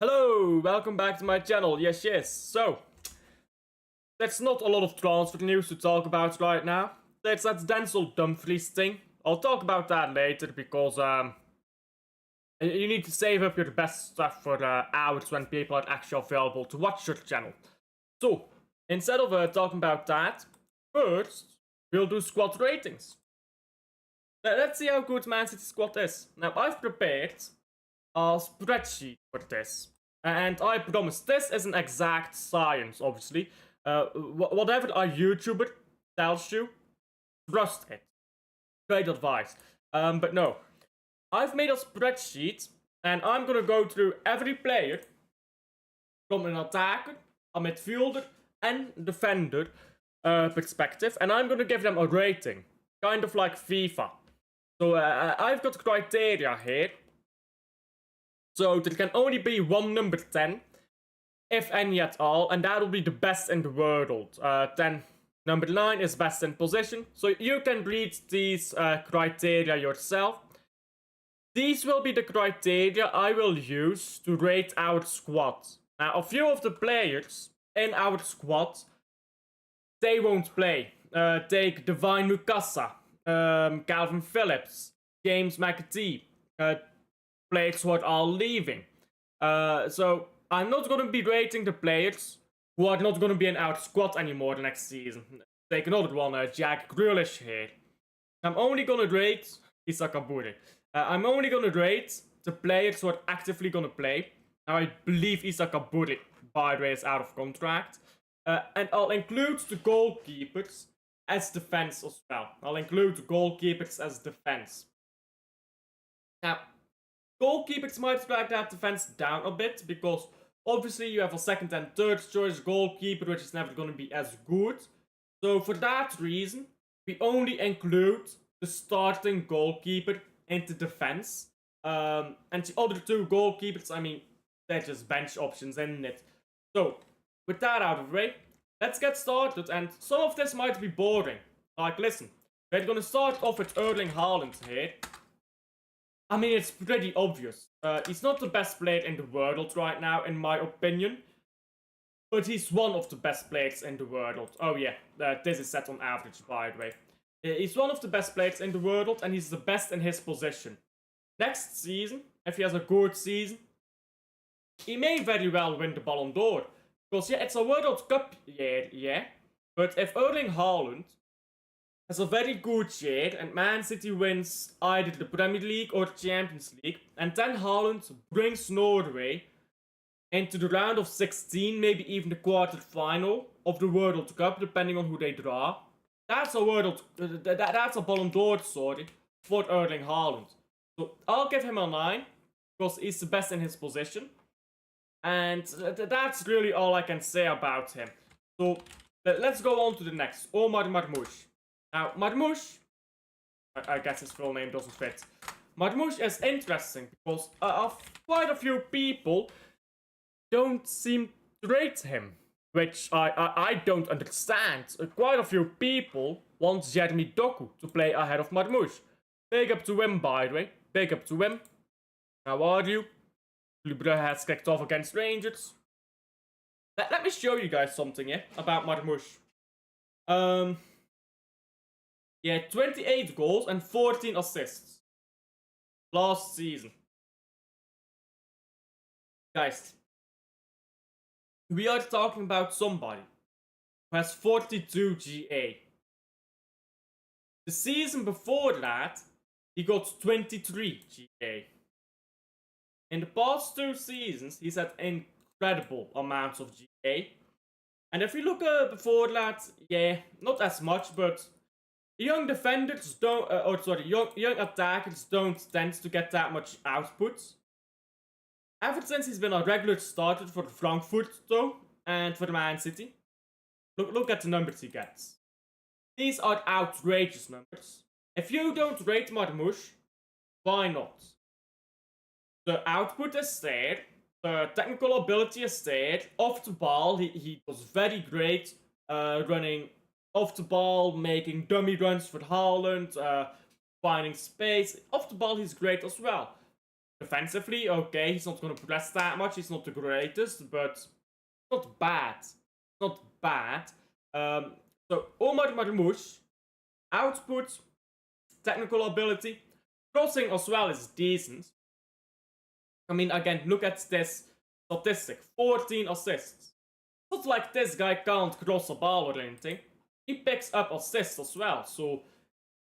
Hello, welcome back to my channel. Yes. So, there's not a lot of transfer news to talk about right now. There's that Denzel Dumfries thing. I'll talk about that later because you need to save up your best stuff for hours when people are actually available to watch your channel. So, instead of talking about that, first we'll do squad ratings. Let's see how good Man City squad is. Now, I've prepared a spreadsheet for this. And I promise, this isn't exact science, obviously. Whatever a YouTuber tells you, trust it. Great advice. But no. I've made a spreadsheet, and I'm gonna go through every player from an attacker, a midfielder, and defender perspective, and I'm gonna give them a rating. Kind of like FIFA. So I've got criteria here. So there can only be one number 10, if any at all, and that will be the best in the world. Then number 9 is best in position, so you can read these criteria yourself. These will be the criteria I will use to rate our squad. Now, a few of the players in our squad, they won't play. Take Divine Mukasa, Calvin Phillips, James McAtee, players who are all leaving. So I'm not going to be rating the players who are not going to be in our squad anymore next season. Take another one, Jack Grealish here. I'm only going to rate Issa Kaburi. I'm only going to rate the players who are actively going to play. Now, I believe Issa Kaburi, by the way, is out of contract. And I'll include the goalkeepers as defense as well. I'll include the goalkeepers as defense. Now, goalkeepers might drag that defense down a bit because obviously you have a second and third choice goalkeeper which is never going to be as good. So for that reason, we only include the starting goalkeeper into defense. And the other two goalkeepers, I mean, they're just bench options, isn't it? So, with that out of the way, let's get started. And some of this might be boring. Like, listen, we're going to start off with Erling Haaland here. I mean, it's pretty obvious. He's not the best player in the world right now, in my opinion. But he's one of the best players in the world. Oh yeah, this is set on average, by the way. He's one of the best players in the world, and he's the best in his position. Next season, if he has a good season, he may very well win the Ballon d'Or. Because, yeah, it's a World Cup year, yeah. But if Erling Haaland has a very good year and Man City wins either the Premier League or Champions League, and then Haaland brings Norway into the round of 16, maybe even the quarter-final of the World Cup, depending on who they draw. That's a that's a Ballon d'Or, sorry, for Erling Haaland. So I'll give him a 9, because he's the best in his position. And that's really all I can say about him. So let's go on to the next, Omar Marmoush. Now, Marmoush, I guess his full name doesn't fit. Marmoush is interesting because quite a few people don't seem to rate him, which I don't understand. Quite a few people want Jeremy Doku to play ahead of Marmoush. Big up to him, by the way. Big up to him. How are you? Club Brugge has kicked off against Rangers. Let me show you guys something here about Marmoush. Yeah, 28 goals and 14 assists last season. Guys, we are talking about somebody who has 42 GA. The season before that, he got 23 GA. In the past 2 seasons, he's had incredible amounts of GA. And if you look before that, yeah, not as much, but young defenders don't, young attackers don't tend to get that much output. Ever since he's been a regular starter for Frankfurt, though, and for Man City, look at the numbers he gets. These are outrageous numbers. If you don't rate Marmoush, why not? The output is there, the technical ability is there. Off the ball, he was very great running off the ball, making dummy runs for Haaland, finding space. Off the ball, he's great as well. Defensively, okay, he's not gonna press that much, he's not the greatest, but not bad. Not bad. So Omar Marmoush, output, technical ability, crossing as well is decent. I mean, again, look at this statistic, 14 assists. Not like this guy can't cross a ball or anything. He picks up assists as well, so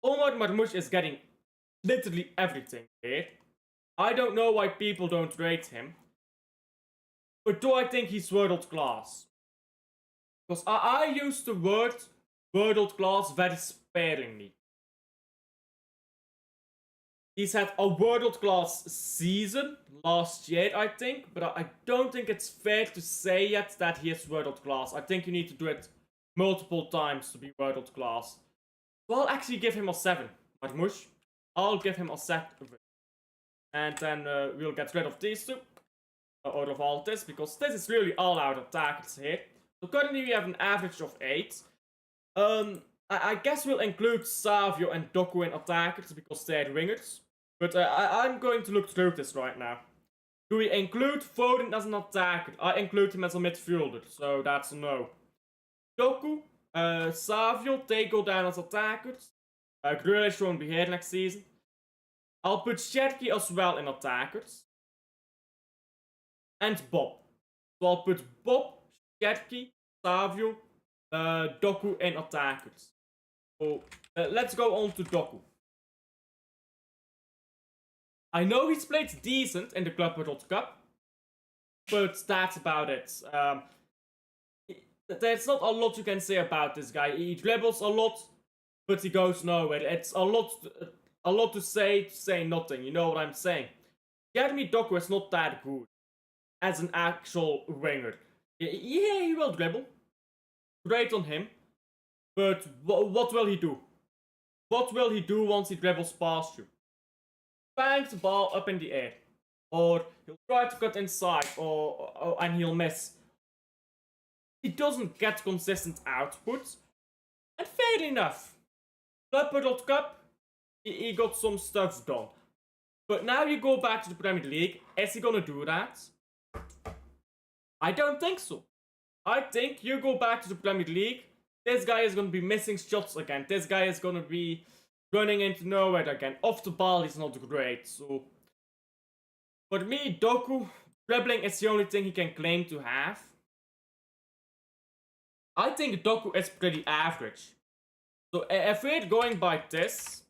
Omar Marmoush is getting literally everything here. I don't know why people don't rate him. But do I think he's world class? Because I use the word world class very sparingly. He's had a world class season last year, I think, but I don't think it's fair to say yet that he is world class. I think you need to do it multiple times to be world class. So I'll actually give him a 7. Marmoush. I'll give him a 7. And then we'll get rid of these two. Out of all this, because this is really all out attackers here. So currently we have an average of 8. I guess we'll include Savio and Doku in attackers because they're wingers. But I'm going to look through this right now. Do we include Foden as an attacker? I include him as a midfielder, so that's a no. Doku, Savio, they go down as attackers. Grealish won't be here next season. I'll put Cherki as well in attackers. And Bob. So I'll put Bob, Cherki, Savio, Doku in attackers. So let's go on to Doku. I know he's played decent in the Club World Cup, but that's about it. There's not a lot you can say about this guy. He dribbles a lot, but he goes nowhere. It's a lot to say nothing. You know what I'm saying? Jeremy Doku is not that good as an actual winger. Yeah, he will dribble. Great on him. But what will he do? What will he do once he dribbles past you? Bangs the ball up in the air. Or he'll try to cut inside, and he'll miss. He doesn't get consistent output. And fair enough. Club World Cup, he got some stuff done. But now you go back to the Premier League, is he gonna do that? I don't think so. I think you go back to the Premier League, this guy is gonna be missing shots again. This guy is gonna be running into nowhere again. Off the ball, he's not great. So, for me, Doku, dribbling is the only thing he can claim to have. I think Doku is pretty average. So, if we're going by this,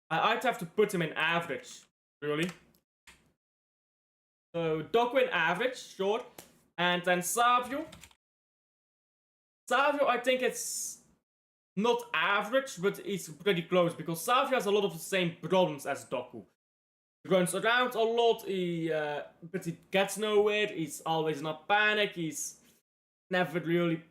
I'd have to put him in average, really. So, Doku in average, sure. And then Savio. Savio, I think it's not average, but it's pretty close because Savio has a lot of the same problems as Doku. He runs around a lot, but he gets nowhere, he's always in a panic, he's never really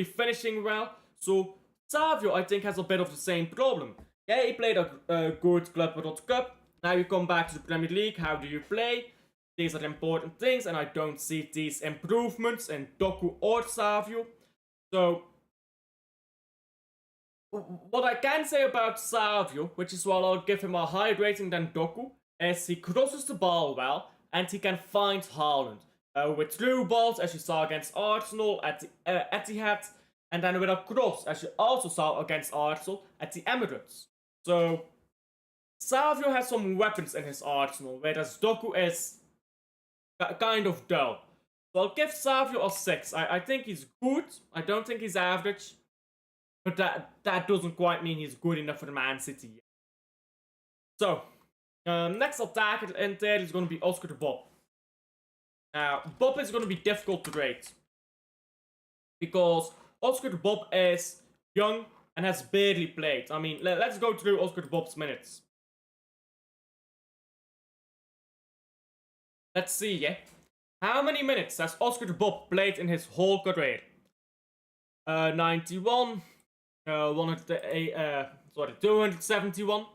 finishing well. So Savio, I think, has a bit of the same problem. Yeah, he played a good Club World Cup. Now you come back to the Premier League, how do you play? These are important things, and I don't see these improvements in Doku or Savio. So, what I can say about Savio, which is why I'll give him a higher rating than Doku, is he crosses the ball well, and he can find Haaland. With through balls, as you saw against Arsenal at the Etihad, and then with a cross, as you also saw against Arsenal at the Emirates. So, Savio has some weapons in his arsenal, whereas Doku is kind of dull. So I'll give Savio a 6. I think he's good. I don't think he's average. But that doesn't quite mean he's good enough for Man City yet. So, next attacker in there is going to be Oscar Bob. Now, Bob is going to be difficult to rate. Because Oscar Bob is young and has barely played. I mean, let's go through Oscar Bob's minutes. Let's see, yeah. How many minutes has Oscar Bob played in his whole career? 91, 271,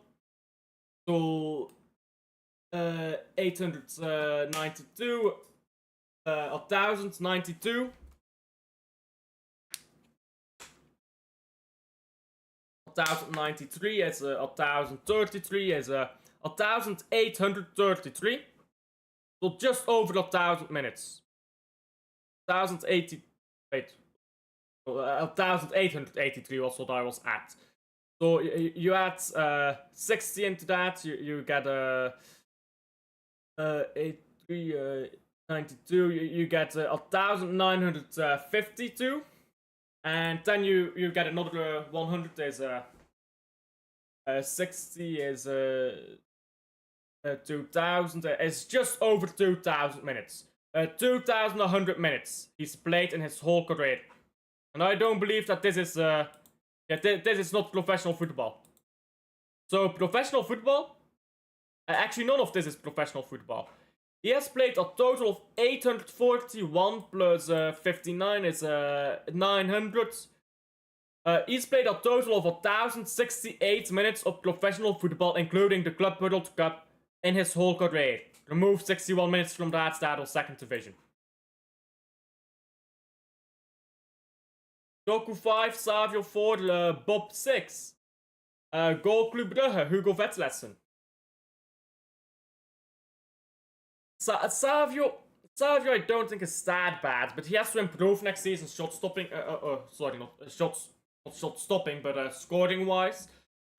so 892, 1092, 1093 is 1033 is 1,833. So just over 1,000 minutes. 1,080. Wait. 1,883 was what I was at. So you add 60 into that, you get 9392. You get 1,952, and then you get another 100. Is 60 is 2,000. It's just over 2,000 minutes. 2,100 minutes he's played in his whole career. And I don't believe that this is, this is not professional football. So, professional football? Actually, none of this is professional football. He has played a total of 841 plus 59 is 900. He's played a total of 1,068 minutes of professional football, including the Club World Cup, in his whole career. Remove 61 minutes from that of second division. Doku 5, Savio 4, Bob 6. Goal Club Brugge, Hugo Vetzlessen. Savio, I don't think is that bad, but he has to improve next season shot stopping. Sorry, not shot stopping, but scoring wise.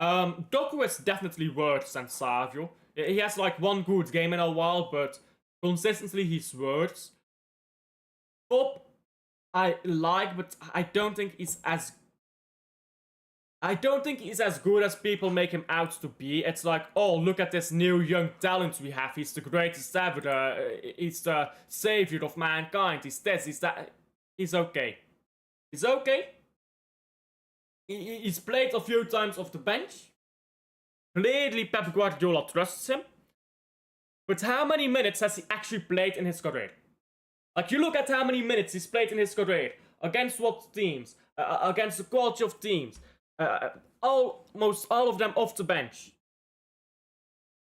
Doku is definitely worse than Savio. He has like one good game in a while, but consistently he's worse. Bob, I like, but I don't think he's as good as people make him out to be. It's like, oh, look at this new young talent we have. He's the greatest ever. He's the savior of mankind. He's this, he's that. He's okay. He's okay. He's played a few times off the bench. Clearly, Pep Guardiola trusts him. But how many minutes has he actually played in his career? Like, you look at how many minutes he's played in his career. Against what teams? Against the quality of teams. Almost all of them off the bench.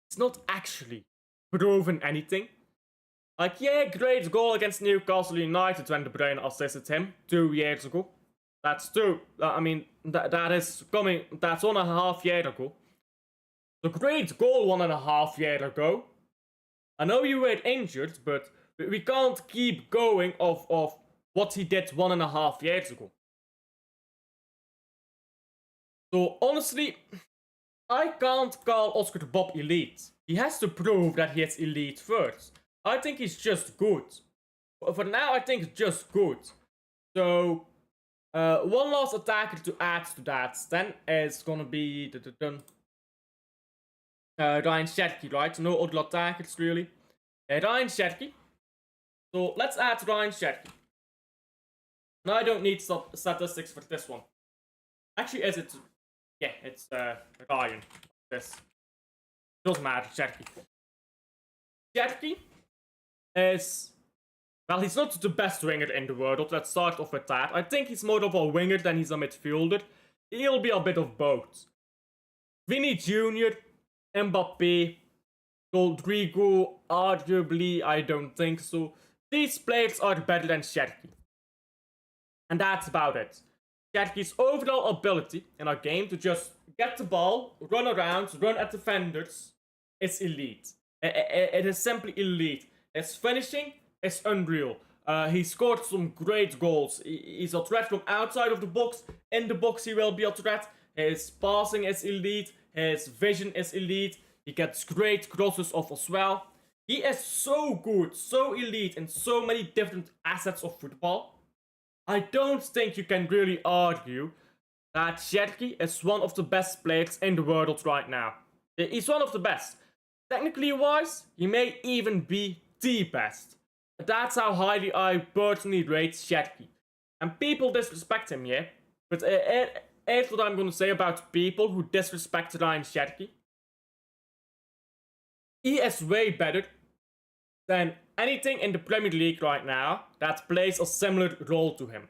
It's not actually proven anything. Like, yeah, great goal against Newcastle United when De Bruyne assisted him 2 years ago. That's two. I mean, that is coming. That's 1.5 years ago. The great goal 1.5 years ago. I know you were injured, but we can't keep going of what he did 1.5 years ago. So honestly, I can't call Oscar Bob elite. He has to prove that he is elite first. I think he's just good. For now, I think it's just good. So, one last attacker to add to that then is gonna be Ryan Cherki, right? No other attackers really. Ryan Cherki. So let's add Ryan Cherki. Now I don't need statistics for this one. Actually, is it? Yeah, it's Ryan. This doesn't matter. Cherki. Cherki is, well, he's not the best winger in the world. Let's start off with that. I think he's more of a winger than he's a midfielder. He'll be a bit of both. Vinny Jr., Mbappe, Rodrigo, arguably, I don't think so. These players are better than Cherki. And that's about it. Cherki's overall ability in a game to just get the ball, run around, run at defenders is elite. It is simply elite. His finishing is unreal. He scored some great goals. He's a threat from outside of the box. In the box he will be a threat. His passing is elite. His vision is elite. He gets great crosses off as well. He is so good, so elite in so many different assets of football. I don't think you can really argue that Cherki is one of the best players in the world right now. He's one of the best. Technically wise, he may even be the best. That's how highly I personally rate Cherki. And people disrespect him, yeah? But here's what I'm gonna say about people who disrespect Ryan Cherki. He is way better than anything in the Premier League right now that plays a similar role to him.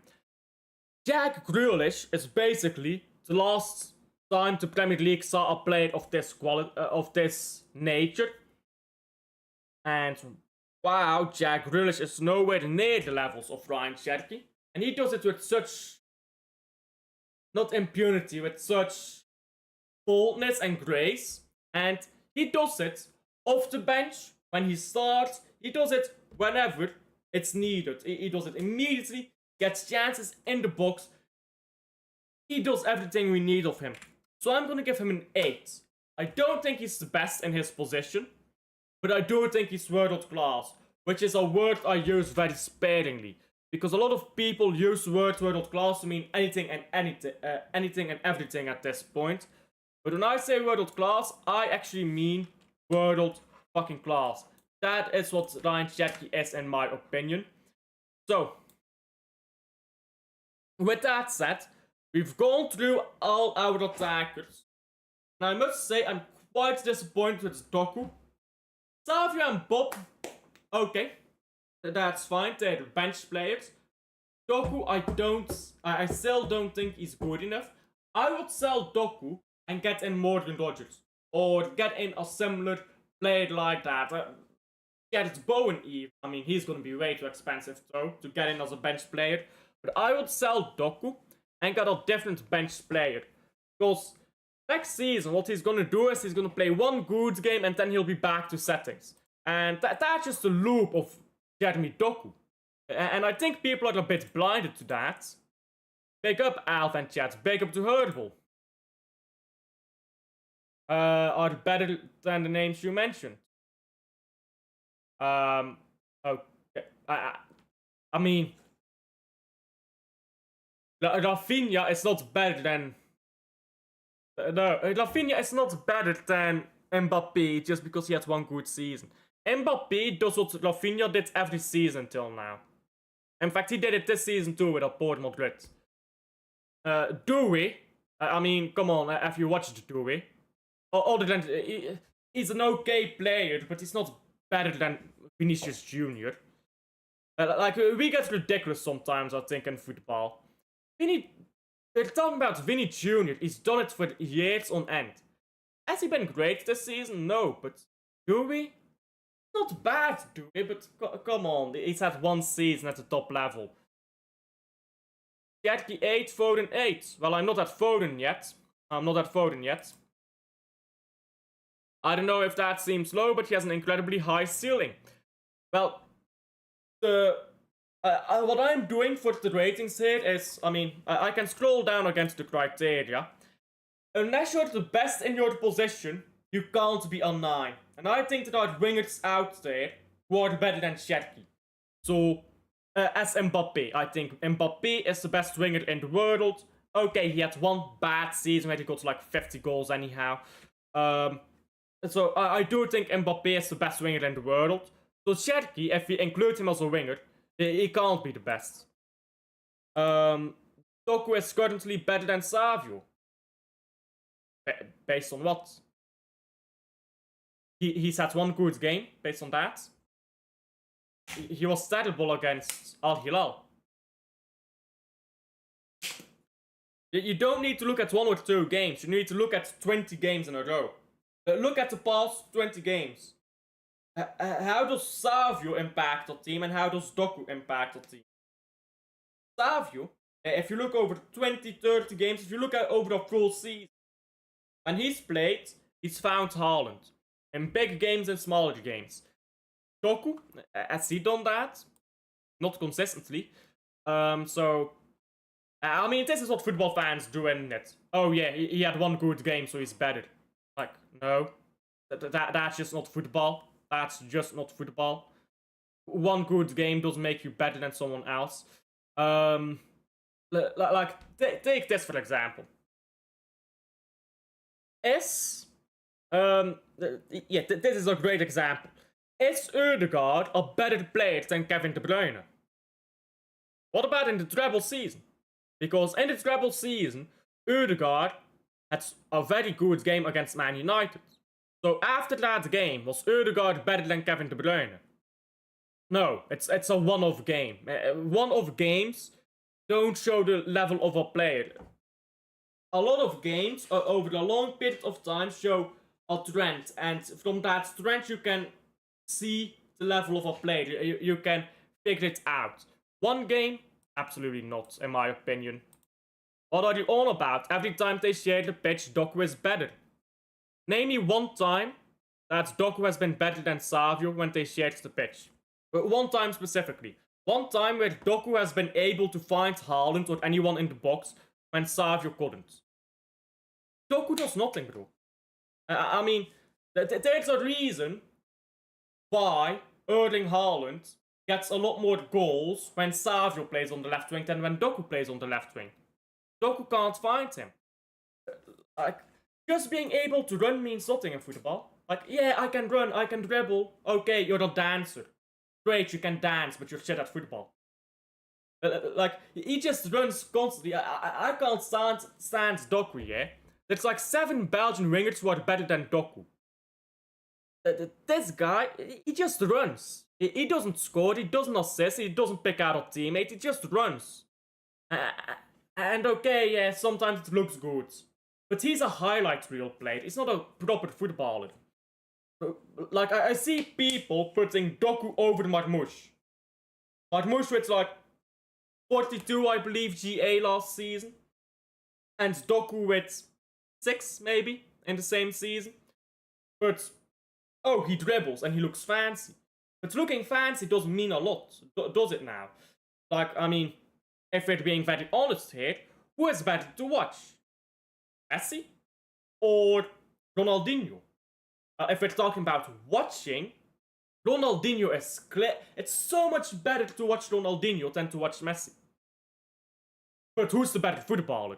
Jack Grealish is basically the last time the Premier League saw a player of this quality, of this nature. And wow, Jack Grealish is nowhere near the levels of Ryan Cherki. And he does it with such, not impunity, with such boldness and grace. And He does it off the bench when he starts. He does it whenever it's needed. He does it immediately, gets chances in the box. He does everything we need of him. So I'm gonna give him an 8. I don't think he's the best in his position, but I do think he's world class, which is a word I use very sparingly. Because a lot of people use the word world class to mean anything and anything and everything at this point. But when I say world class, I actually mean world fucking class. That is what Ryan Cherki is in my opinion. So, with that said, we've gone through all our attackers. And I must say I'm quite disappointed with Doku. Savio and Bob, okay. That's fine, they're bench players. Doku, I still don't think he's good enough. I would sell Doku and get in Morgan Rodgers. Or get in a similar player like that. Get it Bowen Eve. I mean, he's gonna be way too expensive though, to get in as a bench player. But I would sell Doku and get a different bench player. Because next season, what he's gonna do is he's gonna play one good game and then he'll be back to settings. And that's just the loop of Jeremy Doku. And I think people are a bit blinded to that. Big up Alf and chat, big up to Herbal. Are better than the names you mentioned. Okay. I mean, Rafinha is not better than. No, Rafinha is not better than Mbappé just because he had one good season. Mbappé does what Rafinha did every season till now. In fact, he did it this season too with Port Madrid. Doué, I mean, come on, have you watched Doué? Other than he's an okay player, but he's not better than Vinicius Jr. We get ridiculous sometimes, I think, in football. We're talking about Vinny Jr. He's done it for years on end. Has he been great this season? No, but Doué? Not bad, Doué, but come on, he's had one season at the top level. Cherki 8, Foden 8. Well, I'm not at Foden yet. I don't know if that seems low, but he has an incredibly high ceiling. Well, what I'm doing for the ratings here is, I mean, I can scroll down against the criteria. Unless you're the best in your position, you can't be a 9. And I think there are wingers out there who are better than Cherki. So, as Mbappé, I think Mbappé is the best winger in the world. Okay, he had one bad season where he got like 50 goals anyhow. So I do think Mbappé is the best winger in the world. So Cherki, if we include him as a winger, he can't be the best. Doku is currently better than Savio. Based on what? He's had one good game, based on that. He was terrible against Al Hilal. You don't need to look at 1 or 2 games, you need to look at 20 games in a row. Look at the past 20 games. How does Savio impact the team and how does Doku impact the team? Savio, if you look over 20, 30 games, if you look at over a full season, when he's played, he's found Haaland. In big games and smaller games. Doku, has he done that? Not consistently. I mean, this is what football fans do, isn't it? Oh yeah, he had one good game, so he's better. Like, no. That's just not football. That's just not football. One good game doesn't make you better than someone else. Take this for example. This is a great example. Is Ødegaard a better player than Kevin De Bruyne? What about in the treble season? Because in the treble season, Ødegaard had a very good game against Man United. So after that game, was Ødegaard better than Kevin De Bruyne? No, it's a one-off game. One-off games don't show the level of a player. A lot of games over a long period of time show a trend, and from that trend you can see the level of a player. You can figure it out. One game? Absolutely not, in my opinion. What are you on about? Every time they share the pitch, Doku is better. Name me one time that Doku has been better than Savio when they shared the pitch. But one time specifically. One time where Doku has been able to find Haaland or anyone in the box when Savio couldn't. Doku does nothing, bro. I mean, there's a reason why Erling Haaland gets a lot more goals when Savio plays on the left wing than when Doku plays on the left wing. Doku can't find him. Like, just being able to run means nothing in football. Like, yeah, I can run, I can dribble. Okay, you're a dancer. Great, you can dance, but you're shit at football. Like, he just runs constantly. I can't stand Doku, yeah? There's like 7 Belgian wingers who are better than Doku. This guy, he just runs. He doesn't score, he doesn't assist, he doesn't pick out a teammate, he just runs. And okay, yeah, sometimes it looks good. But he's a highlight reel player, he's not a proper footballer. Like, I see people putting Doku over Marmoush. Marmoush with like 42, I believe, GA last season. And Doku with 6, maybe, in the same season. But, oh, he dribbles and he looks fancy. But looking fancy doesn't mean a lot, does it now? Like, I mean, if we're being very honest here, who is better to watch? Messi or Ronaldinho? If we're talking about watching, Ronaldinho is clear. It's so much better to watch Ronaldinho than to watch Messi. But who's the better footballer?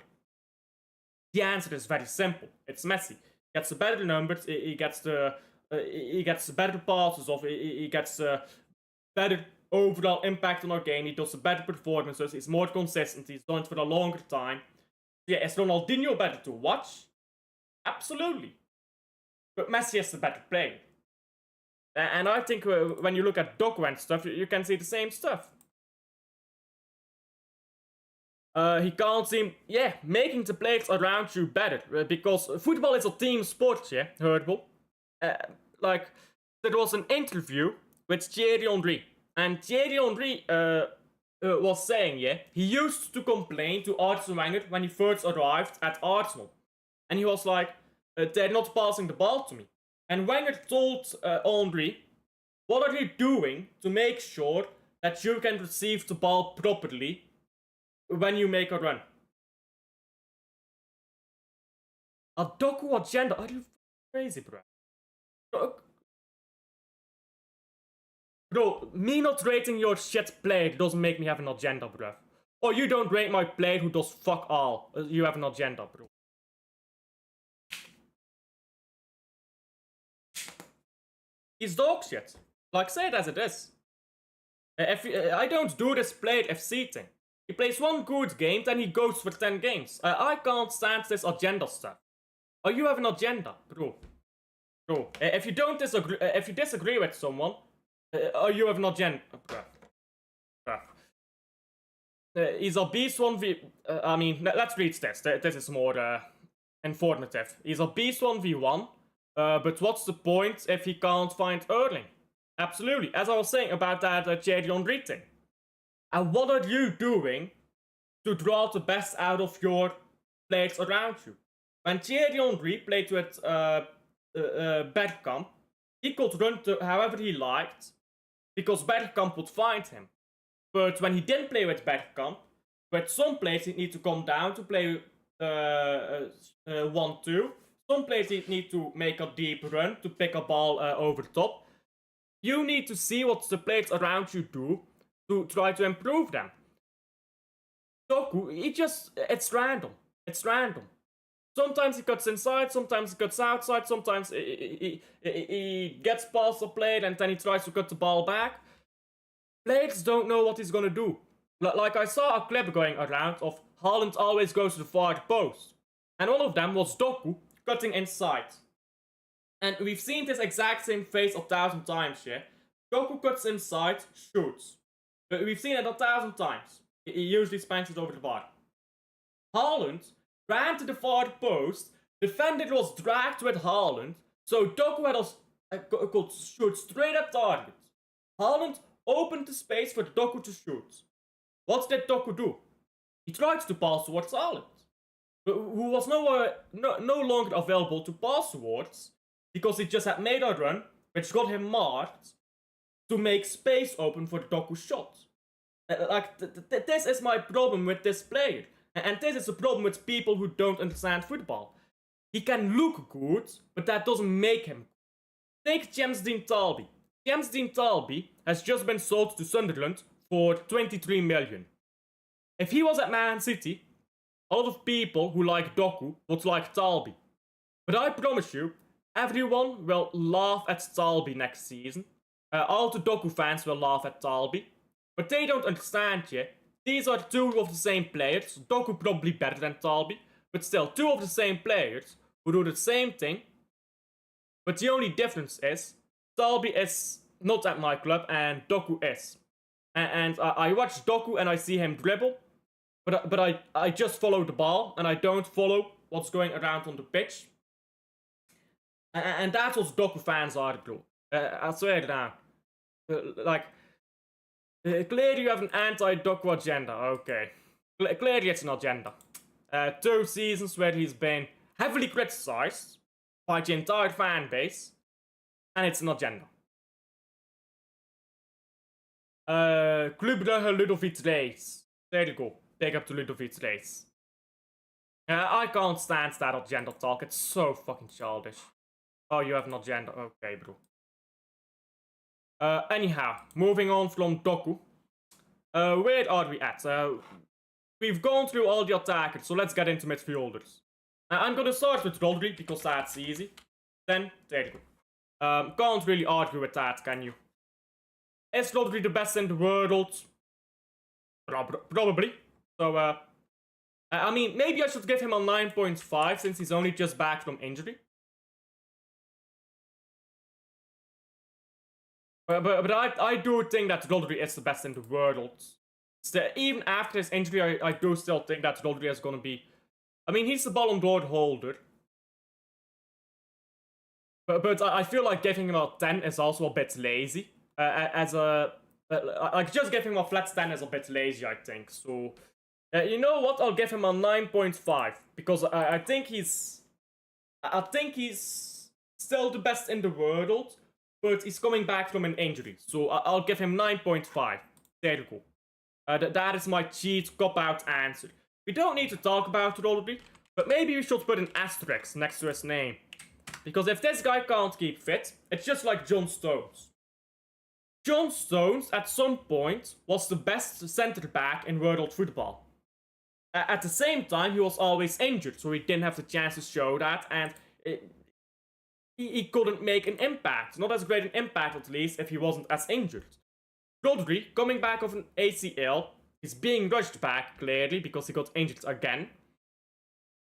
The answer is very simple. It's Messi. He gets the better numbers. He gets the better passes off. He gets better overall impact on our game. He does better performances. He's more consistent. He's done it for a longer time. Yeah, is Ronaldinho better to watch? Absolutely. But Messi is the better player. And I think when you look at Doku and stuff, you can see the same stuff. He can't seem, making the players around you better. Because football is a team sport, yeah, Hurdle. Like, there was an interview with Thierry Henry. And Thierry Henry was saying, he used to complain to Arsene Wenger when he first arrived at Arsenal. And he was like, they're not passing the ball to me. And Wenger told Henry, what are you doing to make sure that you can receive the ball properly when you make a run? A Doku agenda? Are you crazy, bro? Bro, me not rating your shit player doesn't make me have an agenda, bro. Or you don't rate my player who does fuck all. You have an agenda, bro. He's dog shit. Like, say it as it is. I don't do this player FC thing. He plays one good game, then he goes for 10 games. I can't stand this agenda stuff. Oh, you have an agenda, bro. Bro, if you don't disagree, if you disagree with someone, you have an agenda, bro. He's a beast 1v. I mean, let's read this. This is more informative. He's a beast 1v1. But what's the point if he can't find Erling? Absolutely, as I was saying about that Thierry Henry thing. And what are you doing to draw the best out of your players around you? When Thierry Henry played with Bergkamp, he could run however he liked, because Bergkamp would find him. But when he didn't play with Bergkamp, with some players he'd need to come down to play 1-2. Some players need to make a deep run to pick a ball over top. You need to see what the players around you do to try to improve them. Doku, it's random. It's random. Sometimes he cuts inside, sometimes he cuts outside, sometimes he gets past the player and then he tries to cut the ball back. Players don't know what he's gonna do. Like, I saw a clip going around of Haaland always goes to the far post. And one of them was Doku cutting inside. And we've seen this exact same phase 1,000 times, yeah? Doku cuts inside, shoots. We've seen it 1,000 times. He usually spanks it over the bar. Haaland ran to the far post, defender was dragged with Haaland, so Doku could shoot straight at target. Haaland opened the space for Doku to shoot. What did Doku do? He tried to pass towards Haaland, who was no longer available to pass towards, because he just had made a run, which got him marked to make space open for Doku shot. This is my problem with this player. And this is the problem with people who don't understand football. He can look good, but that doesn't make him good. Take James Dean Talby. James Dean Talby has just been sold to Sunderland for 23 million. If he was at Man City, a lot of people who like Doku would like Talby. But I promise you, everyone will laugh at Talby next season. All the Doku fans will laugh at Talby. But they don't understand yet. These are two of the same players. Doku probably better than Talby. But still, two of the same players who do the same thing. But the only difference is, Talby is not at my club and Doku is. And I watch Doku and I see him dribble. But I just follow the ball and I don't follow what's going around on the pitch. And that's what Doku fans are, bro. I swear down. Clearly you have an anti-Doku agenda, okay. Clearly it's an agenda. 2 seasons where he's been heavily criticized by the entire fan base, and it's an agenda. Club Brugge Ludovic Reis. There you go. Take up to Ludovic Reis. I can't stand that agenda talk, it's so fucking childish. Oh, you have an agenda, okay bro. Anyhow, moving on from Doku. Where are we at? We've gone through all the attackers, so let's get into midfielders. I'm gonna start with Rodri, because that's easy. Then, there you go. Can't really argue with that, can you? Is Rodri the best in the world? Probably. So, I mean, maybe I should give him a 9.5, since he's only just back from injury. But I do think that Rodri is the best in the world. Even after his injury, I do still think that Rodri is going to be... I mean, he's the Ballon d'Or holder. But I feel like giving him a 10 is also a bit lazy. Like, just giving him a flat 10 is a bit lazy, I think. So, you know what? I'll give him a 9.5. Because I think he's still the best in the world. But he's coming back from an injury. So I'll give him 9.5. There you go. That is my cheat cop-out answer. We don't need to talk about Rodri, but maybe we should put an asterisk next to his name. Because if this guy can't keep fit, it's just like John Stones. John Stones, at some point, was the best centre-back in world football. At the same time, he was always injured, so he didn't have the chance to show that, and... He couldn't make an impact. Not as great an impact, at least, if he wasn't as injured. Rodri, coming back off an ACL, is being rushed back, clearly, because he got injured again.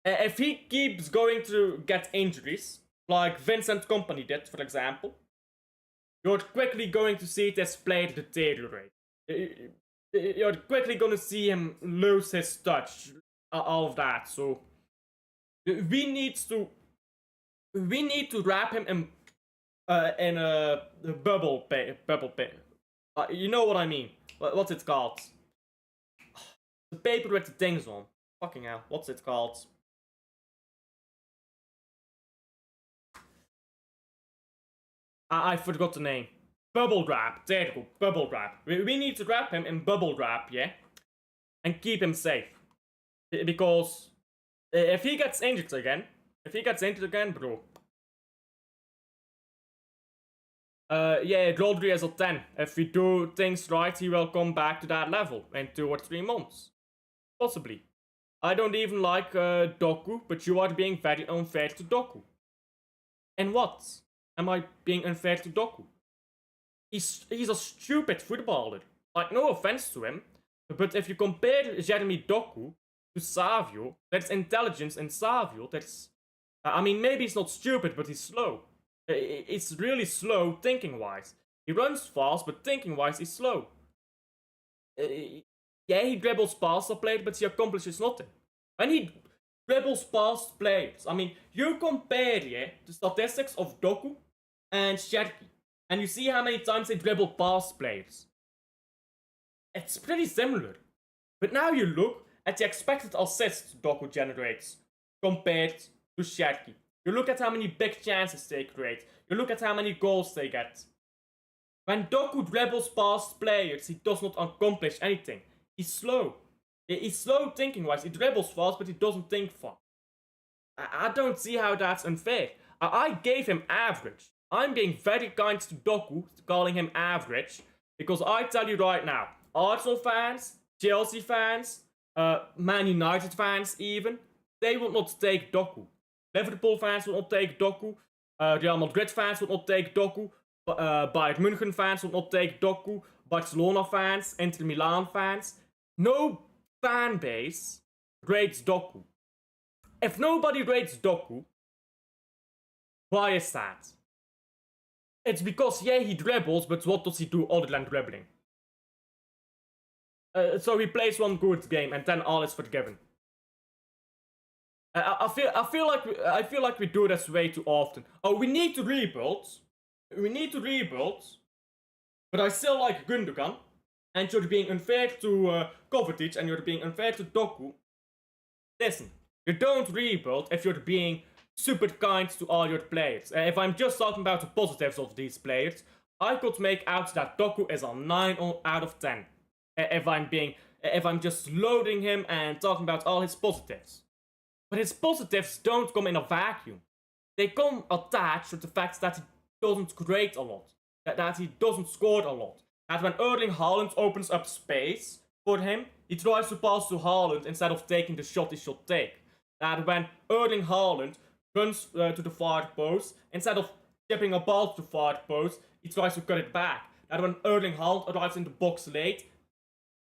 If he keeps going to get injuries, like Vincent Kompany did, for example, you're quickly going to see this player deteriorate. You're quickly going to see him lose his touch, all of that, so... We need to wrap him in a bubble paper. You know what I mean? What's it called? The paper with the things on. Fucking hell, what's it called? I forgot the name. Bubble wrap. There you go. Bubble wrap. We need to wrap him in bubble wrap, yeah? And keep him safe. Because if he gets injured again, bro. Yeah, Rodri is a 10. If we do things right, he will come back to that level in 2 or 3 months. Possibly. I don't even like Doku, but you are being very unfair to Doku. And what? Am I being unfair to Doku? He's a stupid footballer. Like, no offense to him, but if you compare Jeremy Doku to Savio, there's intelligence in Savio, there's... I mean, maybe he's not stupid, but he's slow. It's really slow thinking-wise. He runs fast, but thinking-wise, he's slow. Yeah, he dribbles past a player, but he accomplishes nothing. When he dribbles past players, I mean, you compare the statistics of Doku and Cherki, and you see how many times they dribble past players. It's pretty similar. But now you look at the expected assists Doku generates compared to Cherki. You look at how many big chances they create. You look at how many goals they get. When Doku dribbles past players, he does not accomplish anything. He's slow. He's slow thinking wise. He dribbles fast, but he doesn't think fast. I don't see how that's unfair. I gave him average. I'm being very kind to Doku, calling him average, because I tell you right now, Arsenal fans, Chelsea fans, Man United fans even, they will not take Doku. Liverpool fans will not take Doku. Real Madrid fans will not take Doku. Bayern München fans will not take Doku. Barcelona fans, Inter Milan fans. No fan base rates Doku. If nobody rates Doku, why is that? It's because, yeah, he dribbles, but what does he do other than dribbling? So he plays one good game and then all is forgiven. I feel like we do this way too often. Oh, we need to rebuild. We need to rebuild. But I still like Gundogan. And you're being unfair to Kovacic and you're being unfair to Doku. Listen, you don't rebuild if you're being super kind to all your players. If I'm just talking about the positives of these players, I could make out that Doku is a 9 out of 10. If I'm just loading him and talking about all his positives. But his positives don't come in a vacuum. They come attached with the fact that he doesn't create a lot. That he doesn't score a lot. That when Erling Haaland opens up space for him, he tries to pass to Haaland instead of taking the shot he should take. That when Erling Haaland runs to the far post, instead of chipping a ball to the far post, he tries to cut it back. That when Erling Haaland arrives in the box late,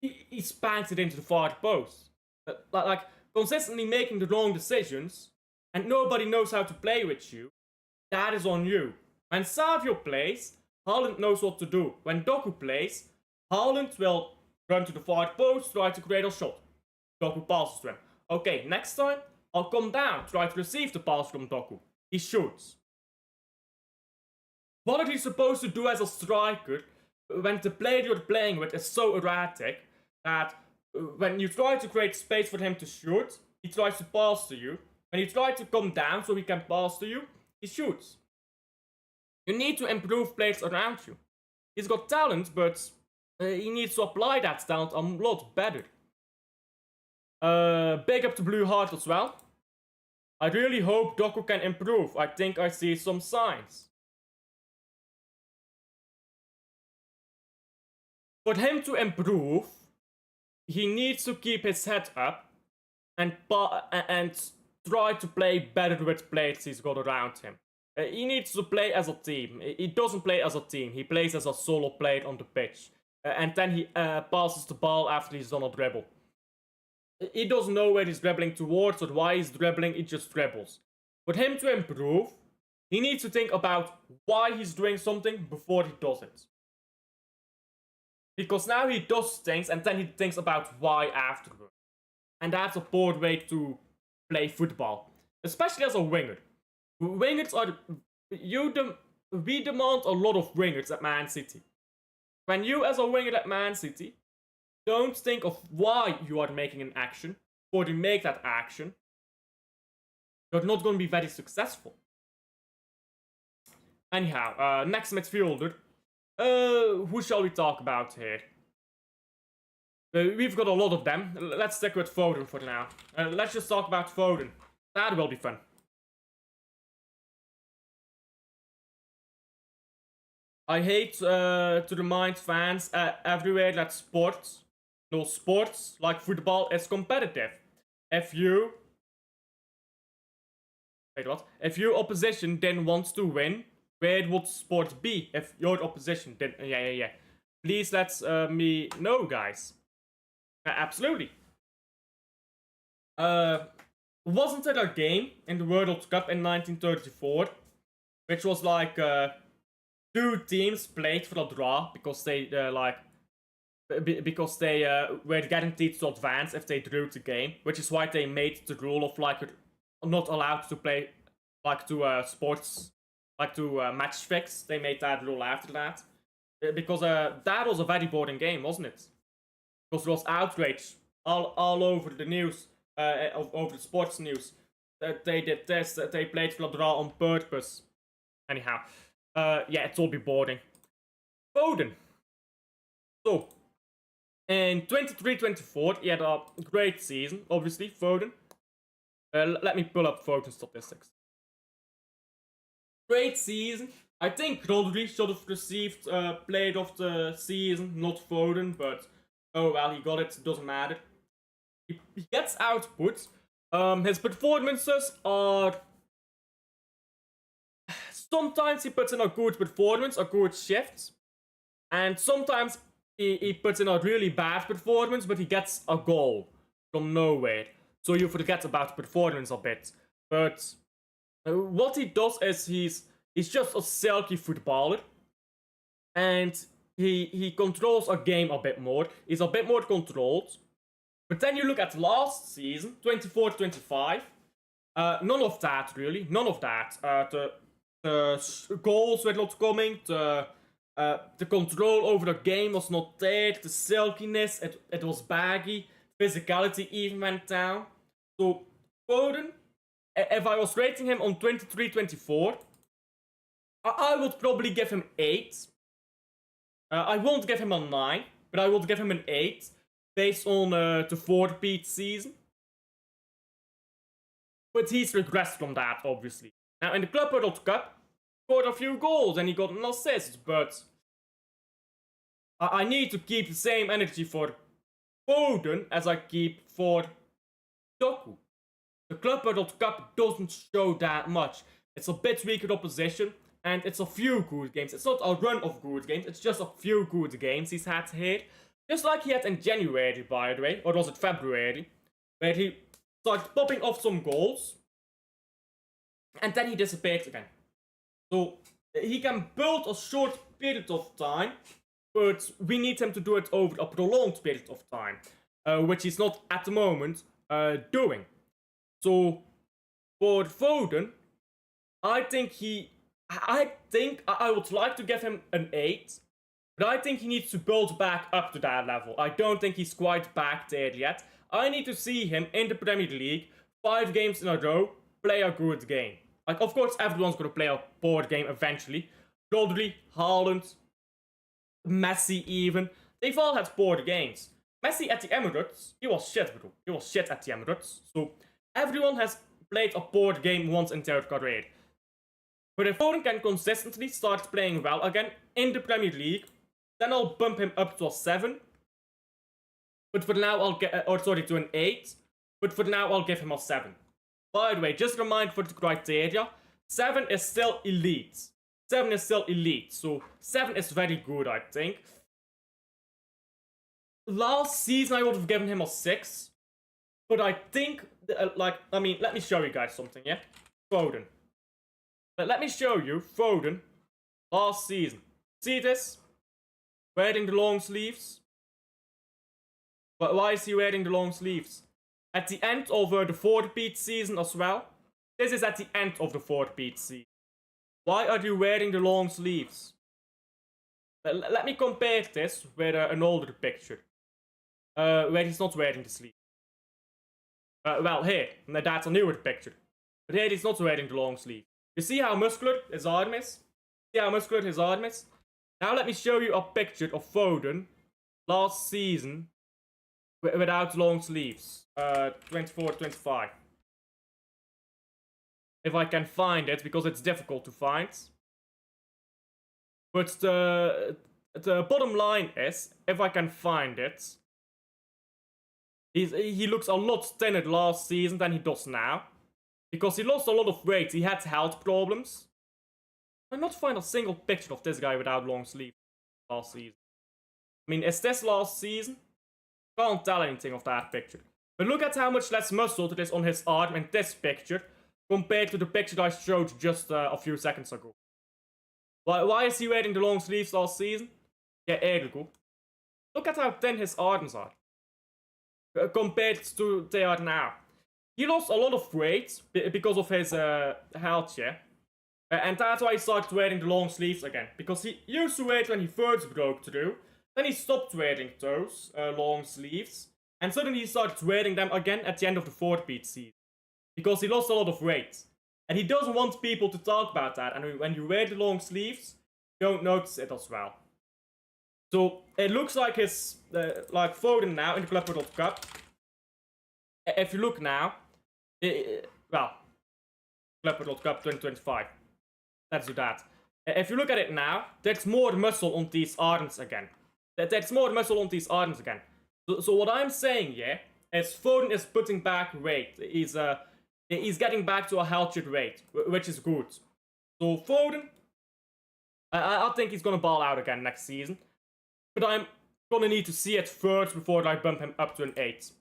he spanks it into the far post. Like, consistently making the wrong decisions, and nobody knows how to play with you, that is on you. When Savio plays, Haaland knows what to do. When Doku plays, Haaland will run to the far post, try to create a shot. Doku passes to him. Okay, next time, I'll come down, try to receive the pass from Doku. He shoots. What are you supposed to do as a striker when the player you're playing with is so erratic that when you try to create space for him to shoot, he tries to pass to you. When you try to come down so he can pass to you, he shoots. You need to improve players around you. He's got talent, but he needs to apply that talent a lot better. Big up to Blue Heart as well. I really hope Doku can improve. I think I see some signs. For him to improve, he needs to keep his head up and try to play better with players he's got around him. He needs to play as a team. He doesn't play as a team. He plays as a solo player on the pitch. And then he passes the ball after he's done a dribble. He doesn't know where he's dribbling towards or why he's dribbling. He just dribbles. For him to improve, he needs to think about why he's doing something before he does it. Because now he does things and then he thinks about why afterward. And that's a poor way to play football. Especially as a winger. Wingers are... We demand a lot of wingers at Man City. When you as a winger at Man City don't think of why you are making an action, or you make that action, you're not going to be very successful. Anyhow, next midfielder. Who shall we talk about here? We've got a lot of them. Let's stick with Foden for now. Let's just talk about Foden. That will be fun. I hate to remind fans everywhere that sports like football is competitive. If your opposition didn't want to win, where would sport be if your opposition didn't? Yeah. Please let me know, guys. Absolutely. Wasn't there a game in the World Cup in 1934, which was like two teams played for a draw because they were guaranteed to advance if they drew the game, which is why they made the rule of like not allowed to play like to sports like to match fix. They made that rule after that because that was a very boring game, wasn't it? Because there was outrage all over the news, over the sports news they did this. They played Vladra on purpose. Anyhow, yeah, it's all be boring. Foden. So, in 23-24, he had a great season, obviously, Foden. Let me pull up Foden statistics. Great season. I think Rodri should have received Player of the Season, not Foden, but oh well, he got it, doesn't matter. He gets output. His performances are... Sometimes he puts in a good performance, a good shift, and sometimes he puts in a really bad performance, but he gets a goal from nowhere. So you forget about performance a bit. But what he does is he's just a silky footballer, and he controls a game a bit more. He's a bit more controlled. But then you look at last season, 24-25. None of that really. None of that. The goals were not coming. The control over the game was not there. The silkiness, it was baggy. Physicality even went down. So Foden, if I was rating him on 23-24, I would probably give him 8. I won't give him a 9, but I would give him an 8 based on the 4-beat season. But he's regressed from that, obviously. Now, in the Club World Cup, he scored a few goals and he got an assist, but I need to keep the same energy for Foden as I keep for Doku. The Club World Cup doesn't show that much. It's a bit weaker opposition, and it's a few good games. It's not a run of good games, it's just a few good games he's had here. Just like he had in January, by the way, or was it February, where he started popping off some goals, and then he disappeared again. So he can build a short period of time, but we need him to do it over a prolonged period of time, which he's not at the moment doing. So for Foden, I think I would like to give him an 8, but I think he needs to build back up to that level. I don't think he's quite back there yet. I need to see him in the Premier League 5 games in a row play a good game. Like, of course, everyone's gonna play a poor game eventually. Rodri, Haaland, Messi even. They've all had poor games. Messi at the Emirates, he was shit, bro. He was shit at the Emirates. So everyone has played a poor game once in their career. But if Foden can consistently start playing well again in the Premier League, then I'll bump him up to a 7. But for now I'll get, to an 8. But for now I'll give him a 7. By the way, just remind for the criteria, 7 is still elite. 7 is still elite, so 7 is very good, I think. Last season I would have given him a 6. But I think, let me show you guys something, yeah? Foden. Let me show you Foden last season. See this? Wearing the long sleeves. But why is he wearing the long sleeves? At the end of the 4-beat season as well. This is at the end of the 4-beat season. Why are you wearing the long sleeves? Let me compare this with an older picture. Where he's not wearing the sleeves. Well, here, that's a newer picture. But here he's not wearing the long sleeve. You see how muscular his arm is? See how muscular his arm is? Now let me show you a picture of Foden last season without long sleeves. 24-25. If I can find it, because it's difficult to find. But the bottom line is, if I can find it, he looks a lot thinner last season than he does now. Because he lost a lot of weight, he had health problems. I cannot find a single picture of this guy without long sleeves last season. I mean, is this last season? Can't tell anything of that picture. But look at how much less muscle there is on his arm in this picture compared to the picture I showed just a few seconds ago. Why is he wearing the long sleeves last season? Yeah, ergo. Look at how thin his arms are. Compared to they are now. He lost a lot of weight because of his health, yeah. And that's why he started wearing the long sleeves again. Because he used to wear it when he first broke through. Then he stopped wearing those long sleeves. And suddenly he started wearing them again at the end of the 4-beat season. because he lost a lot of weight. And he doesn't want people to talk about that, and when you wear the long sleeves, you don't notice it as well. So it looks like his, like Foden now in the Club World Cup. If you look now, well, Club World Cup 2025. Let's do that. If you look at it now, there's more muscle on these arms again. There's more muscle on these arms again. So what I'm saying here is Foden is putting back weight. He's getting back to a healthier weight, which is good. So Foden, I think he's gonna ball out again next season. But I'm gonna need to see it first before I bump him up to an 8.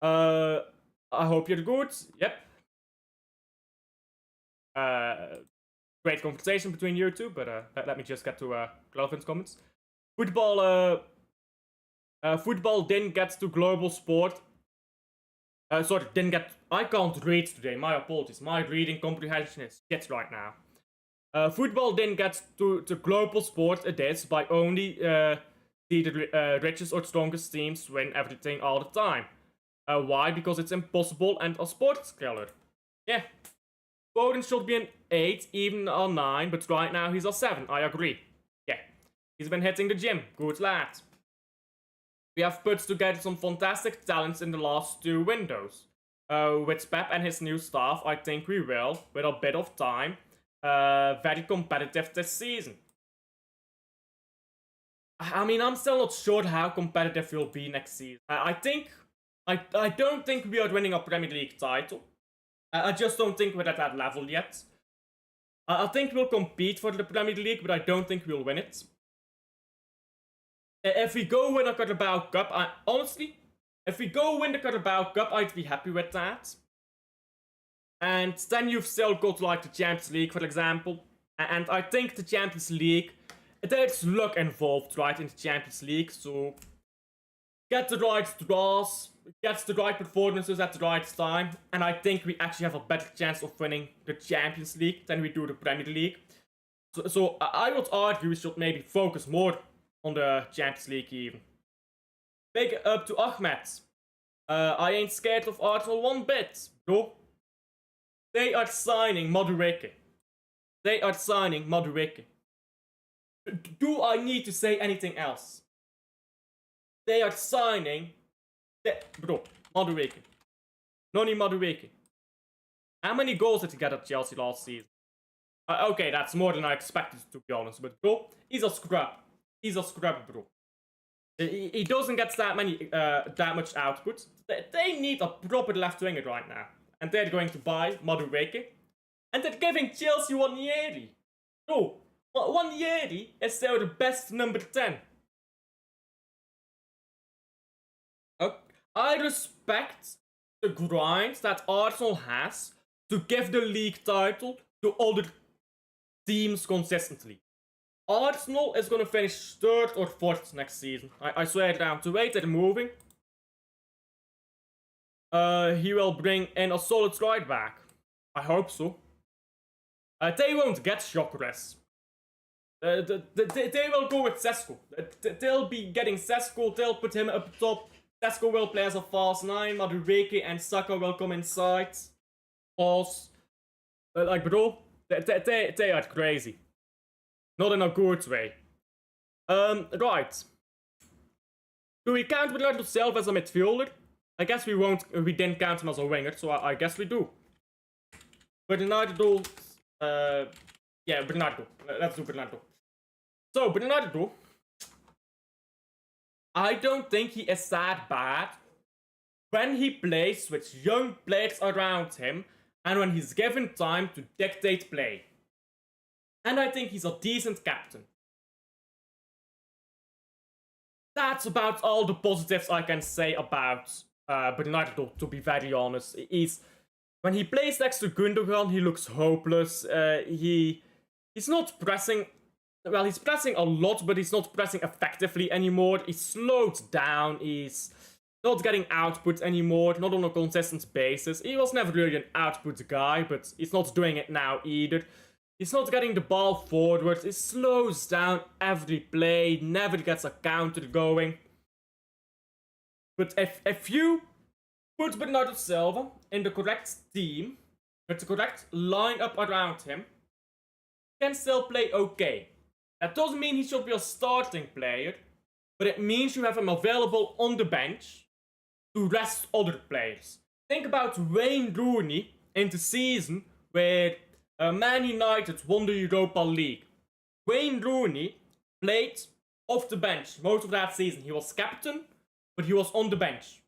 I hope you're good. Yep. Great conversation between you two, but let me just get to Clovin's comments. Football didn't get to global sport. Sorry, didn't get. I can't read today. My apologies. My reading comprehension is shit right now. Football didn't get to global sport. It is by only see the richest or strongest teams win everything all the time. Why? Because it's impossible and a sports killer. Yeah. Foden should be an 8, even a 9, but right now he's a 7. I agree. Yeah. He's been hitting the gym. Good lad. We have put together some fantastic talents in the last 2 windows. With Pep and his new staff, I think we will, with a bit of time, very competitive this season. I mean, I'm still not sure how competitive we'll be next season. I don't think we are winning a Premier League title. I just don't think we're at that level yet. I think we'll compete for the Premier League, but I don't think we'll win it. If we go win a Carabao Cup, honestly, if we go win the Carabao Cup, I'd be happy with that. And then you've still got like the Champions League, for example. And I think the Champions League, there's luck involved, right, in the Champions League. So get the right draws, get the right performances at the right time, and I think we actually have a better chance of winning the Champions League than we do the Premier League. So I would argue we should maybe focus more on the Champions League even. Big up to Ahmed. I ain't scared of Arsenal one bit, bro. They are signing Madueke. They are signing Madueke. Do I need to say anything else? They are signing... Bro, Madueke. Noni Madueke. How many goals did he get at Chelsea last season? Okay, that's more than I expected, to be honest. But bro, he's a scrub. He's a scrub, bro. He doesn't get that much output. They need a proper left winger right now. And they're going to buy Madueke. And they're giving Chelsea Nwaneri. Bro, Nwaneri is still the best number 10. I respect the grind that Arsenal has to give the league title to other teams consistently. Arsenal is going to finish 3rd or 4th next season. I swear it down. To wait, they're moving. He will bring in a solid right back. I hope so. They won't get Gyökeres. They will go with Sesko. They'll be getting Sesko. They'll put him up top. Sesko will play as a false 9. Madueke and Saka will come inside. Pause. Like, bro, they are crazy. Not in a good way. Right. Do we count Bernardo Silva as a midfielder? I guess we won't. We didn't count him as a winger, so I guess we do. Bernardo. Yeah, Bernardo. Let's do Bernardo. So, Bernardo. I don't think he is that bad when he plays with young players around him and when he's given time to dictate play. And I think he's a decent captain. That's about all the positives I can say about Bernardo, to be very honest. When he plays next to Gundogan, he looks hopeless. He's not pressing... Well, he's pressing a lot, but he's not pressing effectively anymore. He's slowed down. He's not getting output anymore, not on a consistent basis. He was never really an output guy, but he's not doing it now either. He's not getting the ball forward. He slows down every play, never gets a counter going. But if you put Bernardo Silva in the correct team, with the correct lineup around him, can still play okay. That doesn't mean he should be a starting player, but it means you have him available on the bench to rest other players. Think about Wayne Rooney in the season where Man United won the Europa League. Wayne Rooney played off the bench most of that season. He was captain, but he was on the bench.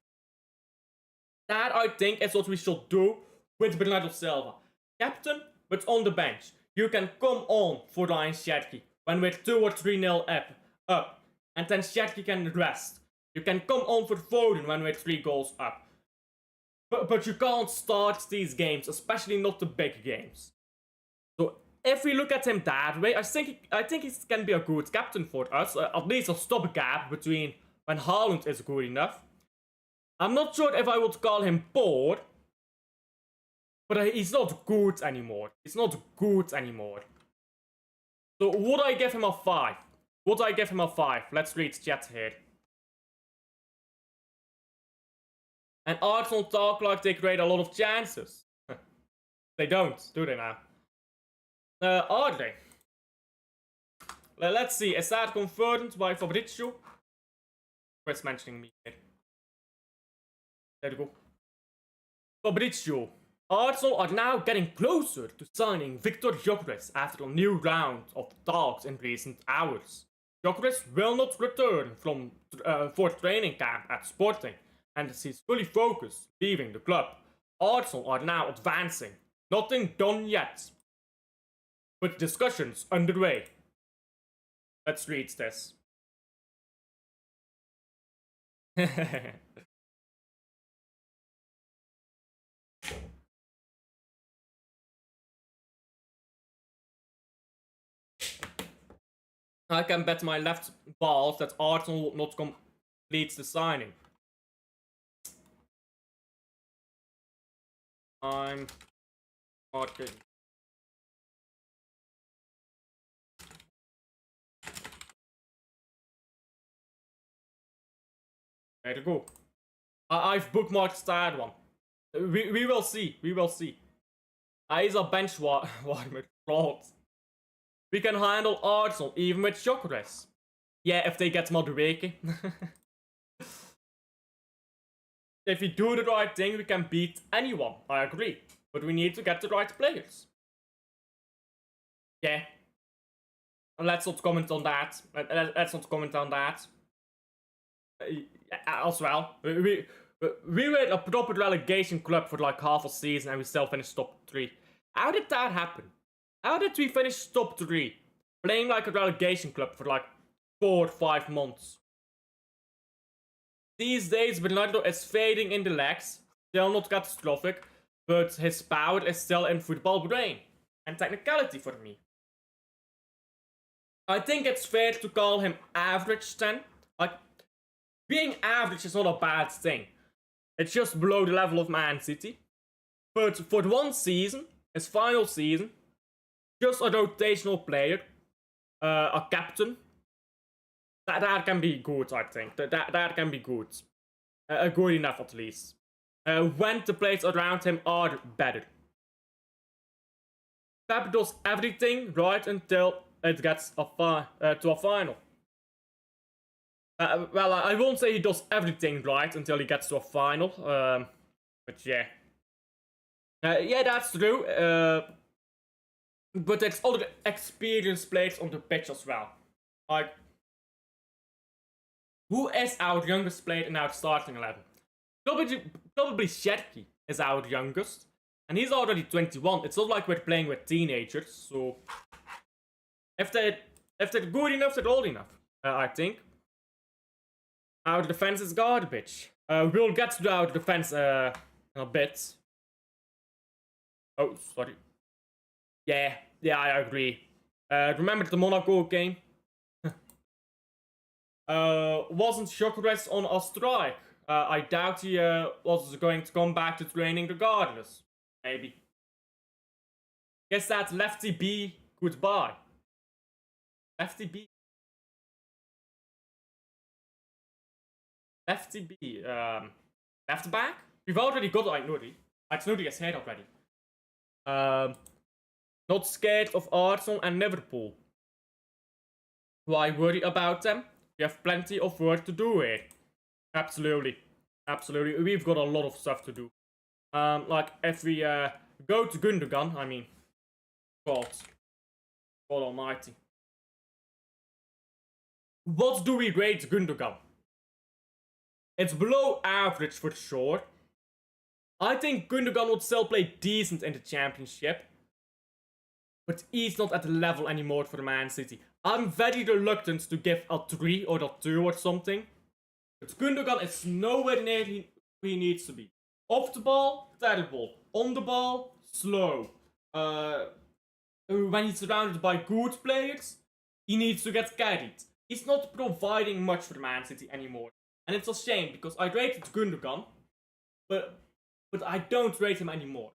That, I think, is what we should do with Bernardo Silva. Captain, but on the bench. You can come on for Ryan Cherki when we're 2 or 3-0 up. And then Cherki can rest. You can come on for Foden when we're 3 goals up. But you can't start these games, especially not the big games. So if we look at him that way, I think he can be a good captain for us. At least a stopgap between when Haaland is good enough. I'm not sure if I would call him poor, but he's not good anymore. He's not good anymore. So would I give him a 5? Would I give him a 5? Let's read chat here. And Arsenal talk like they create a lot of chances. They don't, do they now? Are they? Let's see, is that confirmed by Fabrizio? Chris mentioning me here. There we go. Fabrizio. Arsenal are now getting closer to signing Victor Gyökeres after a new round of talks in recent hours. Gyökeres will not return for training camp at Sporting, and he's fully focused leaving the club. Arsenal are now advancing. Nothing done yet, but discussions underway. Let's read this. I can bet my left balls that Arsenal will not complete the signing. I'm marking. There you go. I've bookmarked that one. We will see. We will see. He's a bench warmer. We can handle Arsenal even with Gyökeres. Yeah, if they get Madueke. If we do the right thing, we can beat anyone. I agree. But we need to get the right players. Yeah. Let's not comment on that. Let's not comment on that. As well. We were a proper relegation club for like half a season and we still finished top 3. How did that happen? How did we finish top 3? Playing like a relegation club for like 4 or 5 months. These days, Bernardo is fading in the legs. Still not catastrophic, but his power is still in football brain and technicality for me. I think it's fair to call him average then. Like, being average is not a bad thing. It's just below the level of Man City. But for one season, his final season, just a rotational player, a captain, that can be good, I think. That can be good. Good enough, at least. When the players around him are better. Pep does everything right until it gets to a final. Well, I won't say he does everything right until he gets to a final. But yeah. Yeah, that's true. But there's other experienced players on the pitch as well. Like, who is our youngest player in our starting 11? Probably Cherki is our youngest. And he's already 21. It's not like we're playing with teenagers. So, if they're good enough, they're old enough, I think. Our defense is garbage. We'll get to our defense in a bit. Oh, sorry. Yeah, I agree. Remember the Monaco game? Wasn't Gyökeres on a strike? I doubt he was going to come back to training regardless. Maybe. Guess that's Lefty B. Goodbye. Lefty B. Lefty B. Left back? We've already got Aït-Nouri. Aït-Nouri is here already. Not scared of Arsenal and Liverpool. Why worry about them? We have plenty of work to do here. Absolutely. Absolutely. We've got a lot of stuff to do. Like, if we go to Gundogan, I mean, God almighty. What do we rate Gundogan? It's below average for sure. I think Gundogan would still play decent in the championship. But he's not at the level anymore for Man City. I'm very reluctant to give a 3 or a 2 or something. But Gundogan is nowhere near where he needs to be. Off the ball, terrible. On the ball, slow. When he's surrounded by good players, he needs to get carried. He's not providing much for Man City anymore. And it's a shame, because I rated Gundogan, but I don't rate him anymore.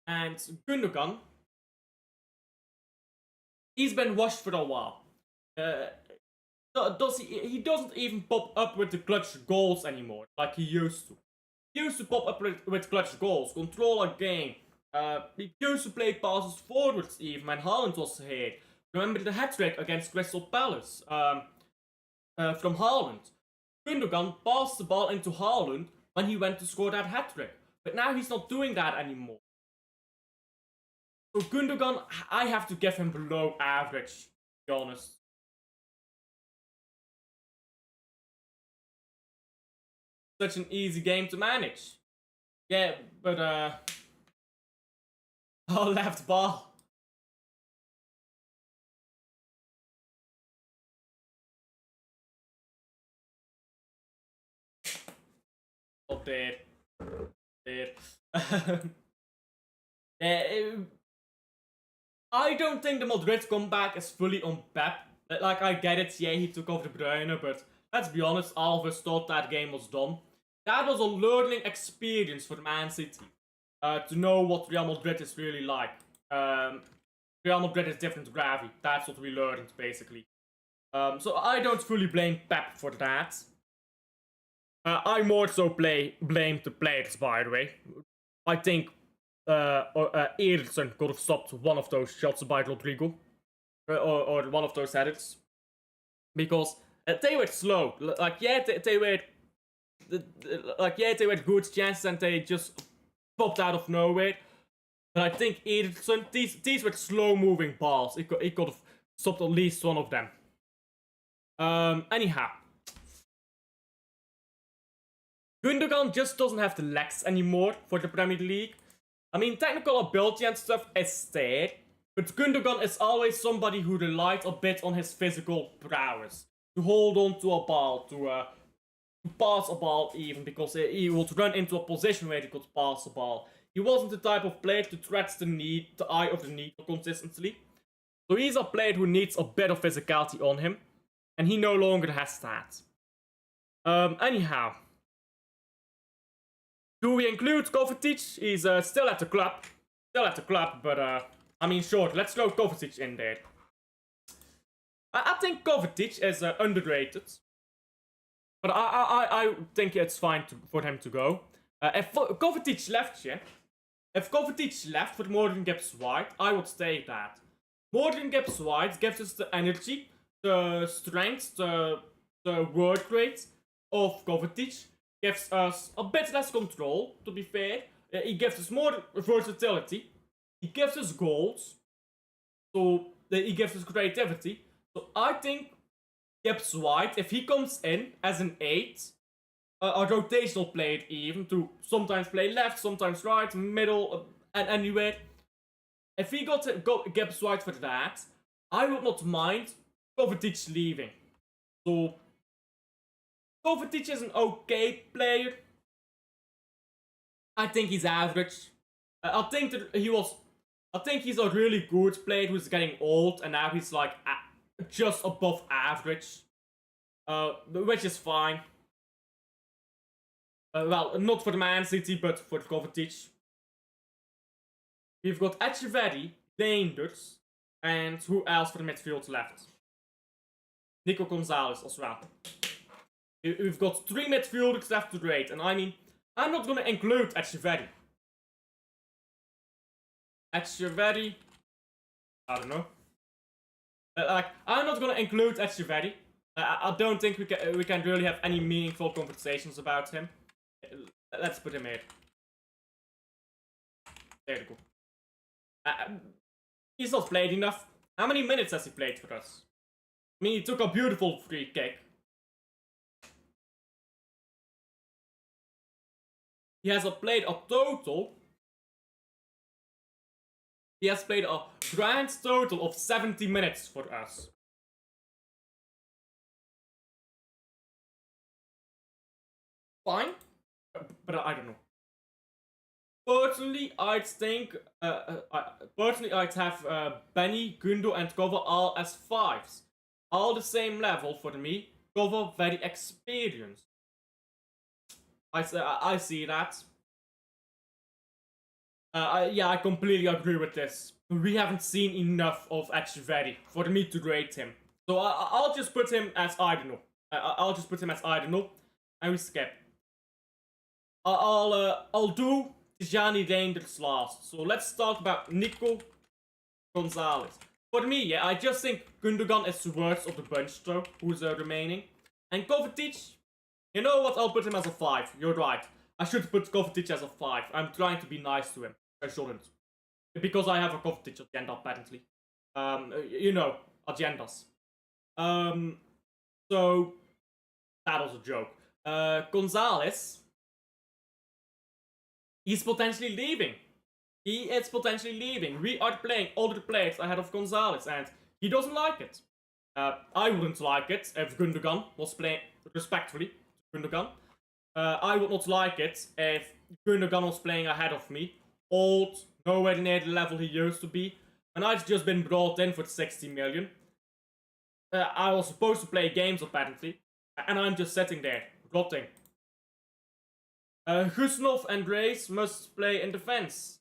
And Gundogan, he's been washed for a while. He doesn't even pop up with the clutch goals anymore, like he used to. He used to pop up with clutch goals, control a game. He used to play passes forwards even when Haaland was here. Remember the hat-trick against Crystal Palace from Haaland. Gundogan passed the ball into Haaland when he went to score that hat-trick. But now he's not doing that anymore. So Gundogan, I have to give him below average, to be honest. Such an easy game to manage. Yeah, but oh, left ball. Oh, dead. Yeah, I don't think the Madrid comeback is fully on Pep. Like, I get it, yeah, he took off De Bruyne, but let's be honest, all of us thought that game was done. That was a learning experience for Man City. To know what Real Madrid is really like. Real Madrid is different gravity. That's what we learned, basically. So I don't fully blame Pep for that. I more so blame the players, by the way. I think Ederson could have stopped one of those shots by Rodrigo. Or one of those headers. Because they were slow. Like, yeah, they were... they were good chances and they just popped out of nowhere. But I think Ederson, these were slow-moving balls. He could have stopped at least one of them. Anyhow. Gundogan just doesn't have the legs anymore for the Premier League. I mean, technical ability and stuff is there. But Gundogan is always somebody who relied a bit on his physical prowess. To hold on to a ball, to pass a ball even, because he would run into a position where he could pass the ball. He wasn't the type of player to threat the eye of the needle consistently. So he's a player who needs a bit of physicality on him. And he no longer has that. Anyhow. Do we include Kovacic? He's still at the club. But I mean, sure, let's throw Kovacic in there. I think Kovacic is underrated. But I think it's fine for him to go. If Kovacic left, yeah. If Kovacic left for Morgan Gibbs-White, I would say that. Morgan Gibbs-White gives us the energy, the strength, the work rate of Kovacic. Gives us a bit less control, to be fair. He gives us more versatility. He gives us goals. So he gives us creativity. So I think Gibbs-White, if he comes in as an 8, a rotational player even, to sometimes play left, sometimes right, middle, and anywhere. If he got Gibbs-White for that, I would not mind Kovacic leaving. So Kovacic is an okay player. I think he's average. I think he's a really good player who's getting old, and now he's like just above average, which is fine. Well, not for Man City, but for Kovacic. We've got Etcheverry, Reinders, and who else for the midfield left? Nico Gonzalez as well. We've got 3 midfielders left to rate, and I mean, I'm not gonna include Etcheverry. Etcheverry, I don't know. Like, I'm not gonna include Etcheverry. I don't think we can really have any meaningful conversations about him. Let's put him here. There we go. He's not played enough. How many minutes has he played for us? I mean, he took a beautiful free kick. He has played a total. He has played a grand total of 70 minutes for us. Fine, but I don't know. Personally, I'd think. Personally, I'd have Benny, Gundo, and Cover all as 5s. All the same level for me. Cover very experienced. I see that. Yeah, I completely agree with this. We haven't seen enough of Etcheverry for me to rate him. So I'll just put him as I don't know. I'll just put him as I don't know, and we skip. I'll do Tijani Reinders last. So let's talk about Nico Gonzalez. For me, yeah, I just think Gundogan is the worst of the bunch though, who's remaining. And Kovacic, you know what, I'll put him as a 5. You're right. I should put Kovacic as a 5. I'm trying to be nice to him. I shouldn't. Because I have a Kovacic agenda, apparently. You know, agendas. So, that was a joke. Gonzalez, he's potentially leaving. He is potentially leaving. We are playing other players ahead of Gonzalez, and he doesn't like it. I wouldn't like it if Gundogan was playing respectfully. Gundogan. I would not like it if Gundogan was playing ahead of me. Old, nowhere near the level he used to be. And I've just been brought in for 60 million. I was supposed to play games apparently. And I'm just sitting there, rotting. Gusnov and Reis must play in defense.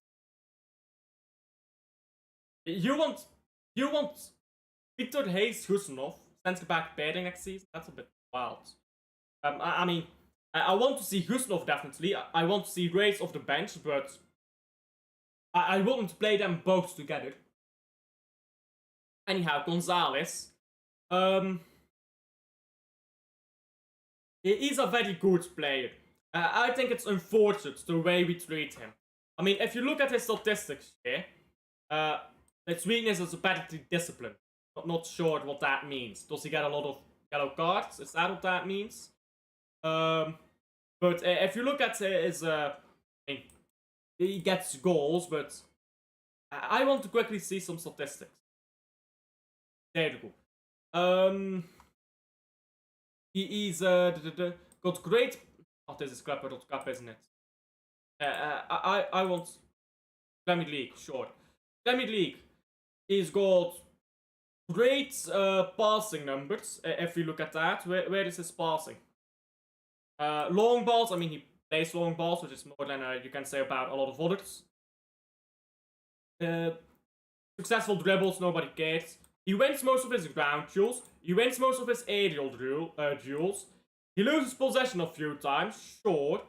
You want Victor Hayes Gusnov centre back pairing next season? That's a bit wild. I mean, I want to see Gusnov definitely. I want to see Reis off the bench, but I wouldn't play them both together. Anyhow, Gonzalez. He's a very good player. I think it's unfortunate the way we treat him. I mean, if you look at his statistics here, his weakness is apparently discipline. Not sure what that means. Does he get a lot of yellow cards? Is that what that means? But if you look at his, he gets goals, but I want to quickly see some statistics. There you go. He's got great. Oh, this is Clapper.cap, isn't it? I want Premier League, sure. Premier League. He's got great passing numbers. If you look at that, where is his passing? Long balls. I mean, he plays long balls, which is more than you can say about a lot of others. Successful dribbles, nobody cares. He wins most of his ground duels. He wins most of his aerial duels. He loses possession a few times, sure,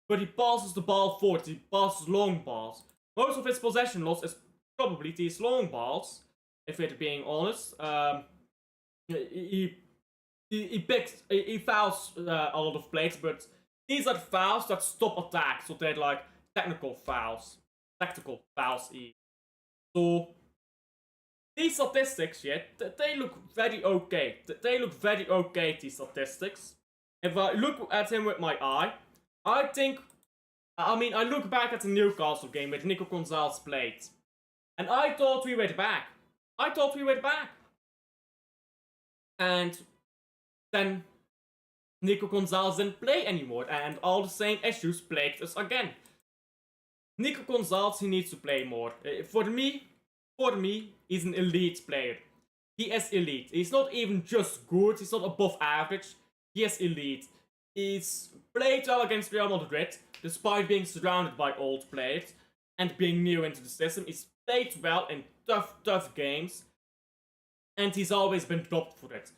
but he passes the ball forward. He passes long balls. Most of his possession loss is probably these long balls, if we're being honest. He fouls a lot of plays, but these are fouls that stop attacks, so they're like technical fouls. Tactical fouls. So these statistics, yeah, they look very okay. They look very okay, these statistics. If I look at him with my eye, I think... I mean, I look back at the Newcastle game where Nico Gonzalez played. And I thought we were back. And then Nico Gonzalez didn't play anymore. And all the same issues plagued us again. Nico Gonzalez, he needs to play more. For me, he's an elite player. He is elite. He's not even just good. He's not above average. He is elite. He's played well against Real Madrid, despite being surrounded by old players and being new into the system. He's played well in tough games, and he's always been dropped for it.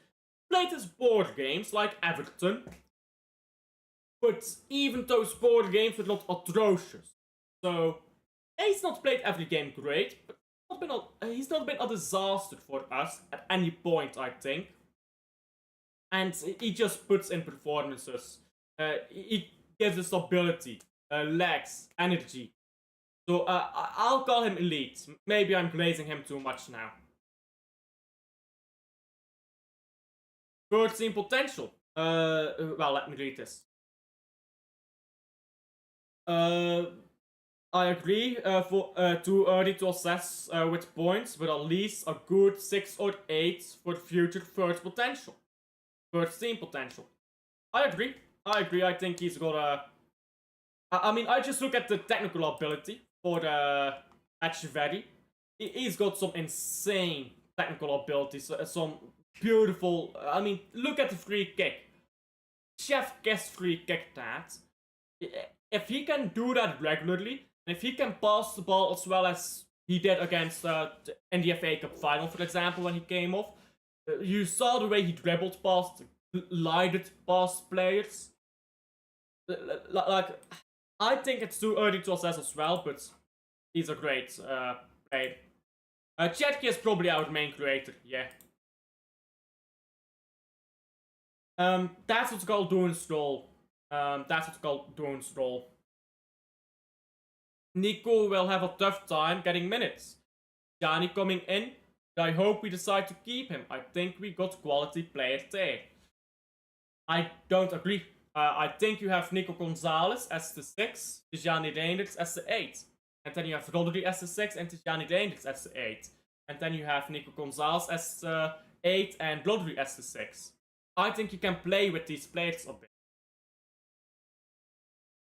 Played his board games like Everton, but even those 4 games were not atrocious. So, he's not played every game great, but he's not been a disaster for us at any point, I think. And he just puts in performances. He gives us stability, legs, energy. So I'll call him elite. Maybe I'm praising him too much now. Third team potential. Well, let me read this. I agree, for too early to assess with points, but at least a good 6 or 8 for future third potential. Third team potential. I agree. I think he's got a... I mean, I just look at the technical ability for Etcheverry. He's got some insane technical abilities, some beautiful... I mean, look at the free kick. Chef Kiss free kick that. If he can do that regularly, and if he can pass the ball as well as he did against in the FA Cup final, for example, when he came off, you saw the way he dribbled past, glided past players. Like, I think it's too early to assess as well, but he's a great player. Chetki is probably our main creator, yeah. That's what's called doing stroll. That's what's called doing stroll. Nico will have a tough time getting minutes. Johnny coming in. I hope we decide to keep him. I think we got quality players there. I don't agree. I think you have Nico Gonzalez as the 6, Tijani Reinders as the 8. And then you have Rodri as the 6 and Tijani Reinders as the 8. And then you have Nico Gonzalez as the 8 and Rodri as the 6. I think you can play with these players a bit.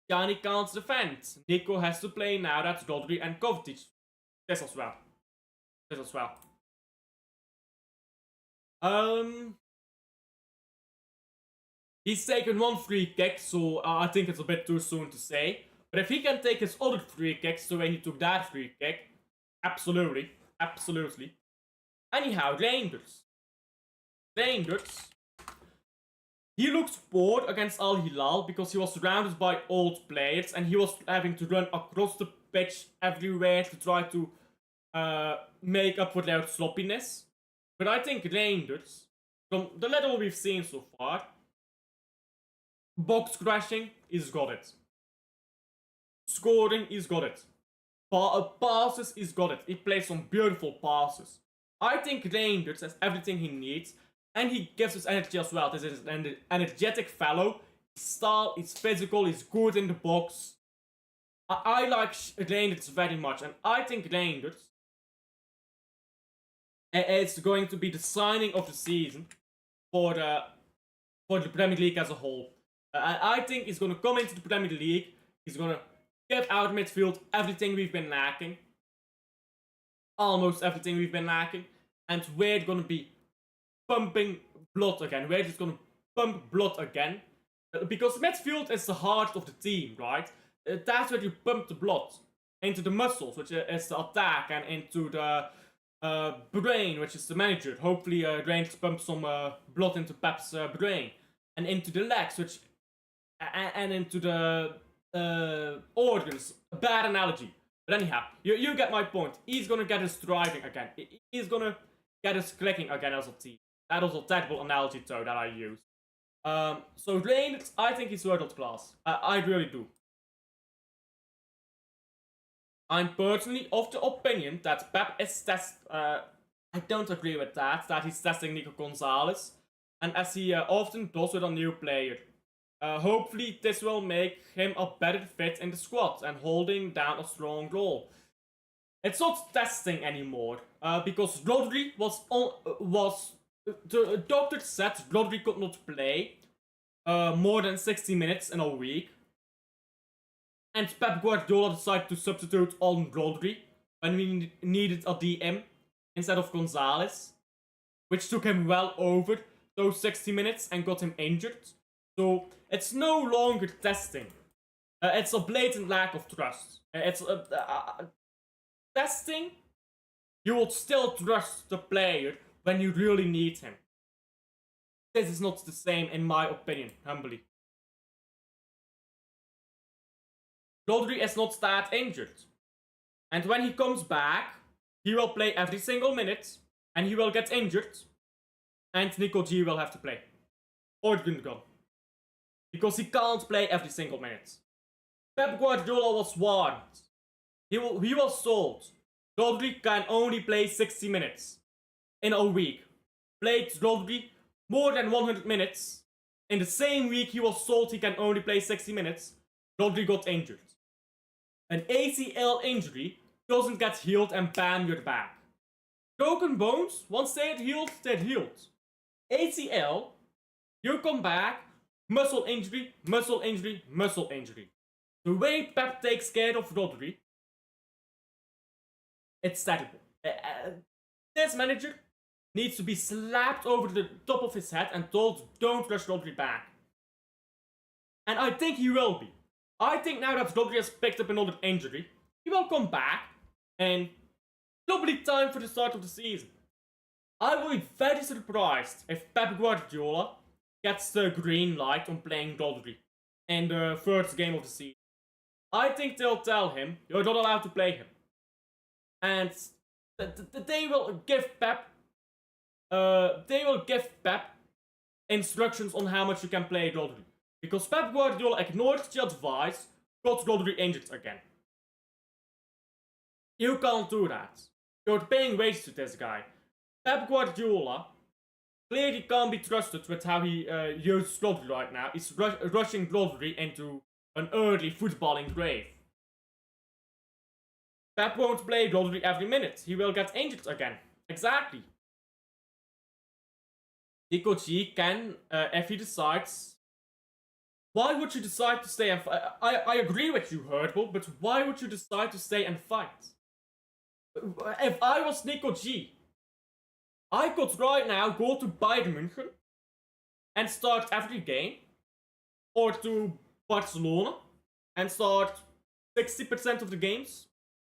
Gianni can't defend. Nico has to play now that Rodri and Kovacic. This as well. He's taken 1 free kick, so I think it's a bit too soon to say. But if he can take his other 3 kicks the way he took that free kick, absolutely. Anyhow, Reinders. He looked bored against Al Hilal because he was surrounded by old players and he was having to run across the pitch everywhere to try to make up for their sloppiness. But I think Reinders, from the little we've seen so far, box crashing, he's got it. Scoring, he's got it. Passes, he's got it. He plays some beautiful passes. I think Reinders has everything he needs. And he gives us energy as well. This is an energetic fellow. His style, he's physical, he's good in the box. I like Reinders very much. And I think Reinders is going to be the signing of the season for the Premier League as a whole. I think he's going to come into the Premier League. He's going to give our midfield everything we've been lacking. Almost everything we've been lacking. And we're going to be pumping blood again. We're just gonna pump blood again. Because midfield is the heart of the team, right? That's where you pump the blood. Into the muscles, which is the attack, and into the brain, which is the manager. Hopefully Rangers pump some blood into Pep's brain. And into the legs, which... And into the organs. A bad analogy. But anyhow, you get my point. He's gonna get us thriving again. He's gonna get us clicking again as a team. That was a terrible analogy, though, that I used. So Reinders, I think he's world class. I really do. I'm personally of the opinion that Pep is I don't agree with that he's testing Nico Gonzalez. And as he often does with a new player. Hopefully this will make him a better fit in the squad and holding down a strong role. It's not testing anymore, because Rodri the doctor said Rodri could not play more than 60 minutes in a week. And Pep Guardiola decided to substitute on Rodri when we needed a DM instead of Gonzalez. Which took him well over those 60 minutes and got him injured. So it's no longer testing. It's a blatant lack of trust. It's testing. You will still trust the player when you really need him. This is not the same in my opinion, humbly. Rodri is not that injured. And when he comes back, he will play every single minute, and he will get injured, and Nico G will have to play. Or Gundogan. Because he can't play every single minute. Pep Guardiola was warned. He was told, Rodri can only play 60 minutes in a week. Played Rodri more than 100 minutes. In the same week he was told he can only play 60 minutes, Rodri got injured. An ACL injury doesn't get healed and bam, you're back. Broken bones, once they're healed, they're healed. ACL, you come back, muscle injury, muscle injury, muscle injury. The way Pep takes care of Rodri, it's terrible. This manager needs to be slapped over the top of his head and told, don't rush Rodri back. And I think he will be. I think now that Rodri has picked up another injury, he will come back and probably time for the start of the season. I will be very surprised if Pep Guardiola gets the green light on playing Rodri in the first game of the season. I think they'll tell him, you're not allowed to play him. And they will give Pep instructions on how much you can play Rodri. Because Pep Guardiola ignored the advice, got Rodri injured again. You can't do that. You're paying wages to this guy. Pep Guardiola clearly can't be trusted with how he uses Rodri right now. He's rushing Rodri into an early footballing grave. Pep won't play Rodri every minute. He will get injured again. Exactly. Nico G can, if he decides... Why would you decide to stay and fight? I agree with you, Hurtbull, but why would you decide to stay and fight? If I was Nico G, I could right now go to Bayern München and start every game. Or to Barcelona and start 60% of the games.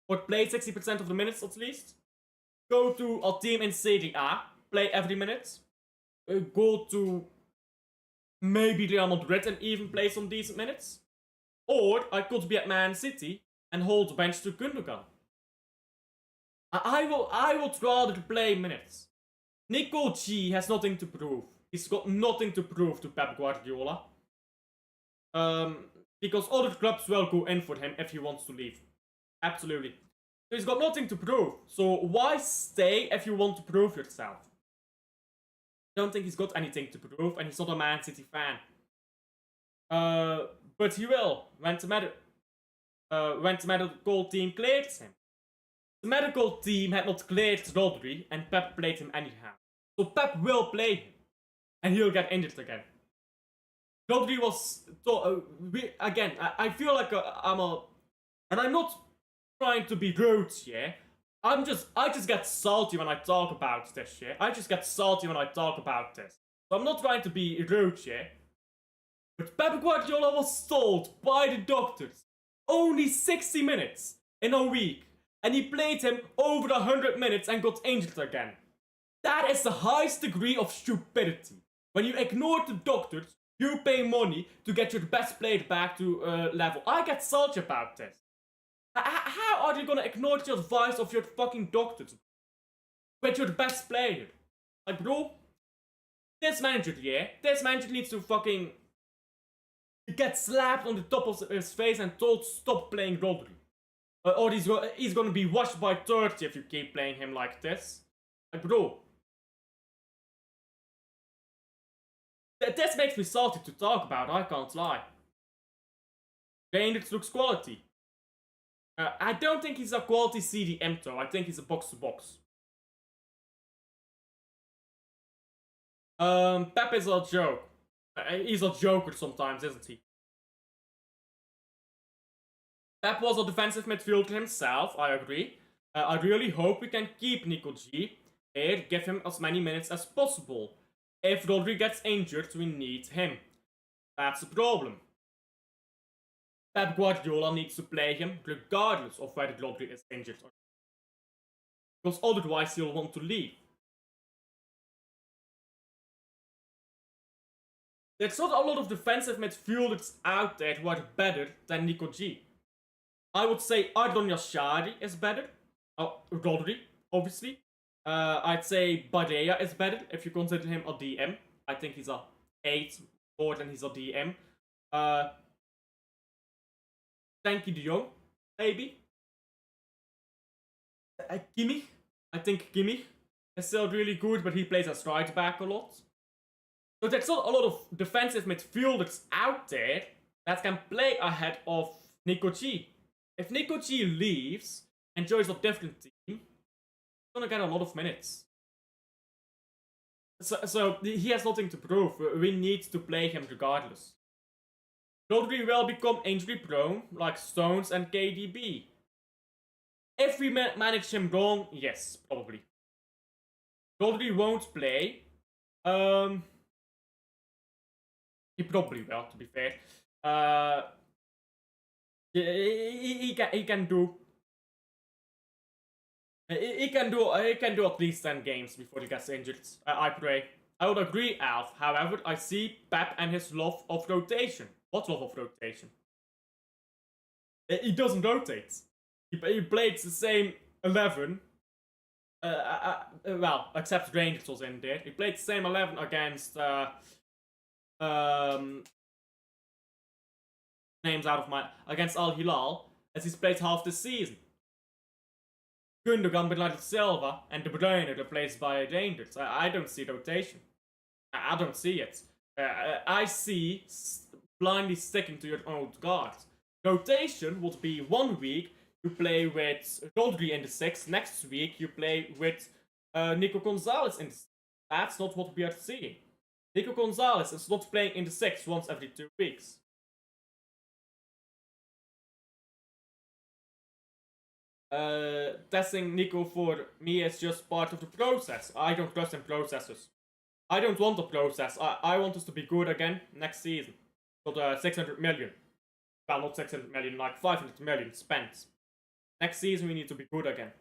Or play 60% of the minutes at least. Go to a team in Serie A, play every minute. Go to maybe Real Madrid and even play some decent minutes. Or I could be at Man City and hold the bench to Gundogan. I would rather play minutes. Nico G has nothing to prove. He's got nothing to prove to Pep Guardiola. Because other clubs will go in for him if he wants to leave. Absolutely. So he's got nothing to prove. So why stay if you want to prove yourself? I don't think he's got anything to prove, and he's not a Man City fan. But he will when the medical team clears him. The medical team had not cleared Rodri, and Pep played him anyhow. So Pep will play him, and he'll get injured again. Rodri was again. I feel like and I'm not trying to be rude here. I just get salty when I talk about this shit. I just get salty when I talk about this. So I'm not trying to be rude here. But Pep Guardiola was told by the doctors only 60 minutes in a week. And he played him over 100 minutes and got injured again. That is the highest degree of stupidity. When you ignore the doctors, you pay money to get your best player back to level. I get salty about this. How are you gonna ignore the advice of your fucking doctors? With your best player? Like, bro, this manager needs to fucking get slapped on the top of his face and told stop playing Rodri. Or he's gonna be washed by 30 if you keep playing him like this. Like, bro. This makes me salty to talk about, I can't lie. Reinders looks quality. I don't think he's a quality CDM though. I think he's a box-to-box. Pep is a joke. He's a joker sometimes, isn't he? Pep was a defensive midfielder himself, I agree. I really hope we can keep Nico G here, give him as many minutes as possible. If Rodri gets injured, we need him. That's the problem. Pep Guardiola needs to play him regardless of whether Rodri is injured or not. Because otherwise he'll want to leave. There's not a lot of defensive midfielders out there who are better than Nico G. I would say Ardon Yashari is better. Rodri, obviously. I'd say Badea is better if you consider him a DM. I think he's a 8 more than he's a DM. Frankie de Jong, maybe. Kimmich. I think Kimmich is still really good, but he plays as right back a lot. So there's not a lot of defensive midfielders out there that can play ahead of Nico G. If Nico G leaves and joins a different team, he's gonna get a lot of minutes. So he has nothing to prove. We need to play him regardless. Rodri will become injury prone like Stones and KDB. If we manage him wrong, yes, probably. Rodri won't play. He probably will, to be fair. He can do. He can do at least 10 games before he gets injured. I pray. I would agree, Alf. However, I see Pep and his love of rotation. What love of rotation? He doesn't rotate. He played the same 11. Well, except Rangers was in there. He played the same 11 against names out of against Al Hilal as he's played half the season. Gundogan, Bernardo Silva, and De Bruyne replaced by Rangers. I don't see rotation. I don't see it. I see blindly sticking to your old guards. Rotation would be 1 week you play with Rodri in the 6, next week you play with Nico Gonzalez in the 6. That's not what we are seeing. Nico Gonzalez is not playing in the 6 once every 2 weeks. Testing Nico for me is just part of the process. I don't trust in processes. I don't want a process. I want us to be good again next season. So the 600 million. Well, not 600 million, like 500 million spent. Next season we need to be good again.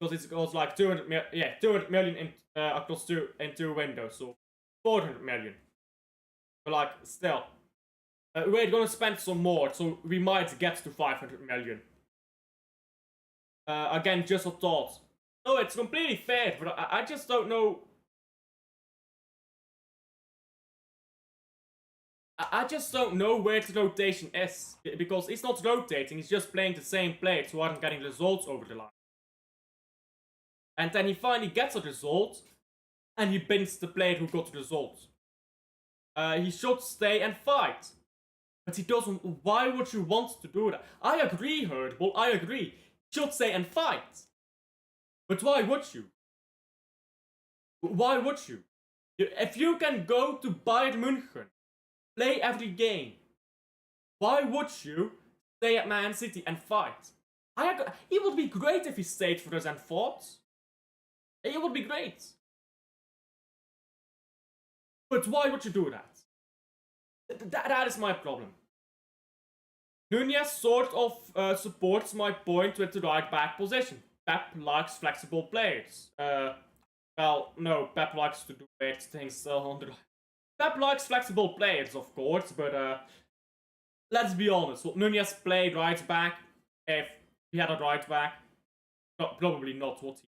Because it goes like 200 million in, across two windows. So 400 million. But like, still. We're gonna spend some more, so we might get to 500 million. Again, just a thought. No, it's completely fair, but I just don't know. I just don't know where the rotation is. Because he's not rotating, he's just playing the same players who aren't getting results over the line. And then he finally gets a result, and he bins the player who got the result. He should stay and fight. But he doesn't. Why would you want to do that? I agree, Herdbull, I agree. He should stay and fight. But why would you? Why would you? If you can go to Bayern München, play every game, why would you stay at Man City and fight? It would be great if he stayed for us and fought. It would be great. But why would you do that? That is my problem. Nunez sort of supports my point with the right back position. Pep likes flexible players. Well, no, Pep likes to do weird things on the... Pep likes flexible players, of course, but let's be honest. Would Nunez played right back if he had a right back? No, probably not, would he?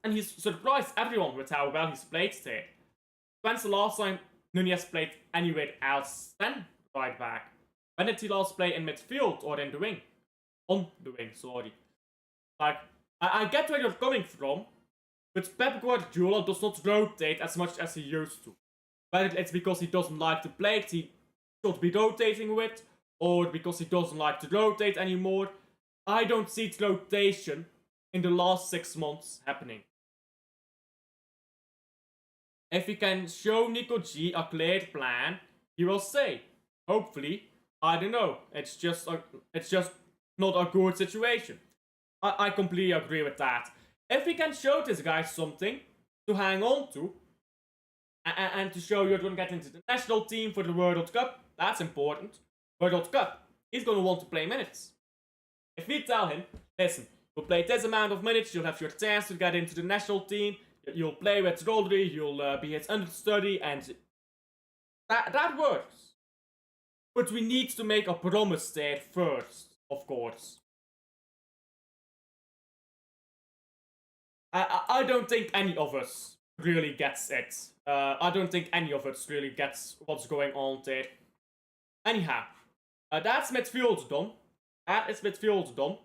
And he's surprised everyone with how well he's played today. When's the last time Nunez played anywhere else than right back? When did he last play in midfield or in the wing? On the wing, sorry. Like, I get where you're coming from, but Pep Guardiola does not rotate as much as he used to. Whether it's because he doesn't like the players he should be rotating with, or because he doesn't like to rotate anymore, I don't see the rotation in the last 6 months happening. If he can show Nico G a clear plan, he will stay. Hopefully. I don't know. It's just not a good situation. I completely agree with that. If we can show this guy something to hang on to, and to show you're going to get into the national team for the World Cup, that's important. World Cup, he's going to want to play minutes. If we tell him, listen, you'll play this amount of minutes, you'll have your chance to get into the national team, you'll play with Rodri, you'll be his understudy, and that works. But we need to make a promise there first. of course. I don't think any of us really gets it. I don't think any of us really gets what's going on there. Anyhow, that's midfield done. That is midfield done.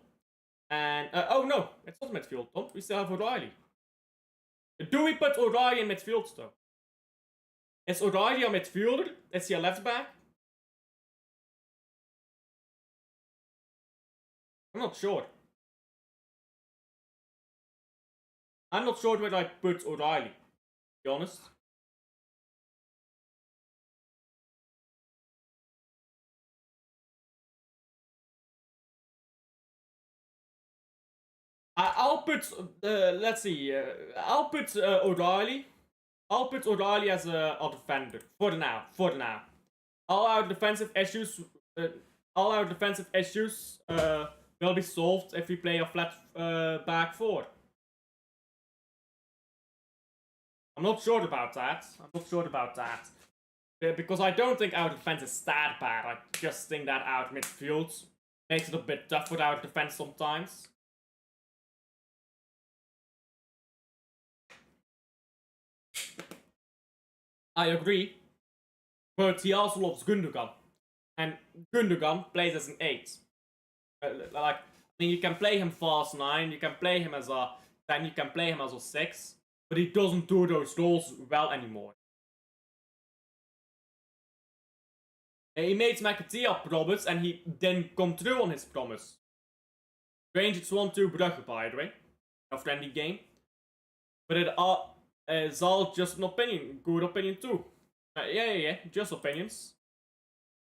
And, oh no, it's not midfield done. We still have O'Reilly. Do we put O'Reilly in midfield though? Is O'Reilly a midfielder? Is he a left back? I'm not sure. I'm not sure whether I put O'Reilly, to be honest. I'll put, let's see, I'll put O'Reilly. I'll put O'Reilly as a defender, for now, All our defensive issues, will be solved if we play a flat back four. I'm not sure about that. Because I don't think our defense is that bad. I just think that our midfield makes it a bit tough with our defense sometimes. I agree. But he also loves Gundogan. And Gundogan plays as an 8. I mean, you can play him fast 9, you can play him as a 10, you can play him as a 6. But he doesn't do those roles well anymore. He made McAtee a promise and he didn't come through on his promise. Rangers won 2 Brugge, by the way. A friendly game. But it's all just an opinion. Good opinion too. Yeah, just opinions.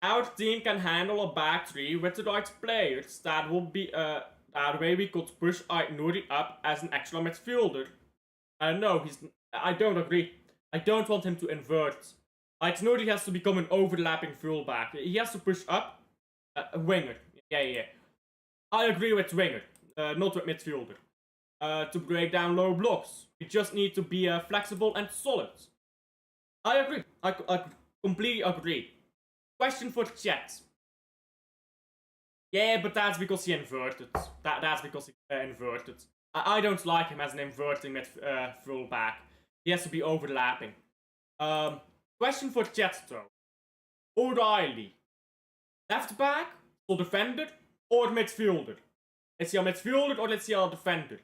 Our team can handle a back 3 with the right players. That would be, that way we could push Aït-Nouri up as an extra midfielder. No, I don't agree. I don't want him to invert. Aït-Nouri has to become an overlapping fullback. He has to push up. Winger. Yeah. I agree with winger, not with midfielder. To break down low blocks. We just need to be flexible and solid. I agree. I completely agree. Question for the chat. Yeah, but that's because he inverted. That's because he inverted. I don't like him as an inverting fullback. He has to be overlapping. Question for the chat though. O'Reilly. Left back, or defender, or midfielder? Is he a midfielder or is he a defender?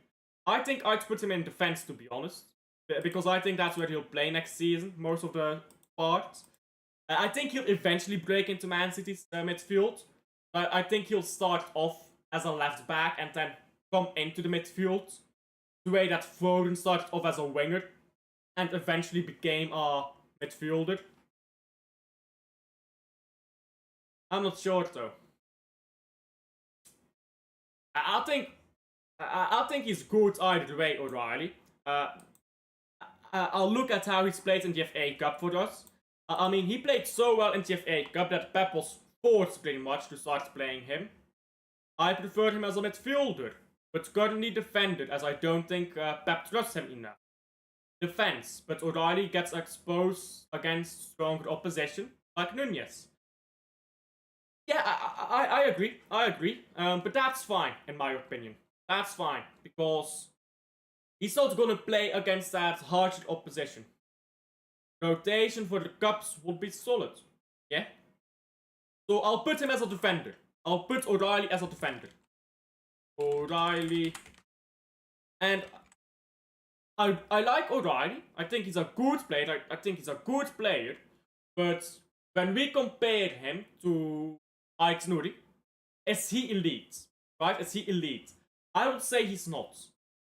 I think I'd put him in defense, to be honest. Because I think that's where he'll play next season, most of the parts. I think he'll eventually break into Man City's midfield. I think he'll start off as a left back and then come into the midfield. The way that Foden started off as a winger and eventually became a midfielder. I'm not sure though. I think he's good either way, O'Reilly. I'll look at how he's played in the FA Cup for us. I mean, he played so well in the FA Cup that Pep was forced pretty much to start playing him. I prefer him as a midfielder, but currently defender, as I don't think Pep trusts him enough. Defense, but O'Reilly gets exposed against stronger opposition, like Nunez. Yeah, I agree. But that's fine, in my opinion. That's fine, because he's not gonna play against that harsher opposition. Rotation for the Cups would be solid. Yeah? So I'll put him as a defender. I'll put O'Reilly as a defender. O'Reilly. And I like O'Reilly. I think he's a good player. But when we compare him to Aït-Nouri, is he elite? Right? Is he elite? I would say he's not.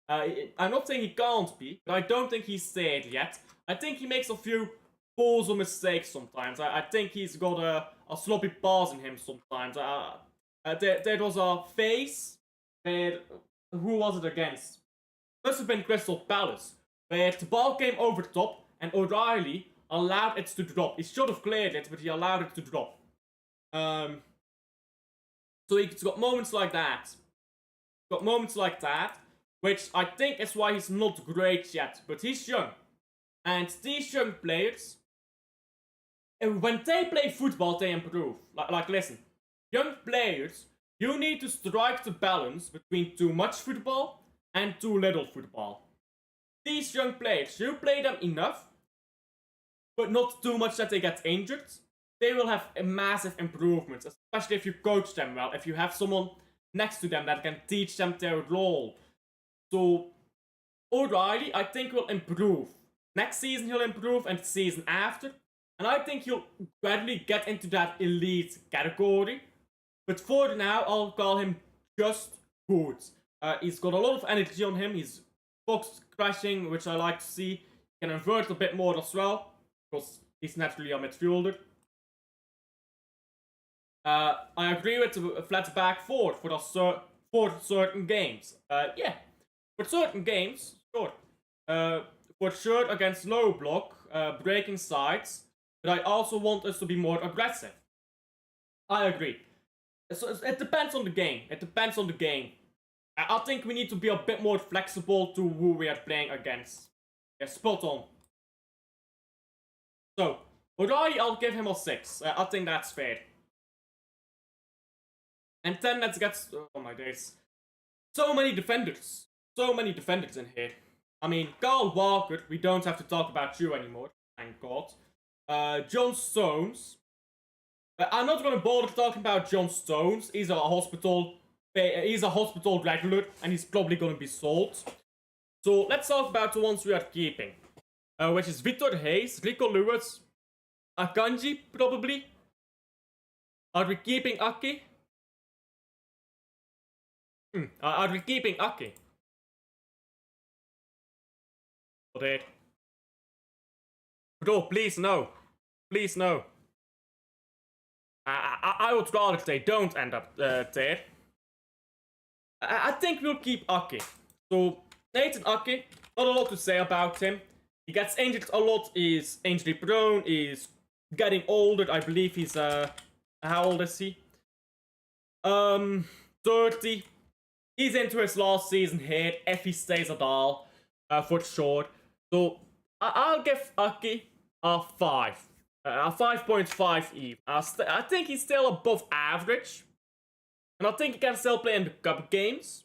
I'm not saying he can't be, but I don't think he's there yet. I think he makes a few balls or mistakes sometimes. I think he's got a sloppy pass in him sometimes. There was a phase where, who was it against? Must have been Crystal Palace, where the ball came over the top and O'Reilly allowed it to drop. He should have cleared it, but he allowed it to drop. So he's got moments like that. Which I think is why he's not great yet, but he's young. And these young players, when they play football, they improve. Like listen, young players You need to strike the balance between too much football and too little football. These young players, you play them enough, but not too much that they get injured. They will have a massive improvements, especially if you coach them well, if you have someone next to them that can teach them their role. So, O'Reilly, I think, will improve. Next season, he'll improve, and the season after. And I think he'll gradually get into that elite category. But for now, I'll call him just good. He's got a lot of energy on him. He's box crashing, which I like to see. He can invert a bit more as well, because he's naturally a midfielder. I agree with the flat back four for certain games. Yeah, for certain games, sure. For sure against low block, breaking sides, but I also want us to be more aggressive. I agree. So it depends on the game. It depends on the game. I think we need to be a bit more flexible to who we are playing against. Yeah, spot on. So, O'Reilly, I'll give him a 6. I think that's fair. And then let's get... Oh my days. So many defenders. So many defenders in here. I mean, Carl Walker, we don't have to talk about you anymore. Thank God. John Stones. I'm not gonna bother talking about John Stones. He's a hospital regular, and he's probably gonna be sold. So let's talk about the ones we are keeping. Which is Victor Hayes, Rico Lewis, Akanji, probably. Are we keeping Aki? Are we keeping Aki? There. Bro, please no. Please no. I would rather they don't end up there. I think we'll keep Aki. So, Nathan Aki, not a lot to say about him. He gets injured a lot, is injury prone, is getting older. I believe he's, how old is he? 30. He's into his last season here, if he stays at all, for sure. So, I'll give Aki a 5. A 5.5 even. I think he's still above average. And I think he can still play in the cup games.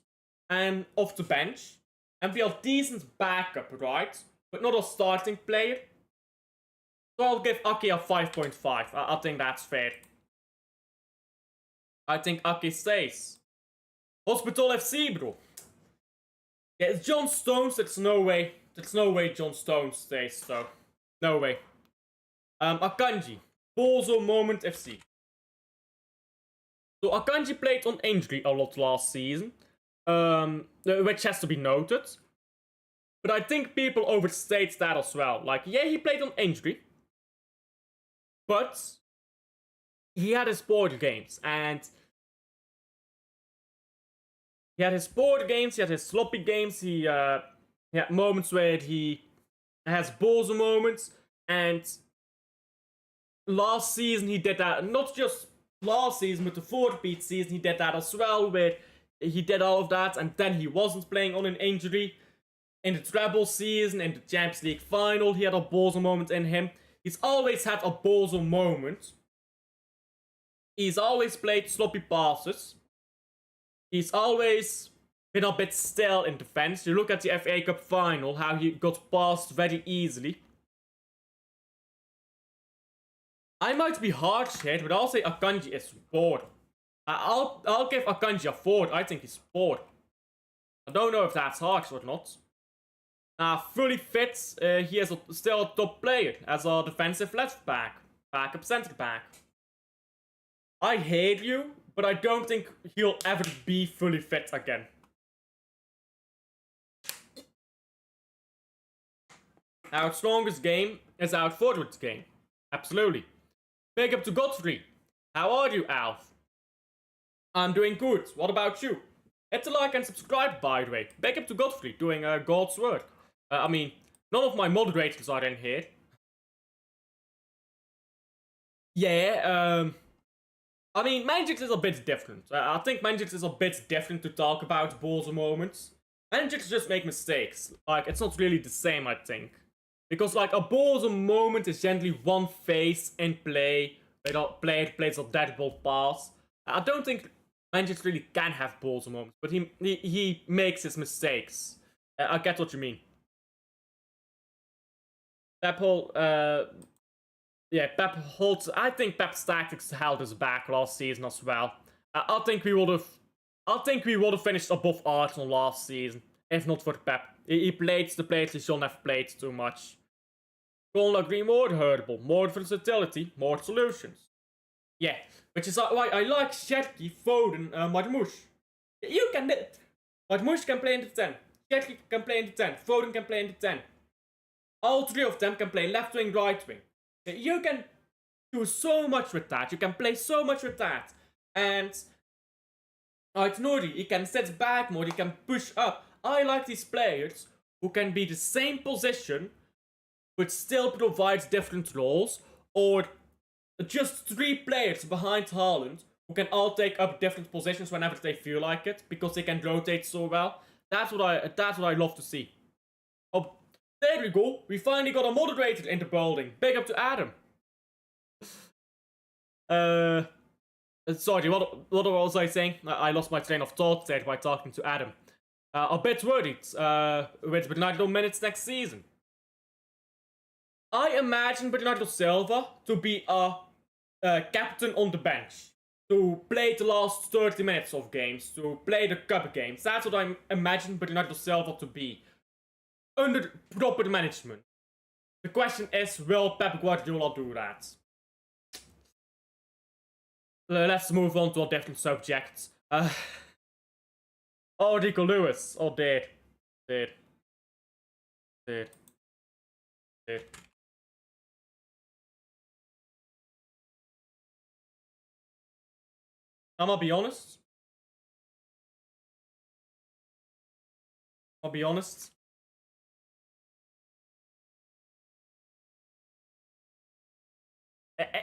And off the bench. And be a decent backup, right? But not a starting player. So I'll give Aki a 5.5. I think that's fair. I think Aki stays. Hospital FC, bro. Yeah, it's John Stones. There's no way. There's no way John Stones stays, so. No way. Akanji. Bozo Moment FC. So Akanji played on injury a lot last season. Which has to be noted. But I think people overstate that as well. Like, yeah, he played on injury. But he had his board games. And he had his board games, he had his sloppy games, he had moments where he has Bozo moments. And last season he did that, not just last season, but the 4-beat season he did that as well, where he did all of that and then he wasn't playing on an injury. In the treble season, in the Champions League final, he had a Bozo moment in him. He's always had a Bozo moment. He's always played sloppy passes. He's always been a bit still in defense. You look at the FA Cup final, how he got past very easily. I might be harsh here, but I'll say Akanji is bored. I'll give Akanji a 4. I think he's bored. I don't know if that's harsh or not. Fully fit, he is still a top player as a defensive left back, backup centre back. I hate you, but I don't think he'll ever be fully fit again. Our strongest game is our forward game. Absolutely. Big up to Godfrey. How are you, Alf? I'm doing good. What about you? Hit the like and subscribe, by the way. Big up to Godfrey doing God's work. I mean, none of my moderators are in here. Yeah, I mean, Manjix is a bit different. I think Manjix is a bit different to talk about Bozo moments. Manjix just make mistakes. Like, it's not really the same, I think. Because, like, a Bozo moment is generally one phase in play. Where the player plays a dead ball pass. I don't think Manchester really can have balls moments, but he makes his mistakes. I get what you mean. Pep Pep holds. I think Pep's tactics held us back last season as well. I think we would have finished above Arsenal last season if not for Pep. He played the players he shouldn't have played too much. Couldn't agree more. Hurtable, more versatility, more solutions. Yeah, which is why I like Cherki, Foden, Marmoush. You can. Marmoush can play in the 10. Cherki can play in the 10. Foden can play in the 10. All three of them can play left wing, right wing. You can do so much with that. You can play so much with that. And Nori, he can set back more, he can push up. I like these players who can be the same position but still provide different roles, or just 3 players behind Haaland who can all take up different positions whenever they feel like it because they can rotate so well. That's what I love to see. Oh, there we go. We finally got a moderator in the building. Big up to Adam. Sorry, what was I saying? I lost my train of thought there by talking to Adam. A bit worried with Bernardo minutes next season. I imagine Bernardo Silva to be a captain on the bench. To play the last 30 minutes of games. To play the cup games. That's what I imagine Bernardo Silva to be. Under proper management. The question is, will Pep Guardiola do that? Let's move on to a different subject. Oh, Rico Lewis. Oh, dead. I'm gonna be honest.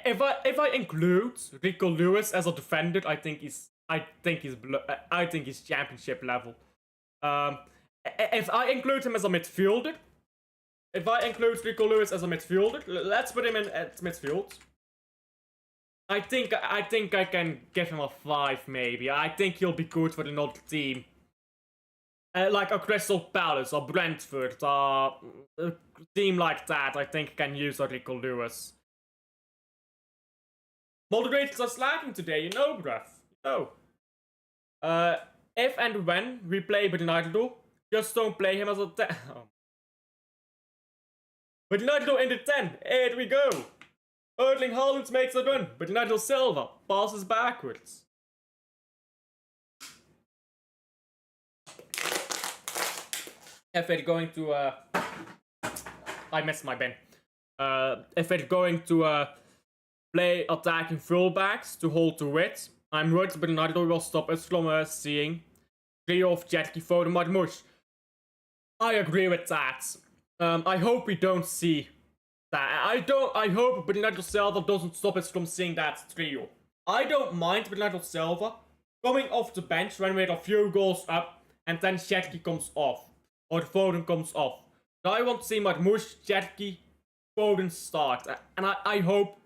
If I include Rico Lewis as a defender, I think he's championship level. If I include him as a midfielder, if I include Rico Lewis as a midfielder, let's put him in at midfield. I think I can give him a 5 maybe. I think he'll be good for another team. Like a Crystal Palace or Brentford, a team like that, I think can use a Rico Lewis. Moderators are slacking today, you know, bruv. You know. If and when we play Bernardo, just don't play him as a 10. Bernardo in the 10. Here we go. Erling Haaland makes a run. Bernardo Silva passes backwards. If we're going to I missed my bin. If we're going to play attacking fullbacks to hold the width, I'm worried Bernardo will stop us from seeing trio of Cherki, Foden, Marmoush. I agree with that. I hope we don't see that. I hope Bernardo Silva doesn't stop us from seeing that trio. I don't mind Bernardo Silva coming off the bench when we're a few goals up and then Cherki comes off. Or Foden comes off. But I want to see Marmoush, Cherki, Foden start. And I hope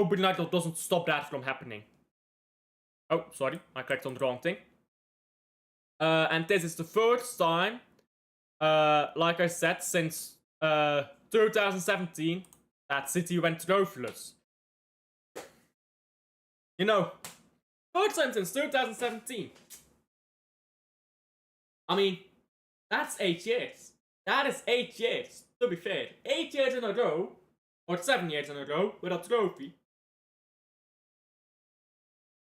Bernardo doesn't stop that from happening. Oh, sorry. I clicked on the wrong thing. And this is the first time, like I said, since 2017 that City went trophyless. You know, first time since 2017. I mean, that's 8 years. That is 8 years, to be fair. 8 years in a row, or 7 years in a row, with a trophy.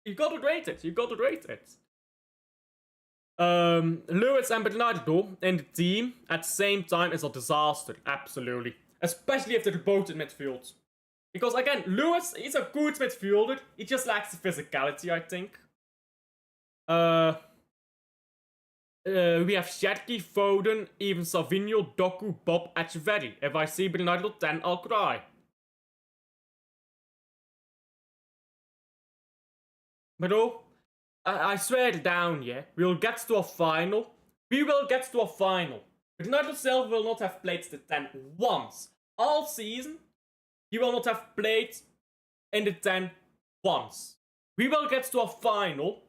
You got to rate it. Lewis and Bernardo in the team at the same time is a disaster, absolutely. Especially if they're both in midfield. Because again, Lewis is a good midfielder, he just lacks the physicality, I think. We have Cherki, Foden, even Savinho, Doku, Bob, Echeverri. If I see Bernardo 10, I'll cry. But oh, I swear down, yeah. We'll get to a final. We will get to a final. Bernardo Silva will not have played the 10 once. All season, he will not have played in the 10 once. We will get to a final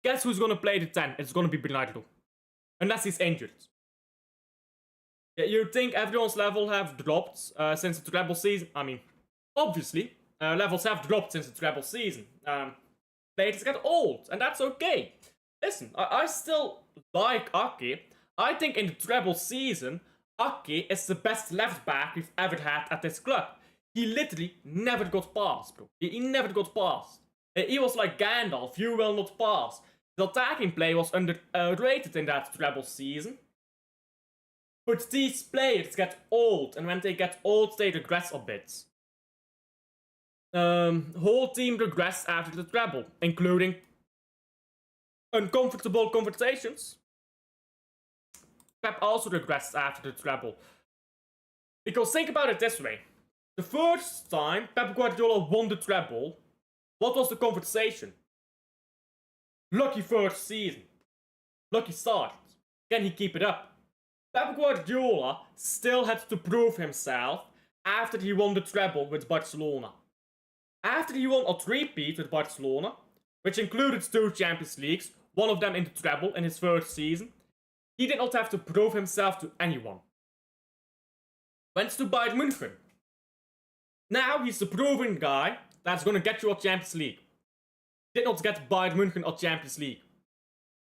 Guess who's gonna play the 10? It's gonna be Bernardo. Unless he's injured. Yeah, you'd think everyone's level have dropped since the treble season. I mean, obviously, levels have dropped since the treble season. Players get old, and that's okay. Listen, I still like Aki. I think in the treble season, Aki is the best left back we've ever had at this club. He literally never got past, bro. He never got past. He was like Gandalf, you will not pass. His attacking play was underrated in that treble season. But these players get old, and when they get old, they regress a bit. Whole team regressed after the treble, including uncomfortable conversations. Pep also regressed after the treble. Because think about it this way. The first time Pep Guardiola won the treble, what was the conversation? Lucky first season. Lucky start. Can he keep it up? Pep Guardiola still had to prove himself after he won the treble with Barcelona. After he won a three-peat with Barcelona, which included 2 Champions Leagues, one of them in the treble in his first season, he did not have to prove himself to anyone. Went to Bayern München. Now he's the proven guy that's gonna get you a Champions League. Did not get Bayern München a Champions League.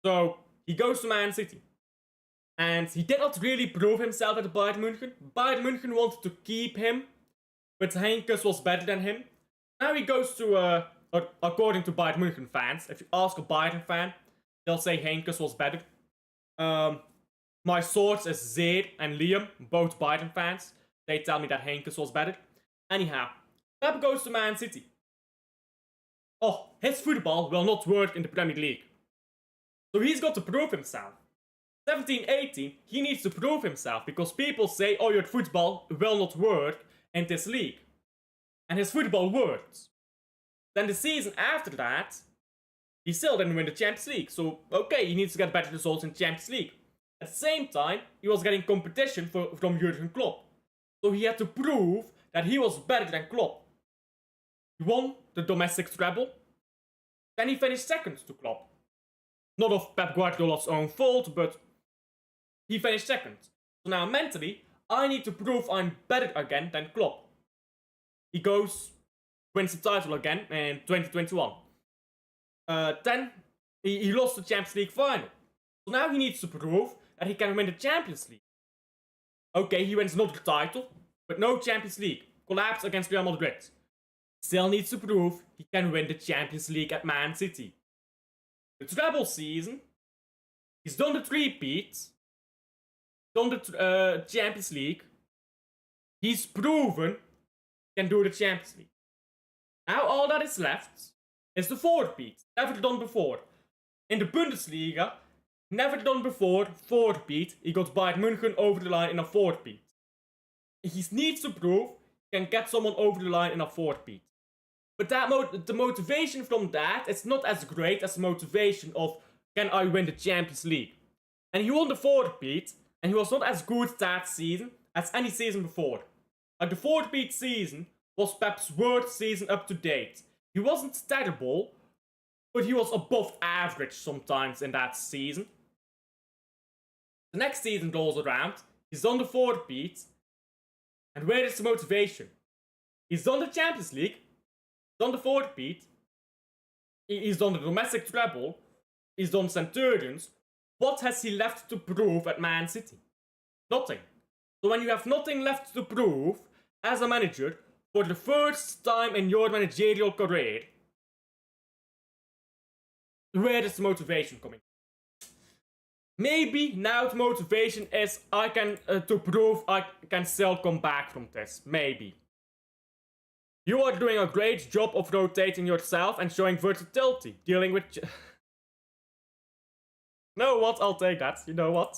So he goes to Man City. And he did not really prove himself at Bayern München. Bayern München wanted to keep him, but Heynckes was better than him. Now he goes to, according to Bayern München fans, if you ask a Bayern fan, they'll say Heynckes was better. My source is Zeer and Liam, both Bayern fans. They tell me that Heynckes was better. Anyhow, Pep goes to Man City. Oh, his football will not work in the Premier League. So he's got to prove himself. 17-18, he needs to prove himself because people say, oh, your football will not work in this league. And his football worked. Then the season after that, he still didn't win the Champions League. So, okay, he needs to get better results in Champions League. At the same time, he was getting competition from Jurgen Klopp. So he had to prove that he was better than Klopp. He won the domestic treble. Then he finished second to Klopp. Not of Pep Guardiola's own fault, but he finished second. So now mentally, I need to prove I'm better again than Klopp. He goes, wins the title again in 2021. Then he lost the Champions League final. So now he needs to prove that he can win the Champions League. Okay, he wins not the title, but no Champions League. Collapse against Real Madrid. Still needs to prove he can win the Champions League at Man City. The treble season, he's done the three-peat, done the Champions League. He's proven he can do the Champions League. Now all that is left is the four-peat, never done before. In the Bundesliga, never done before, four-peat, he got Bayern München over the line in a four-peat. He needs to prove he can get someone over the line in a four-peat. But the motivation from that is not as great as the motivation of, can I win the Champions League? And he won the four-peat, and he was not as good that season as any season before. Like the four-peat season was Pep's worst season up to date. He wasn't terrible, but he was above average sometimes in that season. The next season rolls around, he's done the four-peat, and where is the motivation? He's done the Champions League, he's done the four-peat, he's done the domestic treble, he's done Centurions. What has he left to prove at Man City? Nothing. So when you have nothing left to prove as a manager for the first time in your managerial career, where is the motivation coming? Maybe now the motivation is to prove I can still come back from this. Maybe. You are doing a great job of rotating yourself and showing versatility, dealing with... know what? I'll take that. You know what?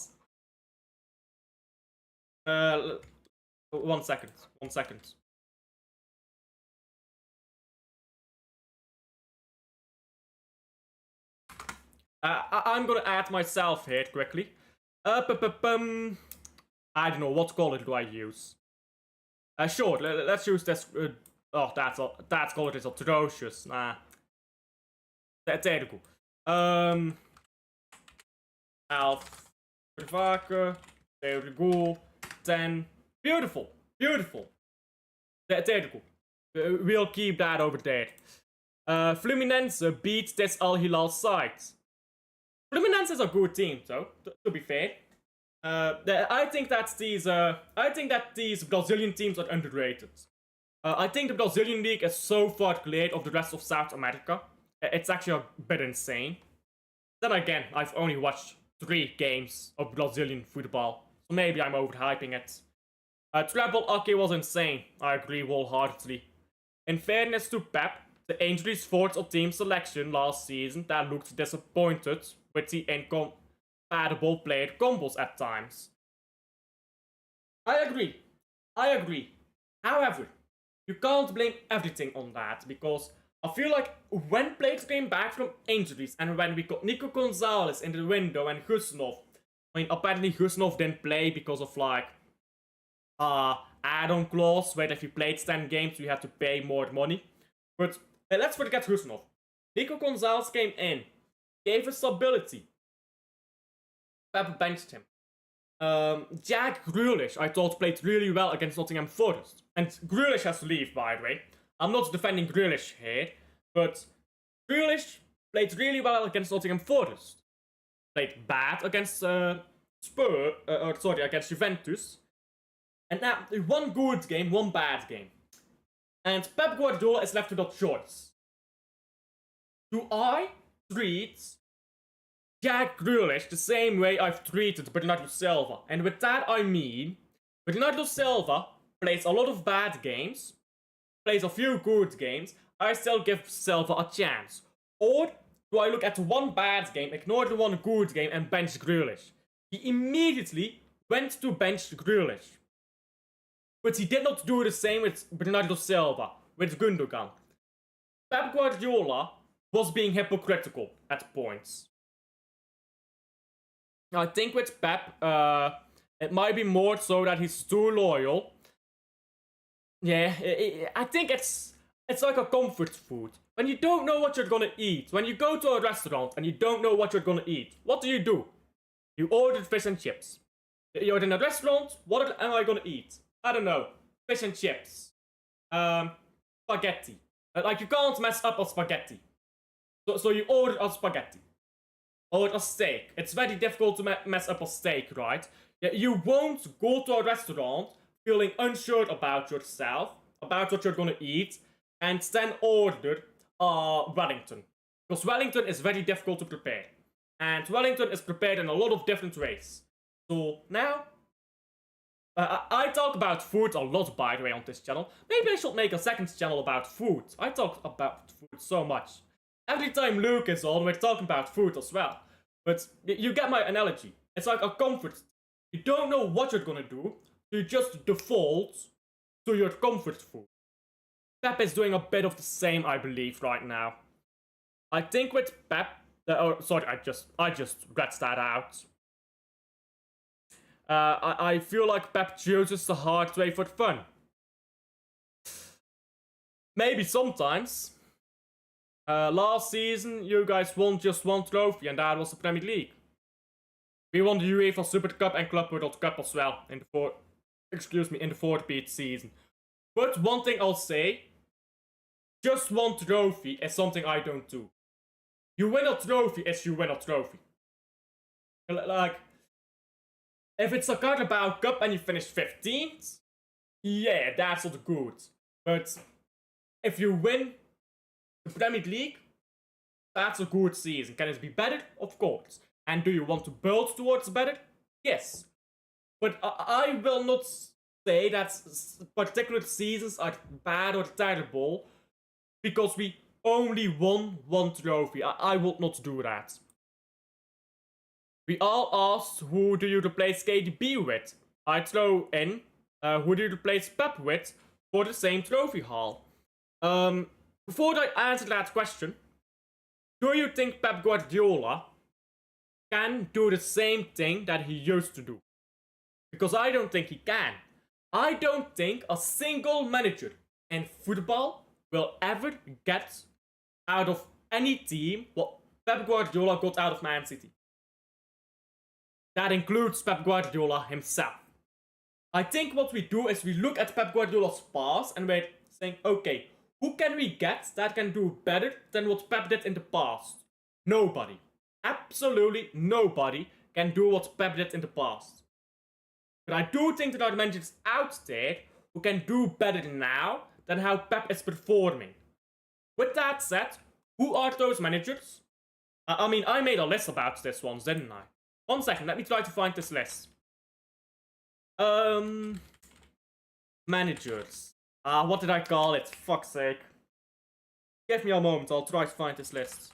1 second. 1 second. I'm gonna add myself here quickly. I don't know, what color do I use? Sure, let's use this. Oh, that color is atrocious. Nah. There we go. Alf Vervaken, Theo de Gaulle, 10. Beautiful, beautiful. Theo de Gaulle. We'll keep that over there. Fluminense beat this Al Hilal side. Fluminense is a good team, though, to be fair. I think that these Brazilian teams are underrated. I think the Brazilian league is so far cleared of the rest of South America. It's actually a bit insane. Then again, I've only watched 3 games of Brazilian football, so maybe I'm overhyping it. Treble Ake was insane, I agree wholeheartedly. In fairness to Pep, the injuries forced a team selection last season that looked disappointed with the incompatible player combos at times. I agree. However, you can't blame everything on that, because I feel like when players came back from injuries and when we got Nico Gonzalez in the window and Gusnov, I mean, apparently Gusnov didn't play because of like add-on clause where if you played 10 games you had to pay more money. But let's forget Gusnov. Nico Gonzalez came in, gave us stability. Pep benched him. Jack Grealish, I thought, played really well against Nottingham Forest. And Grealish has to leave, by the way. I'm not defending Grealish here, but Grealish played really well against Nottingham Forest. Played bad against against Juventus. And now, one good game, one bad game. And Pep Guardiola is left without choice. Do I treat Jack Grealish the same way I've treated Bernardo Silva? And with that I mean, Bernardo Silva plays a lot of bad games, plays a few good games, I still give Silva a chance. Or do I look at one bad game, ignore the one good game and bench Grealish? He immediately went to bench Grealish. But he did not do the same with Bernardo Silva, with Gundogan. Pep Guardiola was being hypocritical at points. I think with Pep, it might be more so that he's too loyal. Yeah, I think it's like a comfort food. When you don't know what you're gonna eat, when you go to a restaurant and you don't know what you're gonna eat, what do? You order fish and chips. You're in a restaurant, what am I gonna eat? I don't know. Fish and chips. Spaghetti. Like, you can't mess up a spaghetti. So you order a spaghetti. Or a steak. It's very difficult to mess up a steak, right? You won't go to a restaurant feeling unsure about yourself, about what you're gonna eat, and then order Wellington. Because Wellington is very difficult to prepare. And Wellington is prepared in a lot of different ways. So now, I talk about food a lot, by the way, on this channel. Maybe I should make a second channel about food. I talk about food so much. Every time Luke is on, we're talking about food as well. But you get my analogy. It's like a comfort. You don't know what you're gonna do, so you just default to your comfort food. Pep is doing a bit of the same, I believe, right now. I think with Pep... sorry, I just read that out. I feel like Pep chooses the hard way for fun. Maybe sometimes. Last season, you guys won just one trophy, and that was the Premier League. We won the UEFA Super Cup and Club World Cup as well in the fourth beat season. But one thing I'll say, just one trophy is something I don't do. You win a trophy is you win a trophy. Like, if it's a Carabao Cup and you finish 15th, yeah, that's not good. But if you win the Premier League, that's a good season. Can it be better? Of course. And do you want to build towards better? Yes. But I will not say that particular seasons are bad or terrible because we only won one trophy. I would not do that. We all asked, who do you replace KDB with? I throw in, who do you replace Pep with for the same trophy haul? Before I answer that question, do you think Pep Guardiola can do the same thing that he used to do? Because I don't think he can. I don't think a single manager in football will ever get out of any team what Pep Guardiola got out of Man City. That includes Pep Guardiola himself. I think what we do is we look at Pep Guardiola's past and we're saying, okay, who can we get that can do better than what Pep did in the past? Nobody. Absolutely nobody can do what Pep did in the past. But I do think there are managers out there who can do better now than how Pep is performing. With that said, who are those managers? I mean, I made a list about this once, didn't I? 1 second, let me try to find this list. Managers. What did I call it? Fuck's sake. Give me a moment, I'll try to find this list.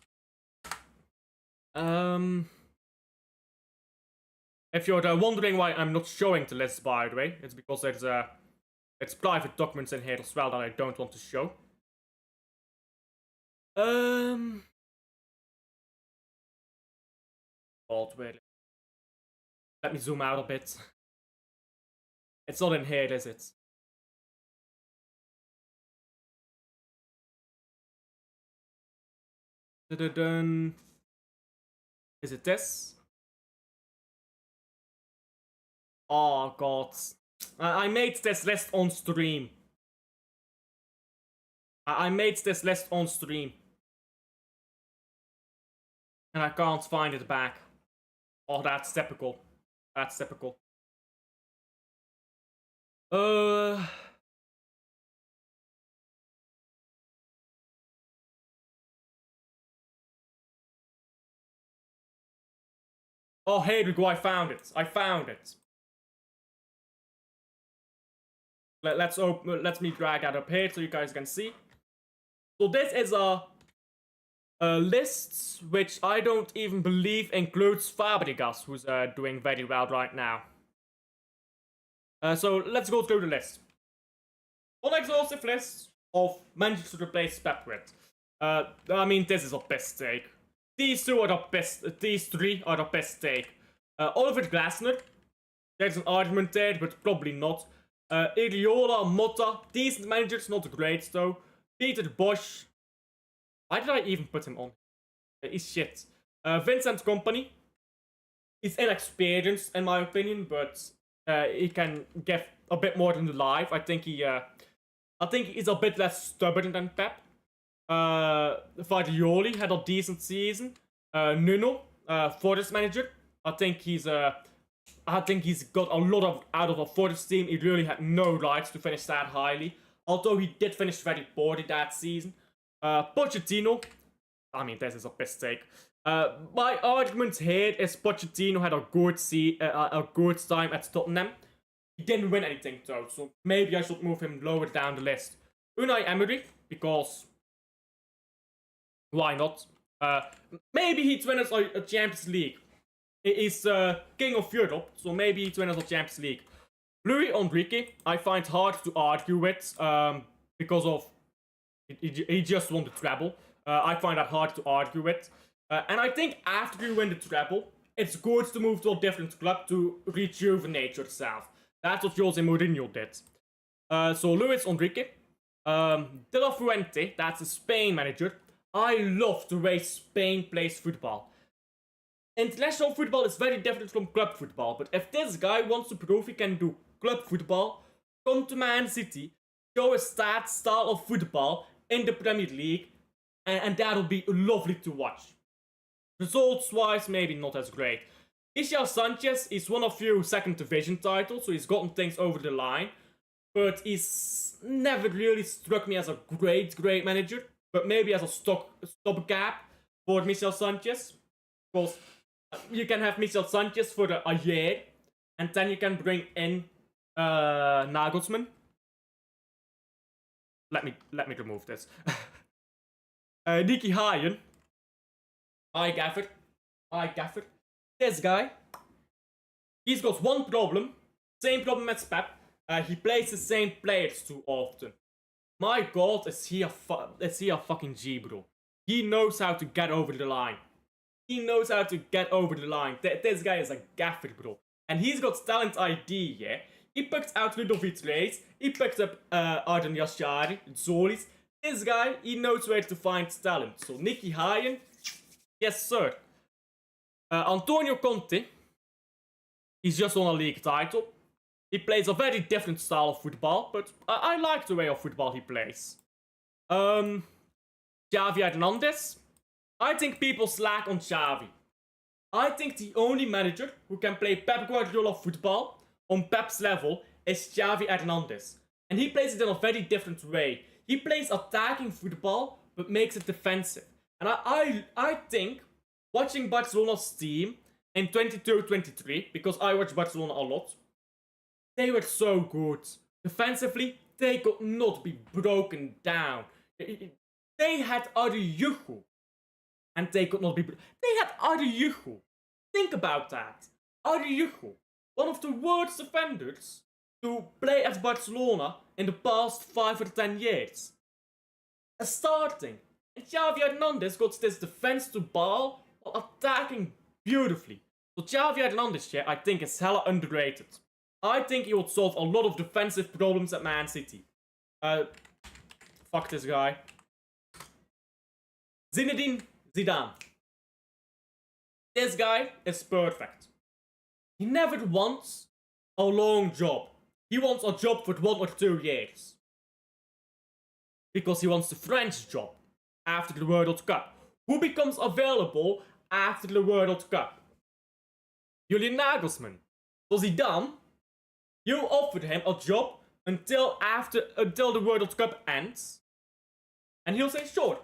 If you're wondering why I'm not showing the list, by the way, it's because it's private documents in here as well that I don't want to show. Wait. Let me zoom out a bit. It's not in here, is it? Is it this? Oh god. I made this list on stream. I made this list on stream. And I can't find it back. Oh, that's typical. That's typical. Oh, here we go, I found it. I found it. Let me drag that up here so you guys can see. So this is a list which I don't even believe includes Fabregas, who's doing very well right now. So let's go through the list. Unexhaustive list of managers to replace Pep with. I mean, this is a piss take. These three are the best take. Oliver Glasner, there's an argument there, but probably not. Iriola, Motta, decent managers, not great though. Peter Bosz. Why did I even put him on? He's shit. Vincent Kompany. He's inexperienced in my opinion, but he can give a bit more than the life. I think he's a bit less stubborn than Pep. Fagioli had a decent season. Nuno, Forest manager. I think he's got a lot out of a Forest team. He really had no rights to finish that highly. Although he did finish very poorly that season. Pochettino. I mean, this is a piss take. My argument here is Pochettino had a good time at Tottenham. He didn't win anything though, so maybe I should move him lower down the list. Unai Emery, because why not? Maybe he'd win us a Champions League. He's king of Europe, so maybe he'd win us a Champions League. Luis Enrique, I find hard to argue with because of he just won the treble. I find that hard to argue with. And I think after you win the treble, it's good to move to a different club to rejuvenate yourself. That's what Jose Mourinho did. So Luis Enrique. De La Fuente, that's a Spain manager. I love the way Spain plays football. International football is very different from club football, but if this guy wants to prove he can do club football, come to Man City, show a style of football in the Premier League, and that'll be lovely to watch. Results-wise, maybe not as great. Ishmael Sanchez is one of few second division titles, so he's gotten things over the line, but he's never really struck me as a great manager, but maybe as a stopgap for Michel Sanchez, because you can have Michel Sanchez for a year, and then you can bring in Nagelsmann. Let me remove this. Nicky Hayen. Hi Gaffer. This guy. He's got one problem. Same problem as Pep. He plays the same players too often. My god, is he a fucking G, bro. He knows how to get over the line. This guy is a gaffer, bro. And he's got talent ID, yeah? He picked out Ludovic Reis. He picked up Arden Yashari, Zolis. This guy, he knows where to find talent. So Nicky Hayen, Yes, sir. Antonio Conte, he's just won a league title. He plays a very different style of football, but I like the way of football he plays. Xavi Hernandez. I think people slack on Xavi. I think the only manager who can play Pep Guardiola football on Pep's level is Xavi Hernandez. And he plays it in a very different way. He plays attacking football, but makes it defensive. And I think, watching Barcelona's team in 22-23, because I watch Barcelona a lot, they were so good. Defensively, they could not be broken down. They had Araujo, and they could not be... They had Araujo. Think about that. Araujo, one of the worst defenders to play at Barcelona in the past 5 or 10 years. Starting. And Xavi Hernandez got this defense to ball while attacking beautifully. So Xavi Hernandez here, I think, is hella underrated. I think he would solve a lot of defensive problems at Man City. Fuck this guy. Zinedine Zidane. This guy is perfect. He never wants a long job. He wants a job for 1 or 2 years. Because he wants the French job after the World Cup. Who becomes available after the World Cup? Julian Nagelsmann. So Zidane, you offered him a job until the World Cup ends. And he'll say, sure.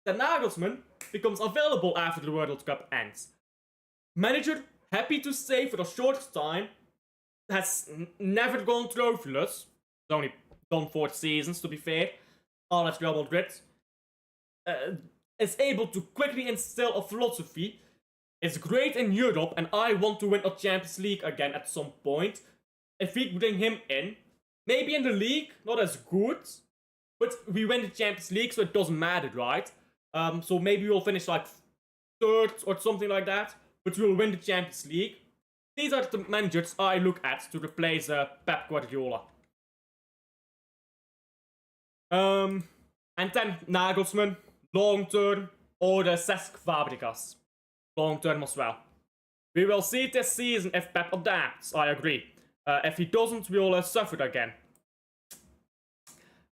Then Nagelsmann becomes available after the World Cup ends. Manager, happy to stay for a short time. Has never gone trophyless. He's only done 4 seasons, to be fair. All at Real Madrid. Is able to quickly instill a philosophy. Is great in Europe, and I want to win a Champions League again at some point. If we bring him in, maybe in the league, not as good, but we win the Champions League, so it doesn't matter, right? So maybe we'll finish like 3rd or something like that, but we'll win the Champions League. These are the managers I look at to replace Pep Guardiola. And then Nagelsmann, long term, or Cesc Fabregas, long term as well. We will see this season if Pep adapts, I agree. If he doesn't, we'll suffer again.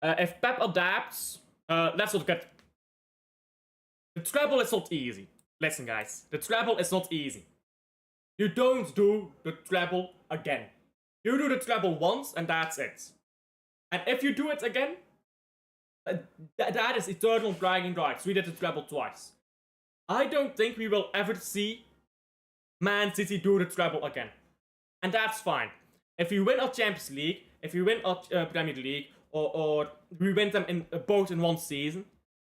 If Pep adapts, let's not get... The treble is not easy. Listen, guys, the treble is not easy. You don't do the treble again. You do the treble once, and that's it. And if you do it again, that is eternal bragging rights. We did the treble twice. I don't think we will ever see Man City do the treble again. And that's fine. If we win a Champions League, if we win a Premier League, or we win them in both in one season,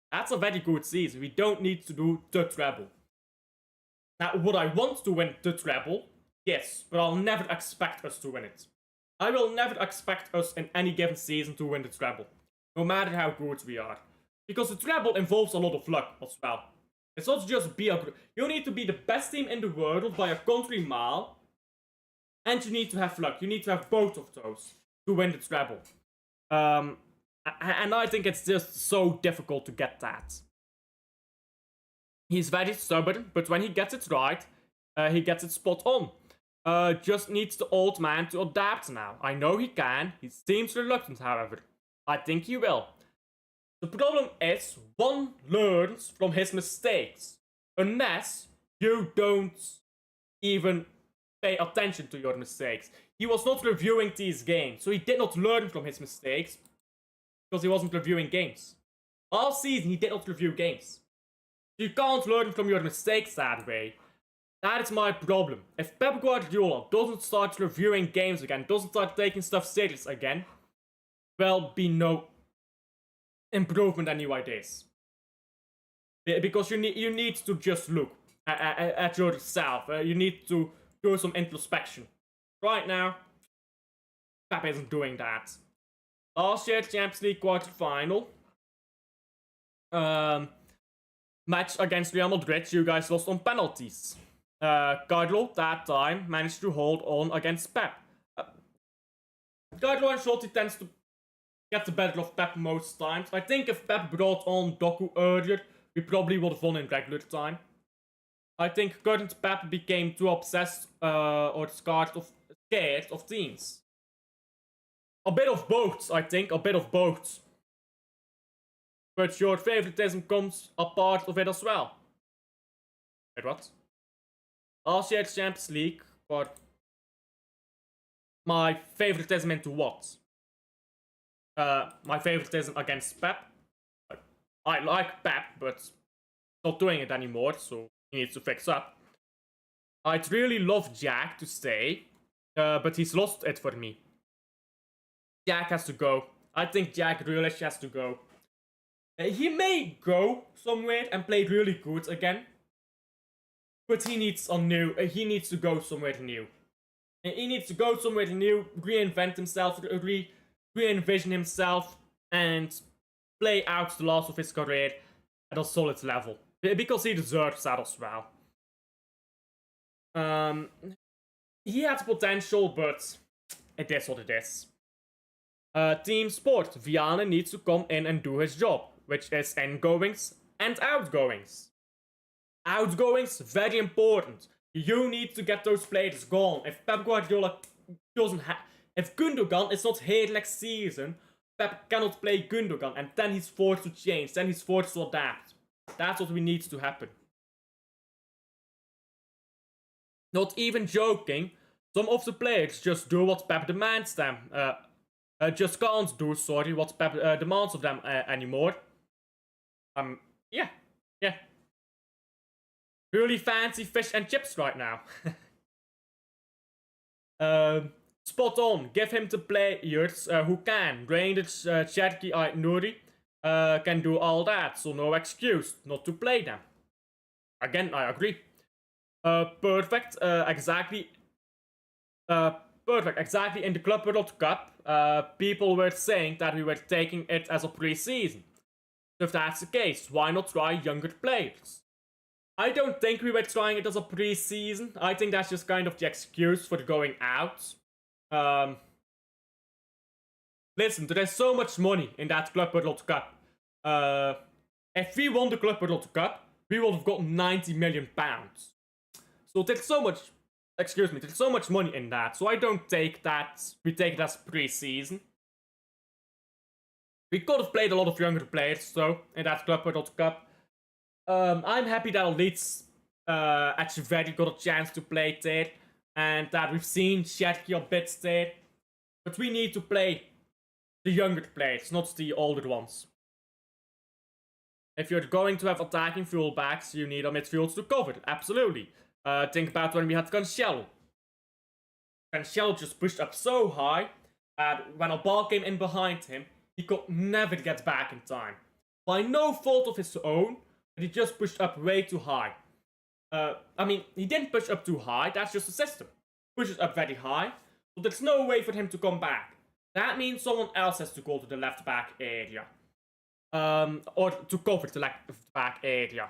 that's a very good season. We don't need to do the treble. Now, would I want to win the treble? Yes, but I'll never expect us to win it. I will never expect us in any given season to win the treble, no matter how good we are. Because the treble involves a lot of luck as well. It's not just you need to be the best team in the world by a country mile, and you need to have luck. You need to have both of those to win the treble. And I think it's just so difficult to get that. He's very stubborn, but when he gets it right, he gets it spot on. Just needs the old man to adapt now. I know he can. He seems reluctant, however. I think he will. The problem is, one learns from his mistakes. Unless you don't even pay attention to your mistakes. He was not reviewing these games, so he did not learn from his mistakes. Because he wasn't reviewing games. All season, he did not review games. You can't learn from your mistakes that way. That is my problem. If Pep Guardiola doesn't start reviewing games again, doesn't start taking stuff serious again, there'll be no improvement anyway this. Because you need to just look at yourself. You need to do some introspection. Right now, Pep isn't doing that. Last year, Champions League quarterfinal. Match against Real Madrid, you guys lost on penalties. Carlo, that time, managed to hold on against Pep. Carlo Ancelotti tends to get the better of Pep most times. I think if Pep brought on Doku earlier, we probably would have won in regular time. I think current Pep became too obsessed or scared of teams. A bit of both, I think, a bit of both. But your favoritism comes a part of it as well. Wait, what? Last year's Champions League, but my favoritism into what? My favoritism against Pep. I like Pep, but not doing it anymore, so he needs to fix up. I'd really love Jack to stay, but he's lost it for me. Jack has to go. I think Jack Grealish has to go. He may go somewhere and play really good again, but he needs he needs to go somewhere new. He needs to go somewhere new, reinvent himself, re-envision himself, and play out the last of his career at a solid level. Because he deserves that as well. He has potential, but it is what it is. Team sport. Viane needs to come in and do his job, which is ingoings and outgoings. Outgoings, very important. You need to get those players gone. If Pep Guardiola doesn't have... If Gundogan is not here next season, Pep cannot play Gundogan, and then he's forced to change, then he's forced to adapt. That's what we need to happen. Not even joking, some of the players just do what Pep demands them. Just can't do, what Pep demands of them anymore. Yeah. Really fancy fish and chips right now. Spot on. Give him the players who can. Reinders, Cherki, Nouri can do all that, so no excuse not to play them. Again, I agree. Perfect. Exactly. Perfect. Exactly. In the Club World Cup, people were saying that we were taking it as a pre-season. So if that's the case, why not try younger players? I don't think we were trying it as a pre-season. I think that's just kind of the excuse for going out. Listen, there is so much money in that Club World Cup. If we won the Club World Cup, we would have got 90 million pounds. So there's so much, there's so much money in that. So I don't take that, we take it as pre-season. We could have played a lot of younger players, though, in that Club World Cup. I'm happy that Leeds actually very got a chance to play there, and that we've seen Cherki a bit there. But we need to play the younger players, not the older ones. If you're going to have attacking fullbacks, you need a midfield to cover, absolutely. Think about when we had Cancelo. Cancelo just pushed up so high, that when a ball came in behind him, he could never get back in time. By no fault of his own, but he just pushed up way too high. I mean, he didn't push up too high, that's just the system. Pushes up very high, so there's no way for him to come back. That means someone else has to go to the left back area. Or to cover the left back area.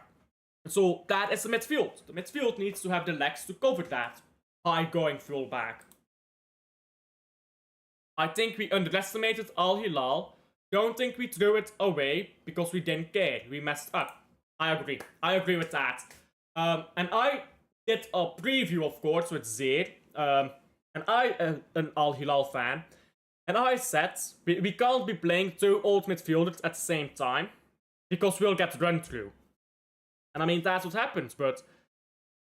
So that is the midfield. The midfield needs to have the legs to cover that high going full back. I think we underestimated Al Hilal. Don't think we threw it away because we didn't care. We messed up. I agree. I agree with that. And I did a preview, of course, with Zeer. And I am an Al Hilal fan. And I said, we can't be playing two old midfielders at the same time. Because we'll get run through. And I mean, that's what happens. But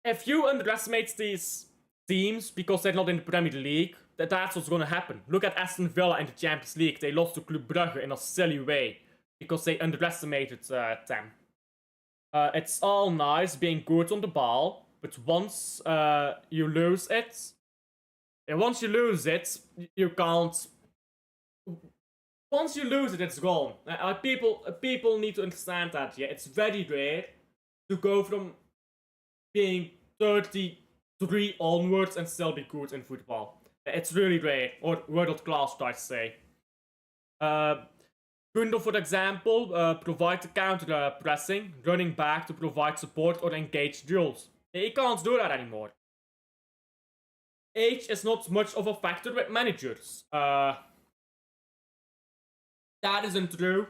if you underestimate these teams because they're not in the Premier League, that's what's going to happen. Look at Aston Villa in the Champions League. They lost to Club Brugge in a silly way. Because they underestimated them. It's all nice being good on the ball. But once you lose it... once you lose it, you can't... Once you lose it, it's gone. People need to understand that, yeah. It's very rare to go from being 33 onwards and still be good in football. It's really rare, or world class, I'd say. Gundo, for example, provide the counter pressing, running back to provide support or engage duels. He can't do that anymore. Age is not much of a factor with managers. That isn't true.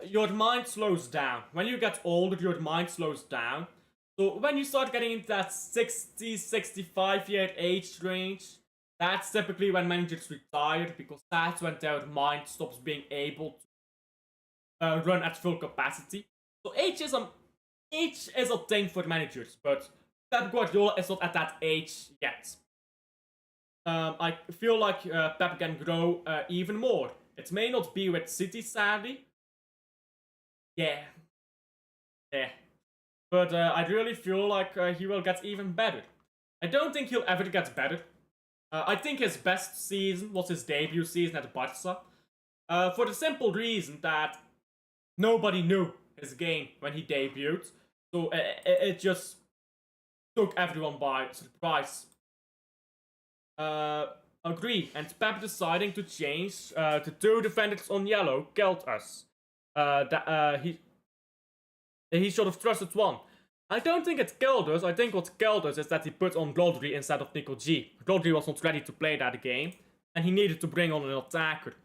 your mind slows down. When you get older, your mind slows down. So when you start getting into that 60, 65-year age range, that's typically when managers retire, because that's when their mind stops being able to run at full capacity. So age is a thing for managers, but Pep Guardiola is not at that age yet. I feel like Pep can grow even more. It may not be with City, sadly. Yeah. But I really feel like he will get even better. I don't think he'll ever get better. I think his best season was his debut season at Barca. For the simple reason that nobody knew his game when he debuted. So it just took everyone by surprise. Agree. And Pep deciding to change the two defenders on yellow killed us. He should have trusted one. I don't think it killed us. I think what killed us is that he put on Rodri instead of Nico G. Rodri was not ready to play that game, and he needed to bring on an attacker.